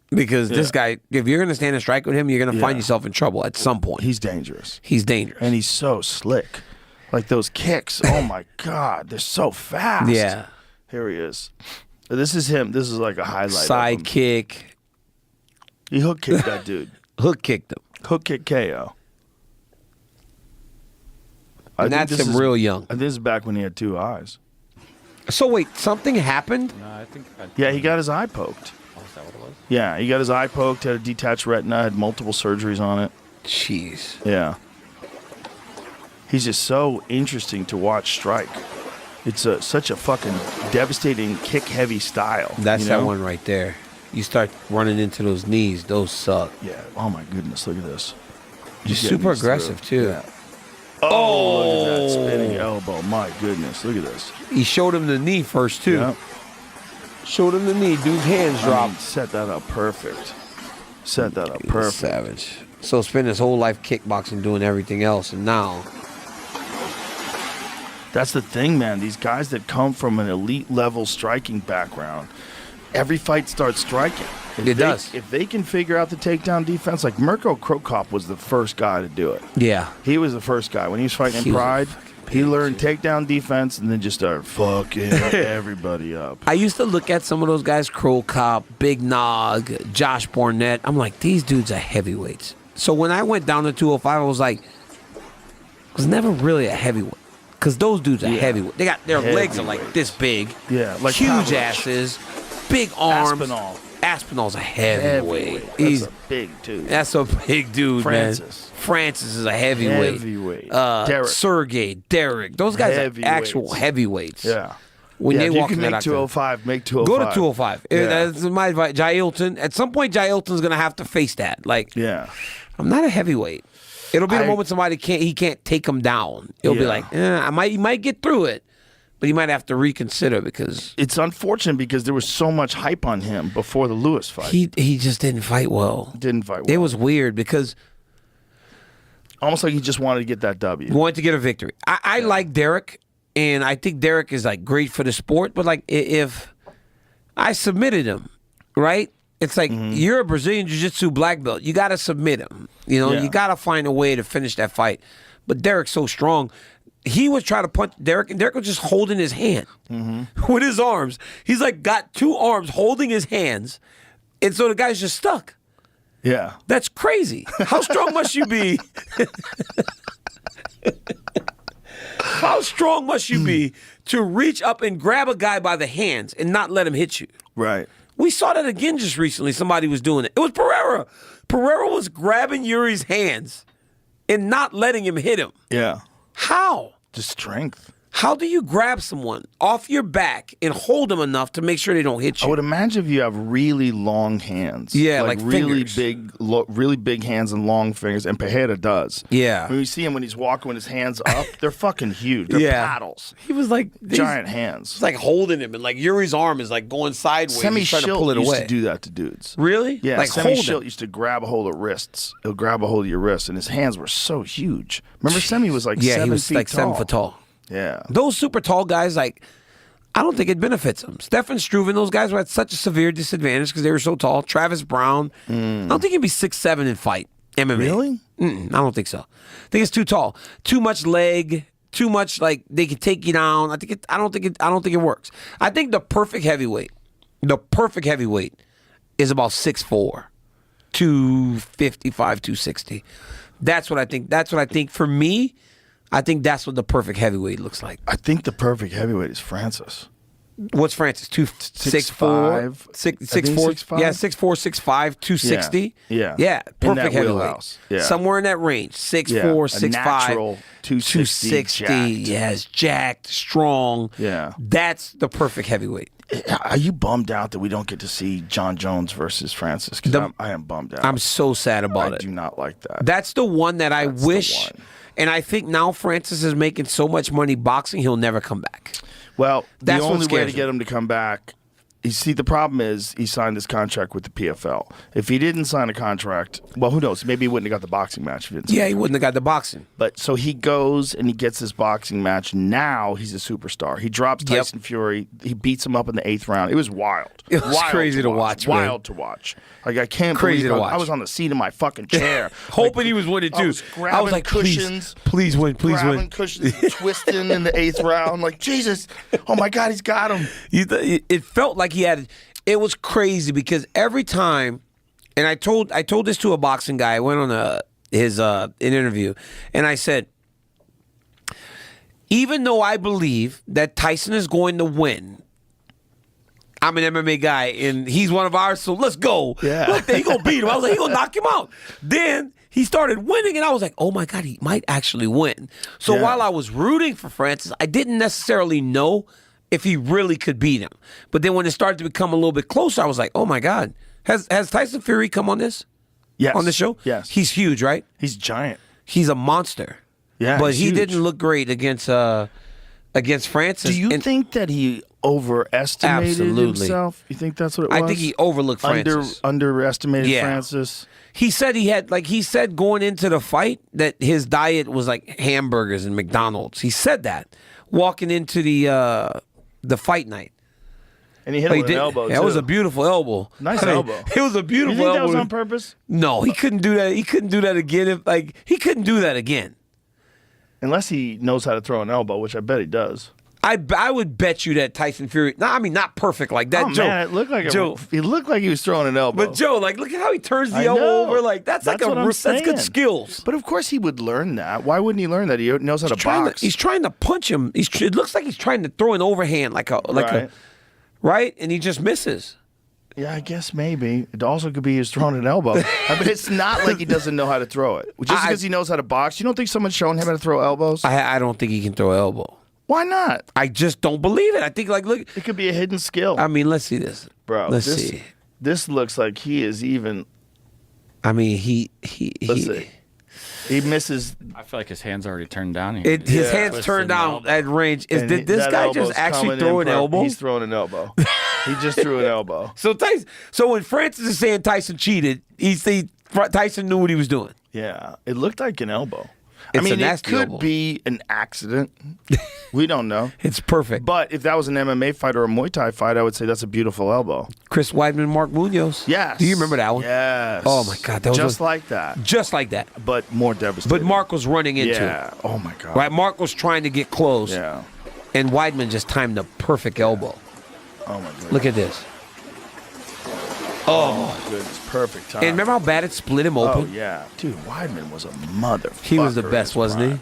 Because this guy, if you're going to stand and strike with him, you're going to find yourself in trouble at some point. He's dangerous. He's dangerous. And he's so slick. Like those kicks, oh my God, they're so fast. Yeah. Here he is. This is him. This is like a highlight. Side kick. He hook kicked that dude. Hook kicked him. Hook kick KO. And that's him real young. And this is back when he had two eyes. So wait, something happened? No, I think. Yeah, he got his eye poked. Oh, is that what it was? Yeah, he got his eye poked, had a detached retina, had multiple surgeries on it. Jeez. Yeah. He's just so interesting to watch strike. It's such a fucking devastating kick-heavy style. That's you know? that one right there. You start running into those knees. Those suck. Yeah. Oh, my goodness. Look at this. He's super aggressive, too. Yeah. Oh, look at that spinning elbow. My goodness. Look at this. He showed him the knee first, too. Yeah. Showed him the knee. Dude's hands dropped. Set that up perfect. Set that up He's perfect. savage. So spent his whole life kickboxing, doing everything else, and now... That's the thing, man. These guys that come from an elite level striking background, every fight starts striking. It does. If they can figure out the takedown defense, like Mirko Krokop was the first guy to do it. Yeah. He was the first guy. When he was fighting He in was a Pride, fucking he pig, learned too. takedown defense and then just started fucking everybody up. I used to look at some of those guys, Crow Cop, Big Nog, Josh Barnett. I'm like, these dudes are heavyweights. So when I went down to 205, I was like, I was never really a heavyweight. Because those dudes are heavyweight. They got their legs are like this big. Yeah, like huge Pavlovich. asses, big arms. Aspinall. Aspinall's a heavyweight. That's a big dude. That's a big dude, Francis. man. Francis is a heavyweight. Heavyweight. Derek. Sergey, Derek. Those guys are actual heavyweights. Yeah. When they if you walk can in that make octagon. 205, make 205. Go to 205. Yeah. That's my advice. Jai Hilton. At some point, Jai Hilton's going to have to face that. Like, Yeah. I'm not a heavyweight. It'll be the moment somebody can't take him down. He'll be like, he might get through it, but he might have to reconsider because It's unfortunate because there was so much hype on him before the Lewis fight. he just didn't fight well. Didn't fight well. It was weird because almost like he just wanted to get that W. he wanted to get a victory. I like Derek, and I think Derek is like great for the sport. But like if I submitted him, right? It's like you're a Brazilian Jiu-Jitsu black belt. You got to submit him. You know, you got to find a way to finish that fight. But Derek's so strong. He was trying to punch Derek, and Derek was just holding his hand with his arms. He's like got two arms holding his hands, and so the guy's just stuck. Yeah. That's crazy. How strong must you be? How strong must you be to reach up and grab a guy by the hands and not let him hit you? Right. We saw that again just recently. Somebody was doing it. It was Pereira. Pereira was grabbing Yuri's hands and not letting him hit him. Yeah. How? Just strength. How do you grab someone off your back and hold them enough to make sure they don't hit you? I would imagine if you have really long hands. Yeah, like really fingers. really big hands and long fingers, and Pereira does. Yeah. When you see him when he's walking with his hands up, they're fucking huge. They're paddles. He was like Giant hands. It's like holding him, and like Yuri's arm is like going sideways. Semi He's trying to pull it used away. to do that to dudes. Really? Yeah, like Semi hold Schilt him. used to grab a hold of wrists. He'll grab a hold of your wrists, and his hands were so huge. Remember, Semi was like 7 he was feet like tall. 7 foot tall. Yeah. Those super tall guys, like, I don't think it benefits them. Stefan Struve, those guys were at such a severe disadvantage because they were so tall. Travis Brown, I don't think he'd be 6'7" and fight MMA. Really? I don't think so. I think it's too tall, too much leg, too much like they can take you down. I don't think it works. I think the perfect heavyweight is about 6'4", 255, 260. That's what I think. That's what I think for me. I think that's what the perfect heavyweight looks like. I think the perfect heavyweight is Francis. What's Francis? 6'4", 6'4", yeah, 6'4", 6'5", 260. Yeah. Perfect heavyweight. Wheelhouse. Yeah. Somewhere in that range. 6'4", Yeah. 6'5", natural 260, jacked. Yes, jacked, strong. Yeah. That's the perfect heavyweight. Are you bummed out that we don't get to see John Jones versus Francis? Because I am bummed out. I'm so sad about it. I do not like that. That's the one that I That's wish. the one. And I think now Francis is making so much money boxing, he'll never come back. Well, That's the what only way scares to get him to come back. You see, the problem is he signed his contract with the PFL. If he didn't sign a contract, well, who knows? Maybe he wouldn't have got the boxing match. If he didn't sign Yeah, he wouldn't have got the boxing. But so he goes and he gets his boxing match. Now he's a superstar. He drops Tyson Fury. He beats him up in the 8th round. It was wild. It was wild crazy to watch, man. Wild to watch. Like I can't Crazy believe to watch. I was on the seat of my fucking chair, Hoping he was winning too. I was like, cushions, please win, please grabbing win. cushions, twisting in the 8th round. Like Jesus, oh my God, he's got him. It felt like he had. It was crazy because every time, and I told this to a boxing guy. I went on an interview, and I said, even though I believe that Tyson is going to win, I'm an MMA guy, and he's one of ours, so let's go. Yeah. Look, he gonna beat him. I was like, he gonna knock him out. Then he started winning, and I was like, oh my God, he might actually win. So Yeah. while I was rooting for Francis, I didn't necessarily know if he really could beat him. But then when it started to become a little bit closer, I was like, oh my God. Has Tyson Fury come on this? Yes. On the show? Yes. He's huge, right? He's giant. He's a monster. Yeah, But he's he huge. didn't look great against Francis. Do you And think that he overestimated Absolutely. himself? You think that's what it was? I think he overlooked Francis. Underestimated Yeah. Francis. He said he said going into the fight that his diet was like hamburgers and McDonald's. He said that walking into the fight night. And he hit But him he with an did- elbow, That was too. a beautiful elbow. Nice elbow. It was a beautiful You think elbow. that was on purpose? No, he couldn't do that. He couldn't do that again. He couldn't do that again. Unless he knows how to throw an elbow, which I bet he does. I would bet you that Tyson Fury. No, I mean not perfect like that. Oh, Joe, man, it looked like Joe. he looked like he was throwing an elbow. But Joe, like, look at how he turns the I elbow know. over. Like that's like what I'm that's good saying. skills. But of course he would learn that. Why wouldn't he learn that? He knows how to box. He's trying to punch him. It looks like he's trying to throw an overhand, right, and he just misses. Yeah, I guess maybe. It also could be he's throwing an elbow. I mean, it's not like he doesn't know how to throw it. Just because he knows how to box, you don't think someone's showing him how to throw elbows? I don't think he can throw an elbow. Why not? I just don't believe it. I think look. It could be a hidden skill. I mean, let's see this, Bro, Let's see. This looks like he is even. I mean, Let's see. He misses. I feel like his hands already turned down here. His hands Twisting turned the down elbow. at range. and Did this that guy elbow's just actually coming throw in an elbow? He's throwing an elbow. He just threw an elbow. So when Francis is saying Tyson cheated, Tyson knew what he was doing. Yeah, it looked like an elbow. It's I mean, a nasty it could elbow. be an accident. We don't know. It's perfect. But if that was an MMA fight or a Muay Thai fight, I would say that's a beautiful elbow. Chris Weidman, Mark Munoz. Yes. Do you remember that one? Yes. Oh my God, that was just like that, just like that. but more devastating. But Mark was running into yeah. it. Oh my God. Right, Mark was trying to get close. Yeah. And Weidman just timed the perfect elbow. Oh my God. Look at this. Oh my goodness, perfect time. And remember how bad it split him open? Oh yeah, dude, Weidman was a motherfucker. He was the in best, his wasn't prime.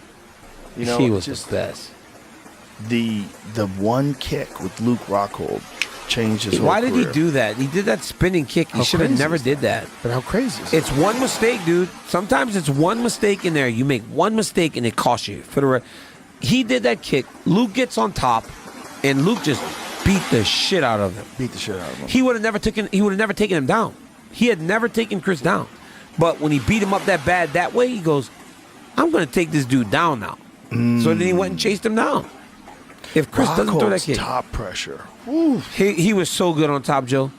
he? You know, He was just the best. the one kick with Luke Rockhold changed his whole Why did he career. do that? He did that spinning kick. He How should have crazy never is did that. But how crazy is It's one mistake, dude. Sometimes it's one mistake in there. You make one mistake and it costs you. he did that kick. Luke gets on top, and Luke just beat the shit out of him. Beat the shit out of him. He would have never taken him down. He had never taken Chris down. But when he beat him up that bad that way, he goes, I'm going to take this dude down now. So then he went and chased him down. If Chris doesn't throw that kick. Top pressure. He was so good on top, Joe.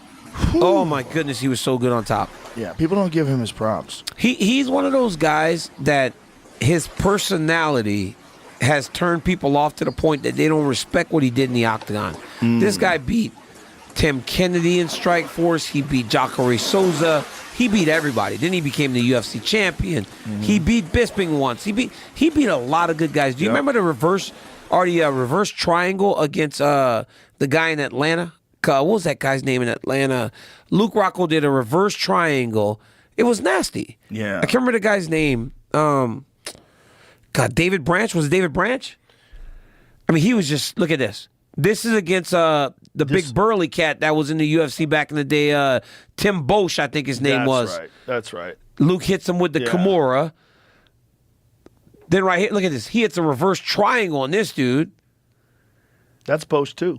Oh, my goodness, he was so good on top. Yeah, people don't give him his props. He's one of those guys that his personality has turned people off to the point that they don't respect what he did in the octagon. This guy beat Tim Kennedy in Strikeforce. He beat Jacare Souza. He beat everybody. Then he became the UFC champion. He beat Bisping once. He beat a lot of good guys. Do you remember the reverse triangle against the guy in Atlanta? What was that guy's name in Atlanta? Luke Rocco did a reverse triangle. It was nasty. Yeah. I can't remember the guy's name. David Branch. Was it David Branch? I mean, he was just, look at this. This is against big burly cat that was in the UFC back in the day. Tim Bosch, I think his name was. That's right. Luke hits him with the Kimura. Then right here, look at this. He hits a reverse triangle on this dude. That's Bosch too.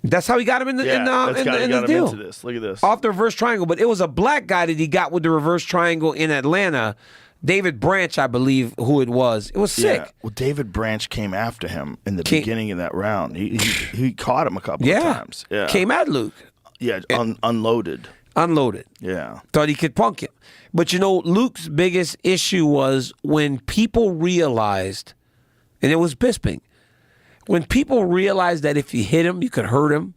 That's how he got him in the deal. Into this. Look at this. Off the reverse triangle, but it was a black guy that he got with the reverse triangle in Atlanta. David Branch, I believe, who it was. It was sick. Yeah. Well, David Branch came after him in the beginning of that round. He caught him a couple of times. Yeah. Came at Luke. Yeah, unloaded. Unloaded. Yeah. Thought he could punk him. But, Luke's biggest issue was when people realized, and it was Bisping, when people realized that if you hit him, you could hurt him,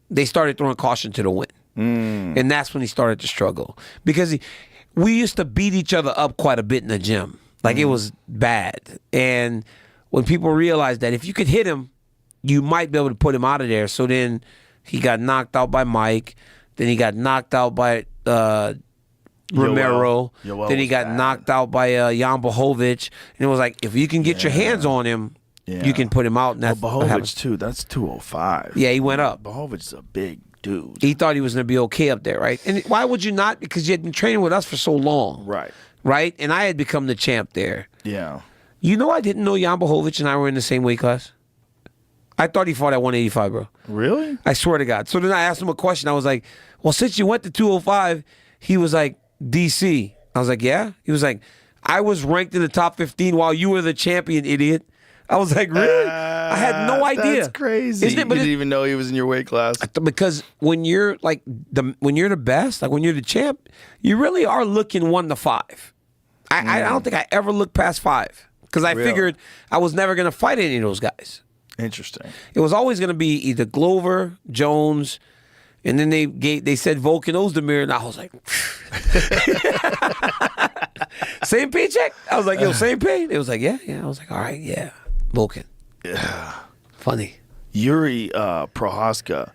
they started throwing caution to the wind. And that's when he started to struggle. Because we used to beat each other up quite a bit in the gym. Like, it was bad. And when people realized that if you could hit him, you might be able to put him out of there. So then he got knocked out by Mike. Then he got knocked out by Romero. Yoel Then he got knocked out by Jan Blachowicz. And it was like, if you can get your hands on him, you can put him out. And that's Blachowicz, too. That's 205. Yeah, he went up. Blachowicz is a big dude. He thought he was going to be okay up there, right? And why would you not? Because you had been training with us for so long. Right. Right? And I had become the champ there. Yeah. I didn't know Jan Blachowicz and I were in the same weight class. I thought he fought at 185, bro. Really? I swear to God. So then I asked him a question. I was like, well, since you went to 205, he was like, DC. I was like, yeah? He was like, I was ranked in the top 15 while you were the champion, idiot. I was like, really? I had no idea. That's crazy. Isn't it? But you didn't even know he was in your weight class. Because when you're when you're the best, like when you're the champ, you really are looking 1 to 5. I don't think I ever looked past 5 because I figured I was never going to fight any of those guys. Interesting. It was always going to be either Glover, Jones, and then they said Volkan Ozdemir, and I was like, same paycheck? I was like, yo, same pay? It was like, yeah. I was like, all right, yeah, Volkan. Yeah. Funny. Yuri Prohaska,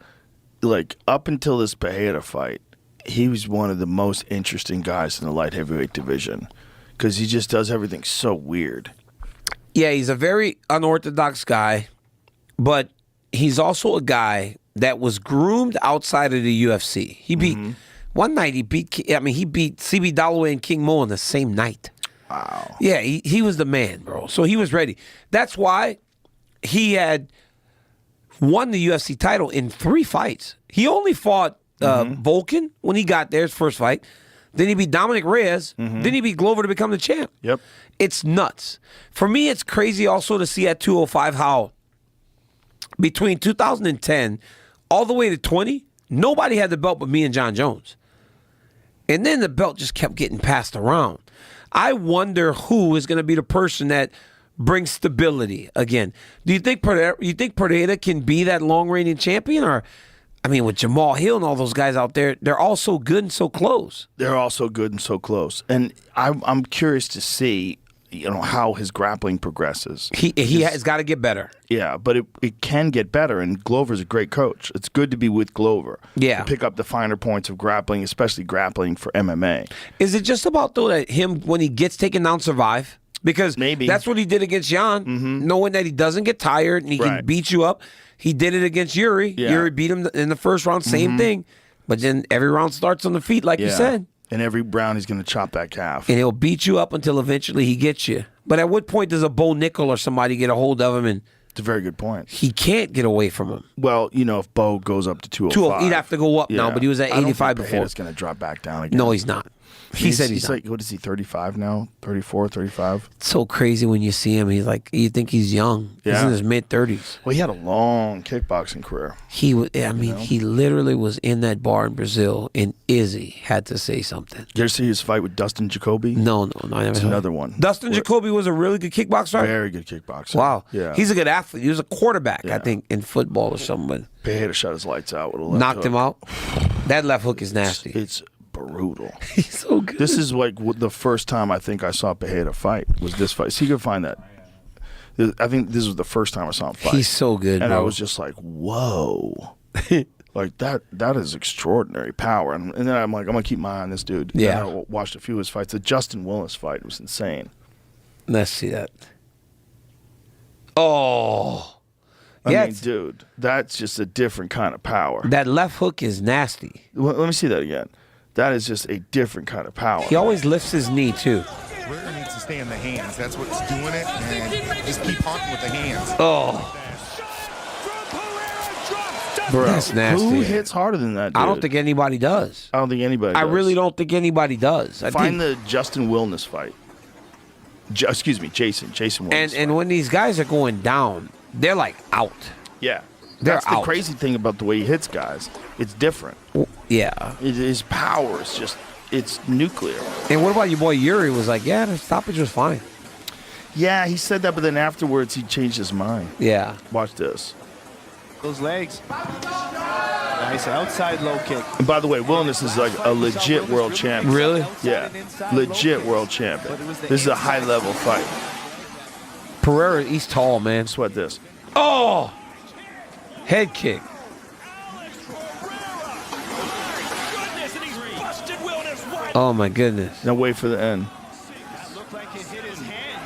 like up until this Pereira fight, he was one of the most interesting guys in the light heavyweight division because he just does everything so weird. Yeah, he's a very unorthodox guy. But he's also a guy that was groomed outside of the UFC. He beat one night. He beat CB Dalloway and King Mo on the same night. Wow. Yeah, he was the man, bro. So he was ready. That's why he had won the UFC title in 3 fights. He only fought Volkan when he got there, his first fight. Then he beat Dominic Reyes. Then he beat Glover to become the champ. Yep. It's nuts. For me, it's crazy also to see at 205 how between 2010 all the way to 20, nobody had the belt but me and John Jones. And then the belt just kept getting passed around. I wonder who is going to be the person that brings stability again. Do you think Pereira can be that long-reigning champion? Or, I mean, with Jamal Hill and all those guys out there, they're all so good and so close. They're all so good and so close. And I'm curious to see how his grappling progresses. He has got to get better. Yeah, but it can get better, and Glover's a great coach. It's good to be with Glover. Yeah. To pick up the finer points of grappling, especially grappling for MMA. Is it just about, though, that him, when he gets taken down, survive? Because maybe that's what he did against Jan, knowing that he doesn't get tired and he can beat you up. He did it against Yuri. Yeah. Yuri beat him in the first round, same thing. But then every round starts on the feet, like you said. And every round he's going to chop that calf. And he'll beat you up until eventually he gets you. But at what point does a Bo Nickel or somebody get a hold of him and It's a very good point. he can't get away from him? Well, if Bo goes up to 205. He'd have to go up now, but he was at 85 before. He's going to drop back down again. No, he's not. He said he's not. like, what is he, 35 now? 34, 35? It's so crazy when you see him. He's like, you think he's young. He's Yeah. in his mid-30s. Well, he had a long kickboxing career. He was. I mean, he literally was in that bar in Brazil, and Izzy had to say something. You ever see his fight with Dustin Jacoby? No, I never It's saw another one. Dustin Jacoby was a really good kickboxer. Very good kickboxer. Wow. Yeah. He's a good athlete. He was a quarterback, I Yeah. think, in football or something. Pereira shot his lights out with a left Knocked hook. him out. That left hook is nasty. It's brutal. He's so good. This is like the first time I think I saw Pereira fight was this fight. See, you can find that. I think this was the first time I saw him fight. He's so good, and bro. I was just like, whoa. Like that is extraordinary power. And then I'm like, I'm going to keep my eye on this dude. Yeah. And I watched a few of his fights. The Justin Willis fight was insane. Let's see that. Oh. I Yeah, mean, dude, that's just a different kind of power. that left hook is nasty. Let me see that again. That is just a different kind of power. He always lifts his knee, too. Pereira needs to stay in the hands. That's what's doing it, and just keep hunting with the hands. Oh. Bro, That's nasty. Who hits harder than that, dude? I don't think anybody does. I don't think anybody I does. really don't think anybody does. I Find think, the Justin Wilness fight. Excuse me, Jason Wilness. and when these guys are going down, they're like out. Yeah. They're That's the out. crazy thing about the way he hits guys. It's different. Yeah. His power is just, it's nuclear. And what about your boy Yuri? Was like, yeah, the stoppage was fine. Yeah, he said that, but then afterwards he changed his mind. Yeah. Watch this. Those legs. Nice outside low kick. And by the way, Wilness is like a legit world champion. Really? Yeah. Legit world champion. This is a high-level fight. Pereira, he's tall, man. Sweat this. Oh! Head kick. Oh, my goodness. Now wait for the end. Looked like it hit his hand.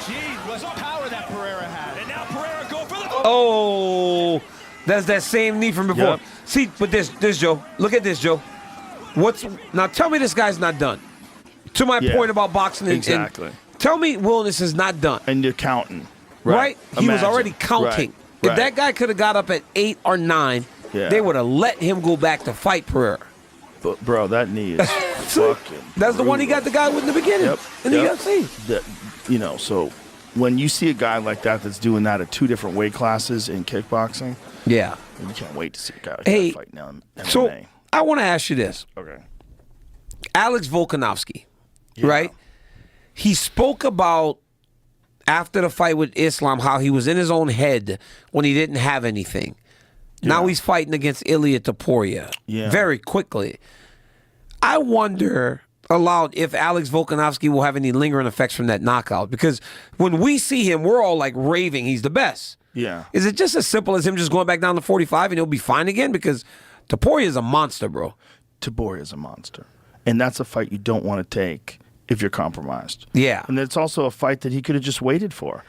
Gee, what power that Pereira had. And now Pereira go for the... Oh! That's that same knee from before. Yep. See, but this Joe. Look at this, Joe. Now tell me this guy's not done. To my Yeah. point about boxing. Exactly. Tell me Wilness is not done. And you're counting. Right? He was Imagine. already counting. Right. If that guy could have got up at 8 or 9, Yeah. they would have let him go back to fight Pereira. But, bro, that knee is fucking That's the one he got the guy with in the beginning. Yep. In the Yep. UFC. So when you see a guy like that that's doing that at 2 different weight classes in kickboxing, Yeah. you can't wait to see a guy like Hey, that fight now in MMA. So I want to ask you this. Okay. Alex Volkanovski, right? He spoke about after the fight with Islam how he was in his own head when he didn't have anything. Now he's fighting against Ilia Topuria very quickly. I wonder aloud if Alex Volkanovski will have any lingering effects from that knockout, because when we see him, we're all like raving he's the best. Yeah. Is it just as simple as him just going back down to 45 and he'll be fine again? Because Topuria is a monster, bro. Topuria is a monster. And that's a fight you don't want to take if you're compromised. Yeah. And it's also a fight that he could have just waited for.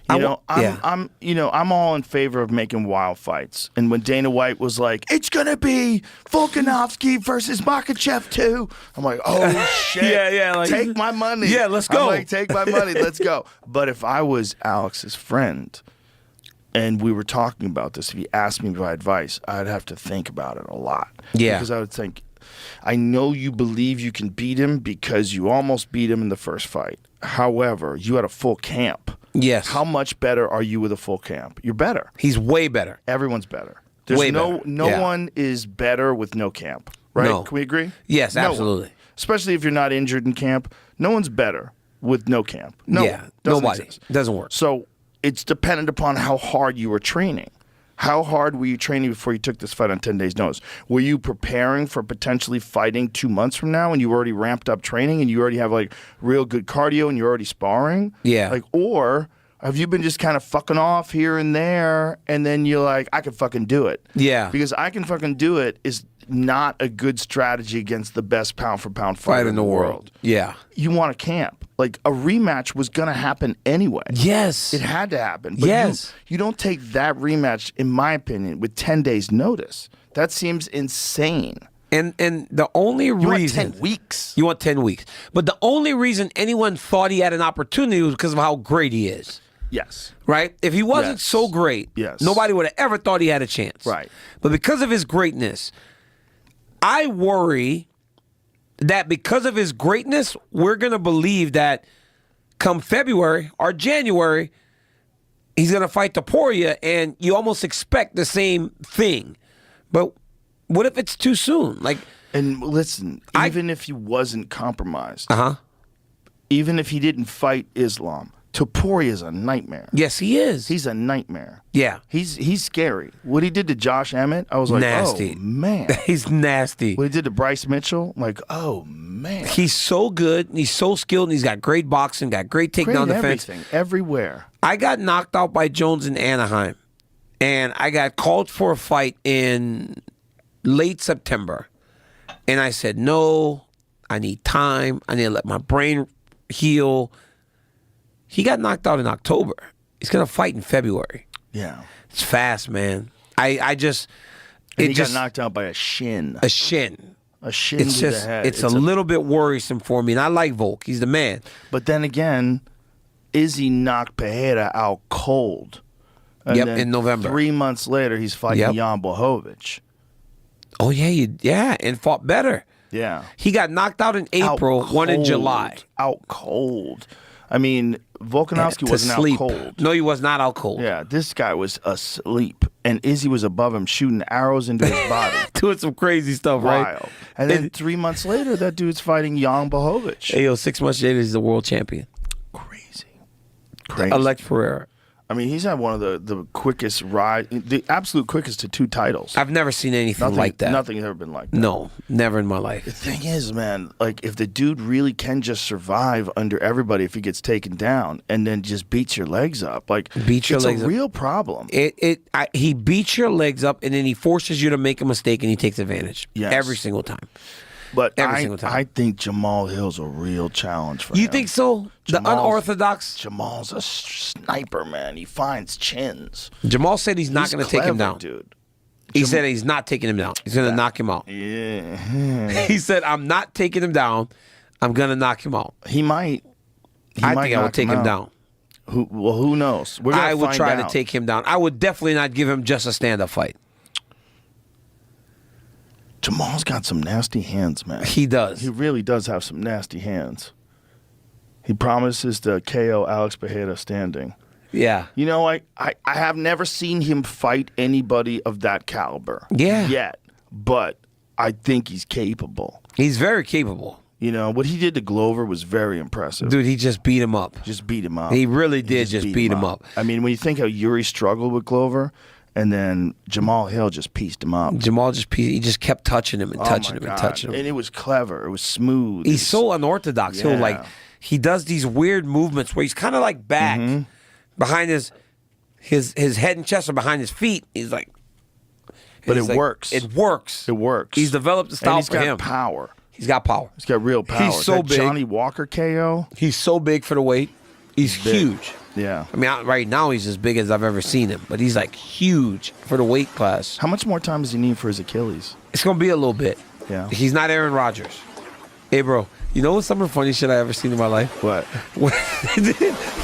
I'm all in favor of making wild fights. And when Dana White was like, it's going to be Volkanovski versus Makhachev 2, I'm like, oh, shit. like, take my money. Yeah, let's go. I'm like, take my money. Let's go. But if I was Alex's friend and we were talking about this, if he asked me my advice, I'd have to think about it a lot. Yeah. Because I would think, I know you believe you can beat him because you almost beat him in the first fight. However, you had a full camp. Yes. How much better are you with a full camp? You're better. He's way better. Everyone's better. There's Way no better. no Yeah. one is better with no camp, right? No. Can we agree? Yes, No one. absolutely. Especially if you're not injured in camp. No one's better with no camp. No Yeah, one. Doesn't nobody. exist. Doesn't work. So it's dependent upon how hard you were training. How hard were you training before you took this fight on 10 days' notice? Were you preparing for potentially fighting 2 months from now and you already ramped up training and you already have like real good cardio and you're already sparring? Yeah. Like, or have you been just kind of fucking off here and there and then you're like, I can fucking do it? Yeah. Because I can fucking do it is not a good strategy against the best pound for pound fighter in the world. Yeah. You want a camp. Like a rematch was going to happen anyway. Yes. It had to happen. But Yes. you don't take that rematch, in my opinion, with 10 days notice. That seems insane. And the only reason... want 10 weeks. You want 10 weeks. But the only reason anyone thought he had an opportunity was because of how great he is. Yes. Right? If he wasn't so great, nobody would have ever thought he had a chance. Right. But because of his greatness, I worry that because of his greatness, we're going to believe that come February or January, he's going to fight Topuria, and you almost expect the same thing. But what if it's too soon? And listen, even if he wasn't compromised, even if he didn't fight Islam, Topuria is a nightmare. Yes, he is. He's a nightmare. Yeah. He's scary. What he did to Josh Emmett, I was like, nasty. Oh, man. He's nasty. What he did to Bryce Mitchell, like, oh, man. He's so good, and he's so skilled, and he's got great boxing, got great takedown defense. Everything, everywhere. I got knocked out by Jones in Anaheim, and I got called for a fight in late September. And I said, no, I need time. I need to let my brain heal. He got knocked out in October. He's going to fight in February. Yeah. It's fast, man. I just... And he got knocked out by a shin. A shin. A shin to the head. It's a little bit worrisome for me. And I like Volk. He's the man. But then again, Izzy knocked Pereira out cold. And in November. 3 months later, he's fighting Jan Blachowicz. Oh, yeah, and fought better. Yeah. He got knocked out in April, won in July. Out cold. I mean, Volkanovski wasn't out cold. No, he was not out cold. Yeah, this guy was asleep, and Izzy was above him shooting arrows into his body. Doing some crazy stuff, right? Wild. And then 3 months later, that dude's fighting Jan Blachowicz. Hey, 6 months later, he's the world champion. Crazy. Alex Pereira. I mean, he's had one of the quickest the absolute quickest to 2 titles. I've never seen anything like that. Nothing's ever been like that. No, never in my life. The thing is, man, like if the dude really can just survive under everybody if he gets taken down and then just beats your legs up, it's a real problem. He beats your legs up and then he forces you to make a mistake and he takes advantage. Yes. Every single time. But every single time. I think Jamal Hill's a real challenge for him. You think so? The unorthodox? Jamal's a sniper, man. He finds chins. Jamal said he's not going to take him down. Dude. He said he's not taking him down. He's going to knock him out. Yeah. He said, I'm not taking him down. I'm going to knock him out. He might. I think I would take him down. Who knows? I would try to take him down. I would definitely not give him just a stand-up fight. Jamal's got some nasty hands, man. He does. He really does have some nasty hands. He promises to KO Alex Pereira standing. Yeah. You know, I have never seen him fight anybody of that caliber. Yeah. Yet. But I think he's capable. He's very capable. You know, what he did to Glover was very impressive. Dude, he just beat him up. He really did just beat him up. I mean, when you think how Yuri struggled with Glover, and then Jamal Hill just pieced him up. He just kept touching him and touching him and touching him. And it was clever. It was smooth. He's so unorthodox. Yeah. He does these weird movements where he's kind of like back behind his head and chest or behind his feet. He's like, but it works. It works. It works. He's developed a style for him. He's got power. He's got power. He's got real power. He's so big. Johnny Walker KO. He's so big for the weight. He's huge. Yeah. I mean, right now he's as big as I've ever seen him, but he's like huge for the weight class. How much more time does he need for his Achilles? It's going to be a little bit. Yeah. He's not Aaron Rodgers. Hey, bro, you know what's some of the funny shit I ever seen in my life? What?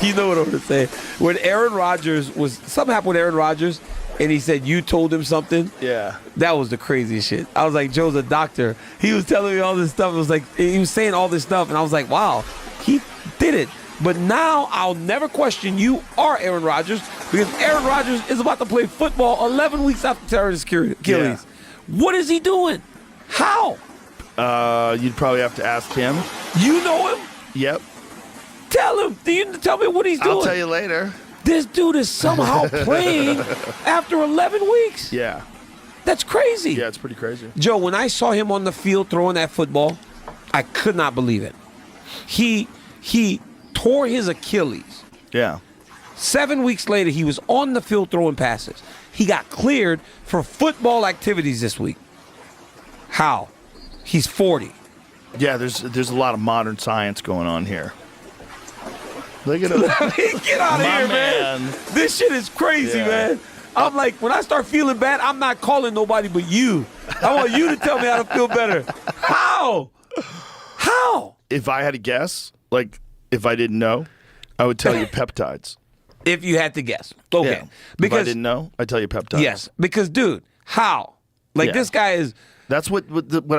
You know what I'm going to say. When Aaron Rodgers something happened with Aaron Rodgers, and he said, you told him something? Yeah. That was the craziest shit. I was like, Joe's a doctor. He was telling me all this stuff. It was like, he was saying all this stuff, and I was like, wow, he did it. But now I'll never question you or Aaron Rodgers because Aaron Rodgers is about to play football 11 weeks after tearing his Achilles. Yeah. What is he doing? How? You'd probably have to ask him. You know him? Yep. Tell him. Tell me what he's doing. I'll tell you later. This dude is somehow playing after 11 weeks. Yeah. That's crazy. Yeah, it's pretty crazy. Joe, when I saw him on the field throwing that football, I could not believe it. He tore his Achilles. Yeah. 7 weeks later, he was on the field throwing passes. He got cleared for football activities this week. How? He's 40. Yeah, there's a lot of modern science going on here. Look at him. Get out of here, man. This shit is crazy, man. I'm like, when I start feeling bad, I'm not calling nobody but you. I want you to tell me how to feel better. How? If I had to guess, like if I didn't know, I would tell you peptides. If you had to guess. Okay. Yeah. Because if I didn't know, I'd tell you peptides. Yes. Because, dude, how? Like, this guy is... That's what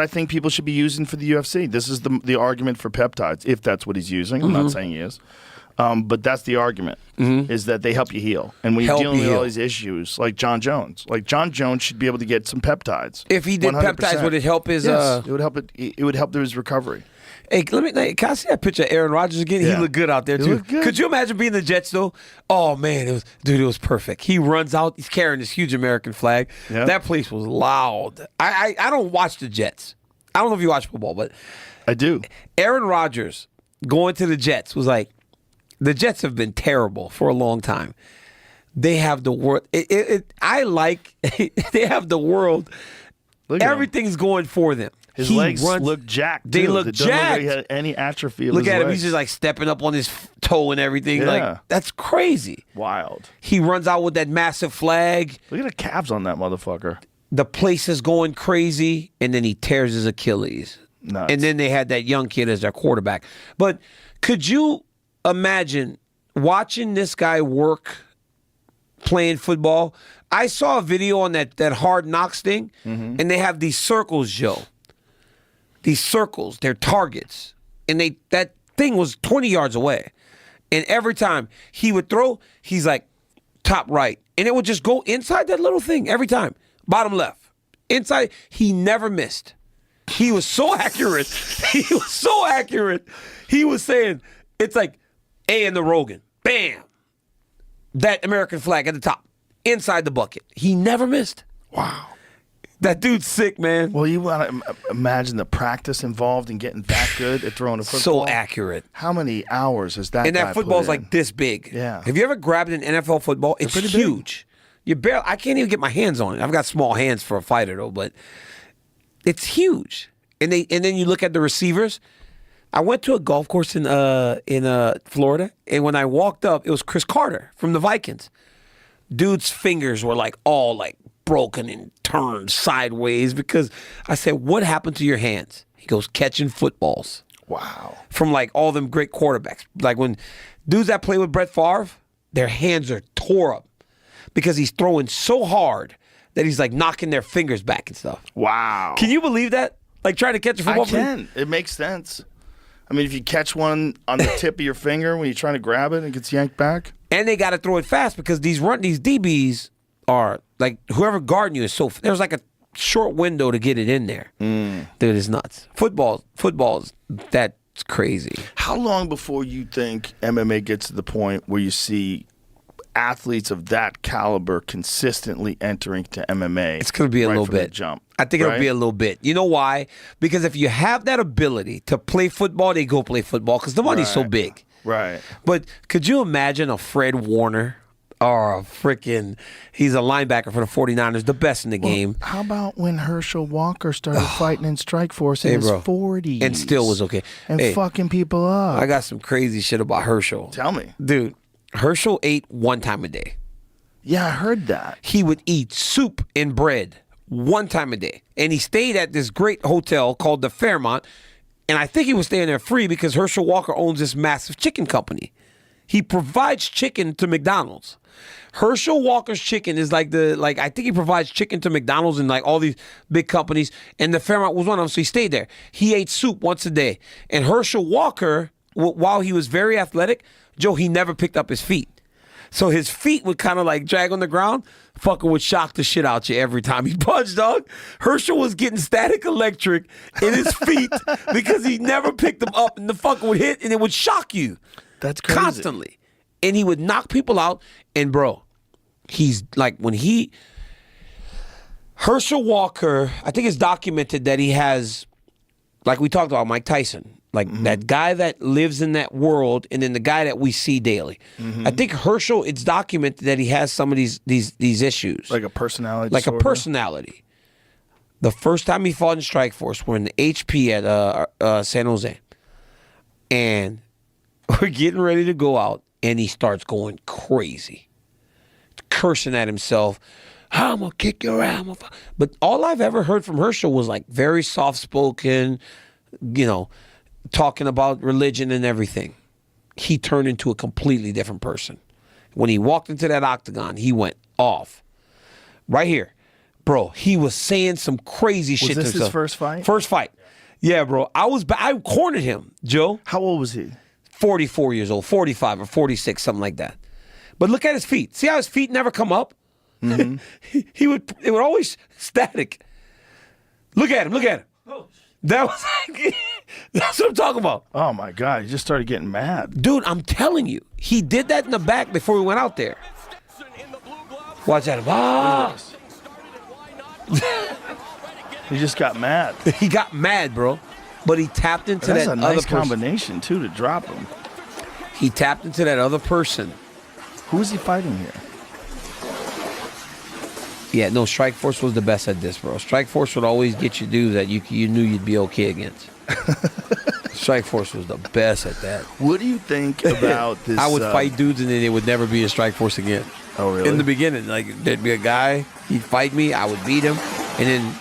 I think people should be using for the UFC. This is the argument for peptides, if that's what he's using. I'm not saying he is. But that's the argument, is that they help you heal. And when you're dealing with all these issues, like John Jones should be able to get some peptides. If he did 100%. Peptides, would it help his... Yes, it would help his recovery. Hey, can I see that picture of Aaron Rodgers again? Yeah. He looked good out there, too. Could you imagine being the Jets, though? Oh, man, it was perfect. He runs out. He's carrying this huge American flag. Yep. That place was loud. I don't watch the Jets. I don't know if you watch football, but... I do. Aaron Rodgers going to the Jets was like, the Jets have been terrible for a long time. They have the world. They have the world. Everything's going for them. His legs look jacked. They look jacked. Look like he had any atrophy of Look his at him. legs. He's just like stepping up on his toe and everything. Yeah. Like, that's crazy. Wild. He runs out with that massive flag. Look at the calves on that motherfucker. The place is going crazy, and then he tears his Achilles. Nuts. And then they had that young kid as their quarterback. But could you imagine watching this guy work playing football? I saw a video on that Hard Knocks thing, and they have these circles, Joe. These circles, they're targets. And that thing was 20 yards away. And every time he would throw, he's like, top right. And it would just go inside that little thing every time. Bottom left. Inside, he never missed. He was so accurate. He was so accurate. He was saying, it's like A in the Rogan. Bam. That American flag at the top. Inside the bucket. He never missed. Wow. That dude's sick, man. Well, you want to imagine the practice involved in getting that good at throwing a football. So accurate. How many hours has that? And that football's like this big. Yeah. Have you ever grabbed an NFL football? It's huge. I can't even get my hands on it. I've got small hands for a fighter though, but it's huge. And then you look at the receivers. I went to a golf course in Florida, and when I walked up, it was Chris Carter from the Vikings. Dude's fingers were like all like broken and turned sideways because I said, "What happened to your hands?" He goes, "Catching footballs." Wow. From like all them great quarterbacks. Like when dudes that play with Brett Favre, their hands are tore up because he's throwing so hard that he's like knocking their fingers back and stuff. Wow. Can you believe that? Like trying to catch a football? I can. It makes sense. I mean, if you catch one on the tip of your finger when you're trying to grab it and it gets yanked back. And they got to throw it fast because these DBs are like whoever guarding you is so. There's like a short window to get it in there. Dude, it's nuts. Football's that's crazy. How long before you think MMA gets to the point where you see athletes of that caliber consistently entering to MMA? It's going to be a little bit. Jump. I think it'll be a little bit. You know why? Because if you have that ability to play football, they go play football because the money's so big. Right. But could you imagine a Fred Warner or he's a linebacker for the 49ers, the best in the game. How about when Herschel Walker started fighting in Strikeforce in his 40s? And still was okay. And fucking people up. I got some crazy shit about Herschel. Tell me. Dude, Herschel ate one time a day. Yeah, I heard that. He would eat soup and bread one time a day. And he stayed at this great hotel called the Fairmont. And I think he was staying there free because Herschel Walker owns this massive chicken company. He provides chicken to McDonald's. Herschel Walker's chicken is I think he provides chicken to McDonald's and like all these big companies. And the Fairmont was one of them, so he stayed there. He ate soup once a day. And Herschel Walker, while he was very athletic, Joe, he never picked up his feet. So his feet would kind of like drag on the ground. Fucker would shock the shit out you every time he punched, dog. Herschel was getting static electric in his feet because he never picked them up, and the fucker would hit and it would shock you. That's crazy. Constantly. And he would knock people out. And bro, he's like Herschel Walker, I think it's documented that he has, like we talked about, Mike Tyson. Like that guy that lives in that world, and then the guy that we see daily. I think Herschel, it's documented that he has some of these issues. Like a personality Like disorder? a personality. The first time he fought in Strikeforce, we're in the HP at San Jose. And we're getting ready to go out, and he starts going crazy. cursing at himself. I'm gonna kick your ass. But all I've ever heard from Herschel was like very soft spoken, talking about religion and everything. He turned into a completely different person. When he walked into that octagon, he went off. Right here. Bro, he was saying some crazy shit to himself. Was this his first fight? First fight. Yeah, bro. I cornered him, Joe. How old was he? 44 years old, 45 or 46, something like that. But look at his feet. See how his feet never come up? Mm-hmm. It would always static. Look at him. That was that's what I'm talking about. Oh my God, he just started getting mad. Dude, I'm telling you, he did that in the back before we went out there. Watch out. He just got mad. He got mad, bro. But he tapped into That's that a nice other person. combination too to drop him. He tapped into that other person. Who is he fighting here? Yeah, no, Strikeforce was the best at this, bro. Strikeforce would always get you dudes that you knew you'd be okay against. Strikeforce was the best at that. What do you think about this? I would fight dudes and then it would never be a Strikeforce again. Oh, really? In the beginning, like there'd be a guy, he'd fight me, I would beat him, and then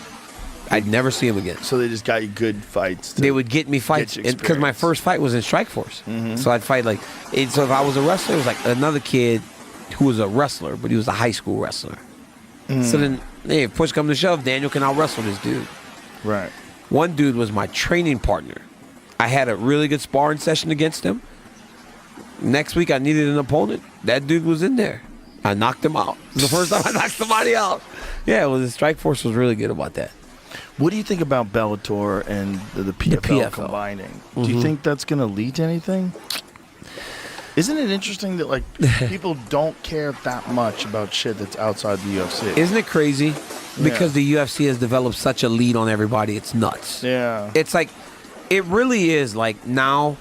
I'd never see him again. So they just got you good fights. They would get me fights because my first fight was in Strikeforce. Mm-hmm. So I'd fight so if I was a wrestler, it was like another kid who was a wrestler, but he was a high school wrestler. So then, hey, if push comes to shove, Daniel can out wrestle this dude. Right. One dude was my training partner. I had a really good sparring session against him. Next week, I needed an opponent. That dude was in there. I knocked him out. It was the first time I knocked somebody out. Yeah, the Strikeforce was really good about that. What do you think about Bellator and the PFL combining? Mm-hmm. Do you think that's going to lead to anything? Isn't it interesting that people don't care that much about shit that's outside the UFC? Isn't it crazy? Because the UFC has developed such a lead on everybody, it's nuts. Yeah. It's like, it really is like now,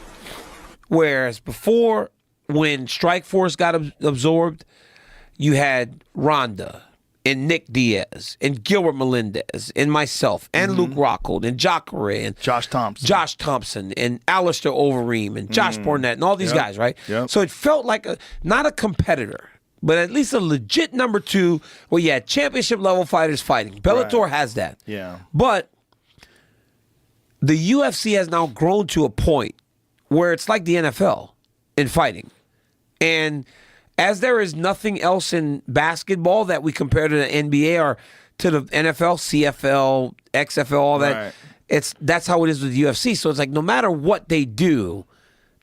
whereas before, when Strikeforce got absorbed, you had Ronda and Nick Diaz and Gilbert Melendez and myself and Luke Rockhold and Jacare and Josh Thompson and Alistair Overeem and Josh Barnett and all these guys, right? Yep. So it felt like not a competitor, but at least a legit number two where you had championship level fighters fighting. Bellator has that. Yeah. But the UFC has now grown to a point where it's like the NFL in fighting. And as there is nothing else in basketball that we compare to the NBA or to the NFL, CFL, XFL, all that, that's how it is with the UFC. So it's like no matter what they do,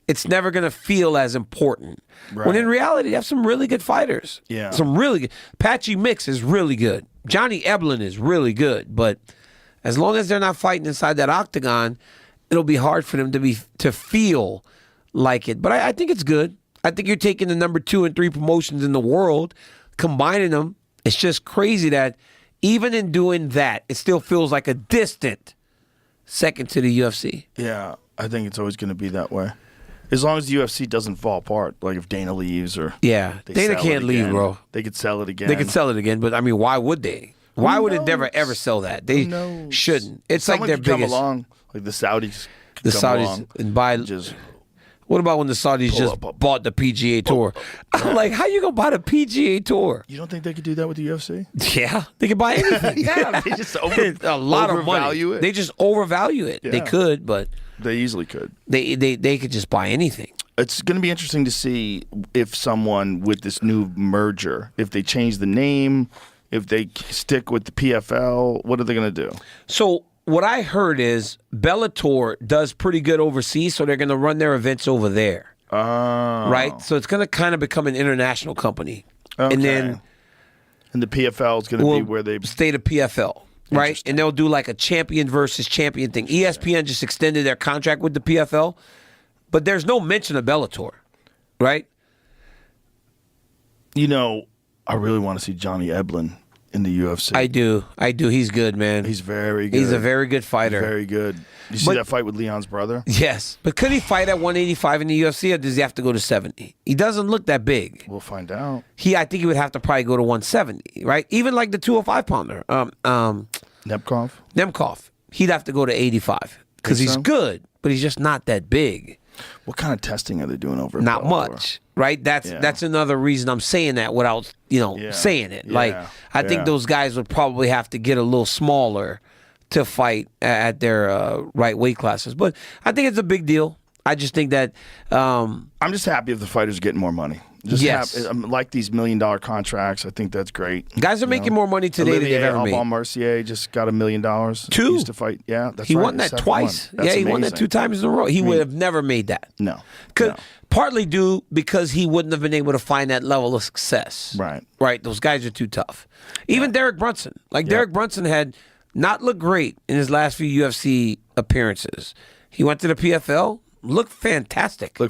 it's never going to feel as important. Right. When in reality, they have some really good fighters. Yeah. Some really good. Patchy Mix is really good. Johnny Eblin is really good. But as long as they're not fighting inside that octagon, it'll be hard for them to feel like it. But I think it's good. I think you're taking the number 2 and 3 promotions in the world, combining them. It's just crazy that even in doing that, it still feels like a distant second to the UFC. Yeah, I think it's always going to be that way. As long as the UFC doesn't fall apart, like if Dana leaves or Dana can't leave, bro. They could sell it again. They could sell it again, but I mean, why would they? Why would it never ever sell that? They shouldn't. It's Someone like their could biggest. Come along, like the Saudis. The Saudis and buy. What about when the Saudis just bought the PGA Tour? I'm like, how you gonna buy the PGA Tour? You don't think they could do that with the UFC? Yeah, they could buy anything. Yeah, they just a lot of money. It. They just overvalue it. Yeah. They could, but they easily could. They could just buy anything. It's going to be interesting to see if someone with this new merger, if they change the name, if they stick with the PFL, what are they going to do? So what I heard is Bellator does pretty good overseas, so they're going to run their events over there. Oh. Right? So it's going to kind of become an international company. Okay. And the PFL is going to be where they stay the PFL. Right? And they'll do like a champion versus champion thing. ESPN just extended their contract with the PFL, but there's no mention of Bellator. Right? You know, I really want to see Johnny Eblin in the UFC. I do. He's good, man. He's very good. He's a very good fighter. He's very good. You see that fight with Leon's brother? Yes. But could he fight at 185 in the UFC, or does he have to go to 70? He doesn't look that big. We'll find out. I think he would have to probably go to 170, right? Even like the 205-pounder. Nemkov? Nemkov. He'd have to go to 85 because he's good, but he's just not that big. What kind of testing are they doing over? At Not Bellator? much, right? That's another reason I'm saying that without saying it. Like I think those guys would probably have to get a little smaller to fight at their right weight classes. But I think it's a big deal. I just think that I'm just happy if the fighters are getting more money. I like these $1 million contracts. I think that's great. Guys are making more money today than they've ever made. Alban Mercier just got $1 million. Two. He used to fight. Yeah, that's he right. won that twice. Yeah, he won that 2 times in a row. He would have never made that. No. Partly due because he wouldn't have been able to find that level of success. Right. Right. Those guys are too tough. Even Derek Brunson. Derek Brunson had not looked great in his last few UFC appearances. He went to the PFL. Looked fantastic.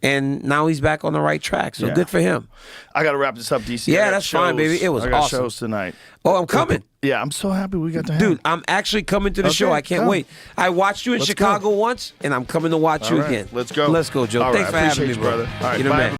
And now he's back on the right track. So good for him. I got to wrap this up, DC. Yeah, that's fine, baby. It was I got awesome. shows tonight. Oh, I'm coming. Yeah, I'm so happy we got to hang. Dude, I'm actually coming to the show. I can't wait. I watched you in Chicago once, and I'm coming to watch you again. Let's go. Let's go, Joe. Thanks for having me, brother. All right, you're the man.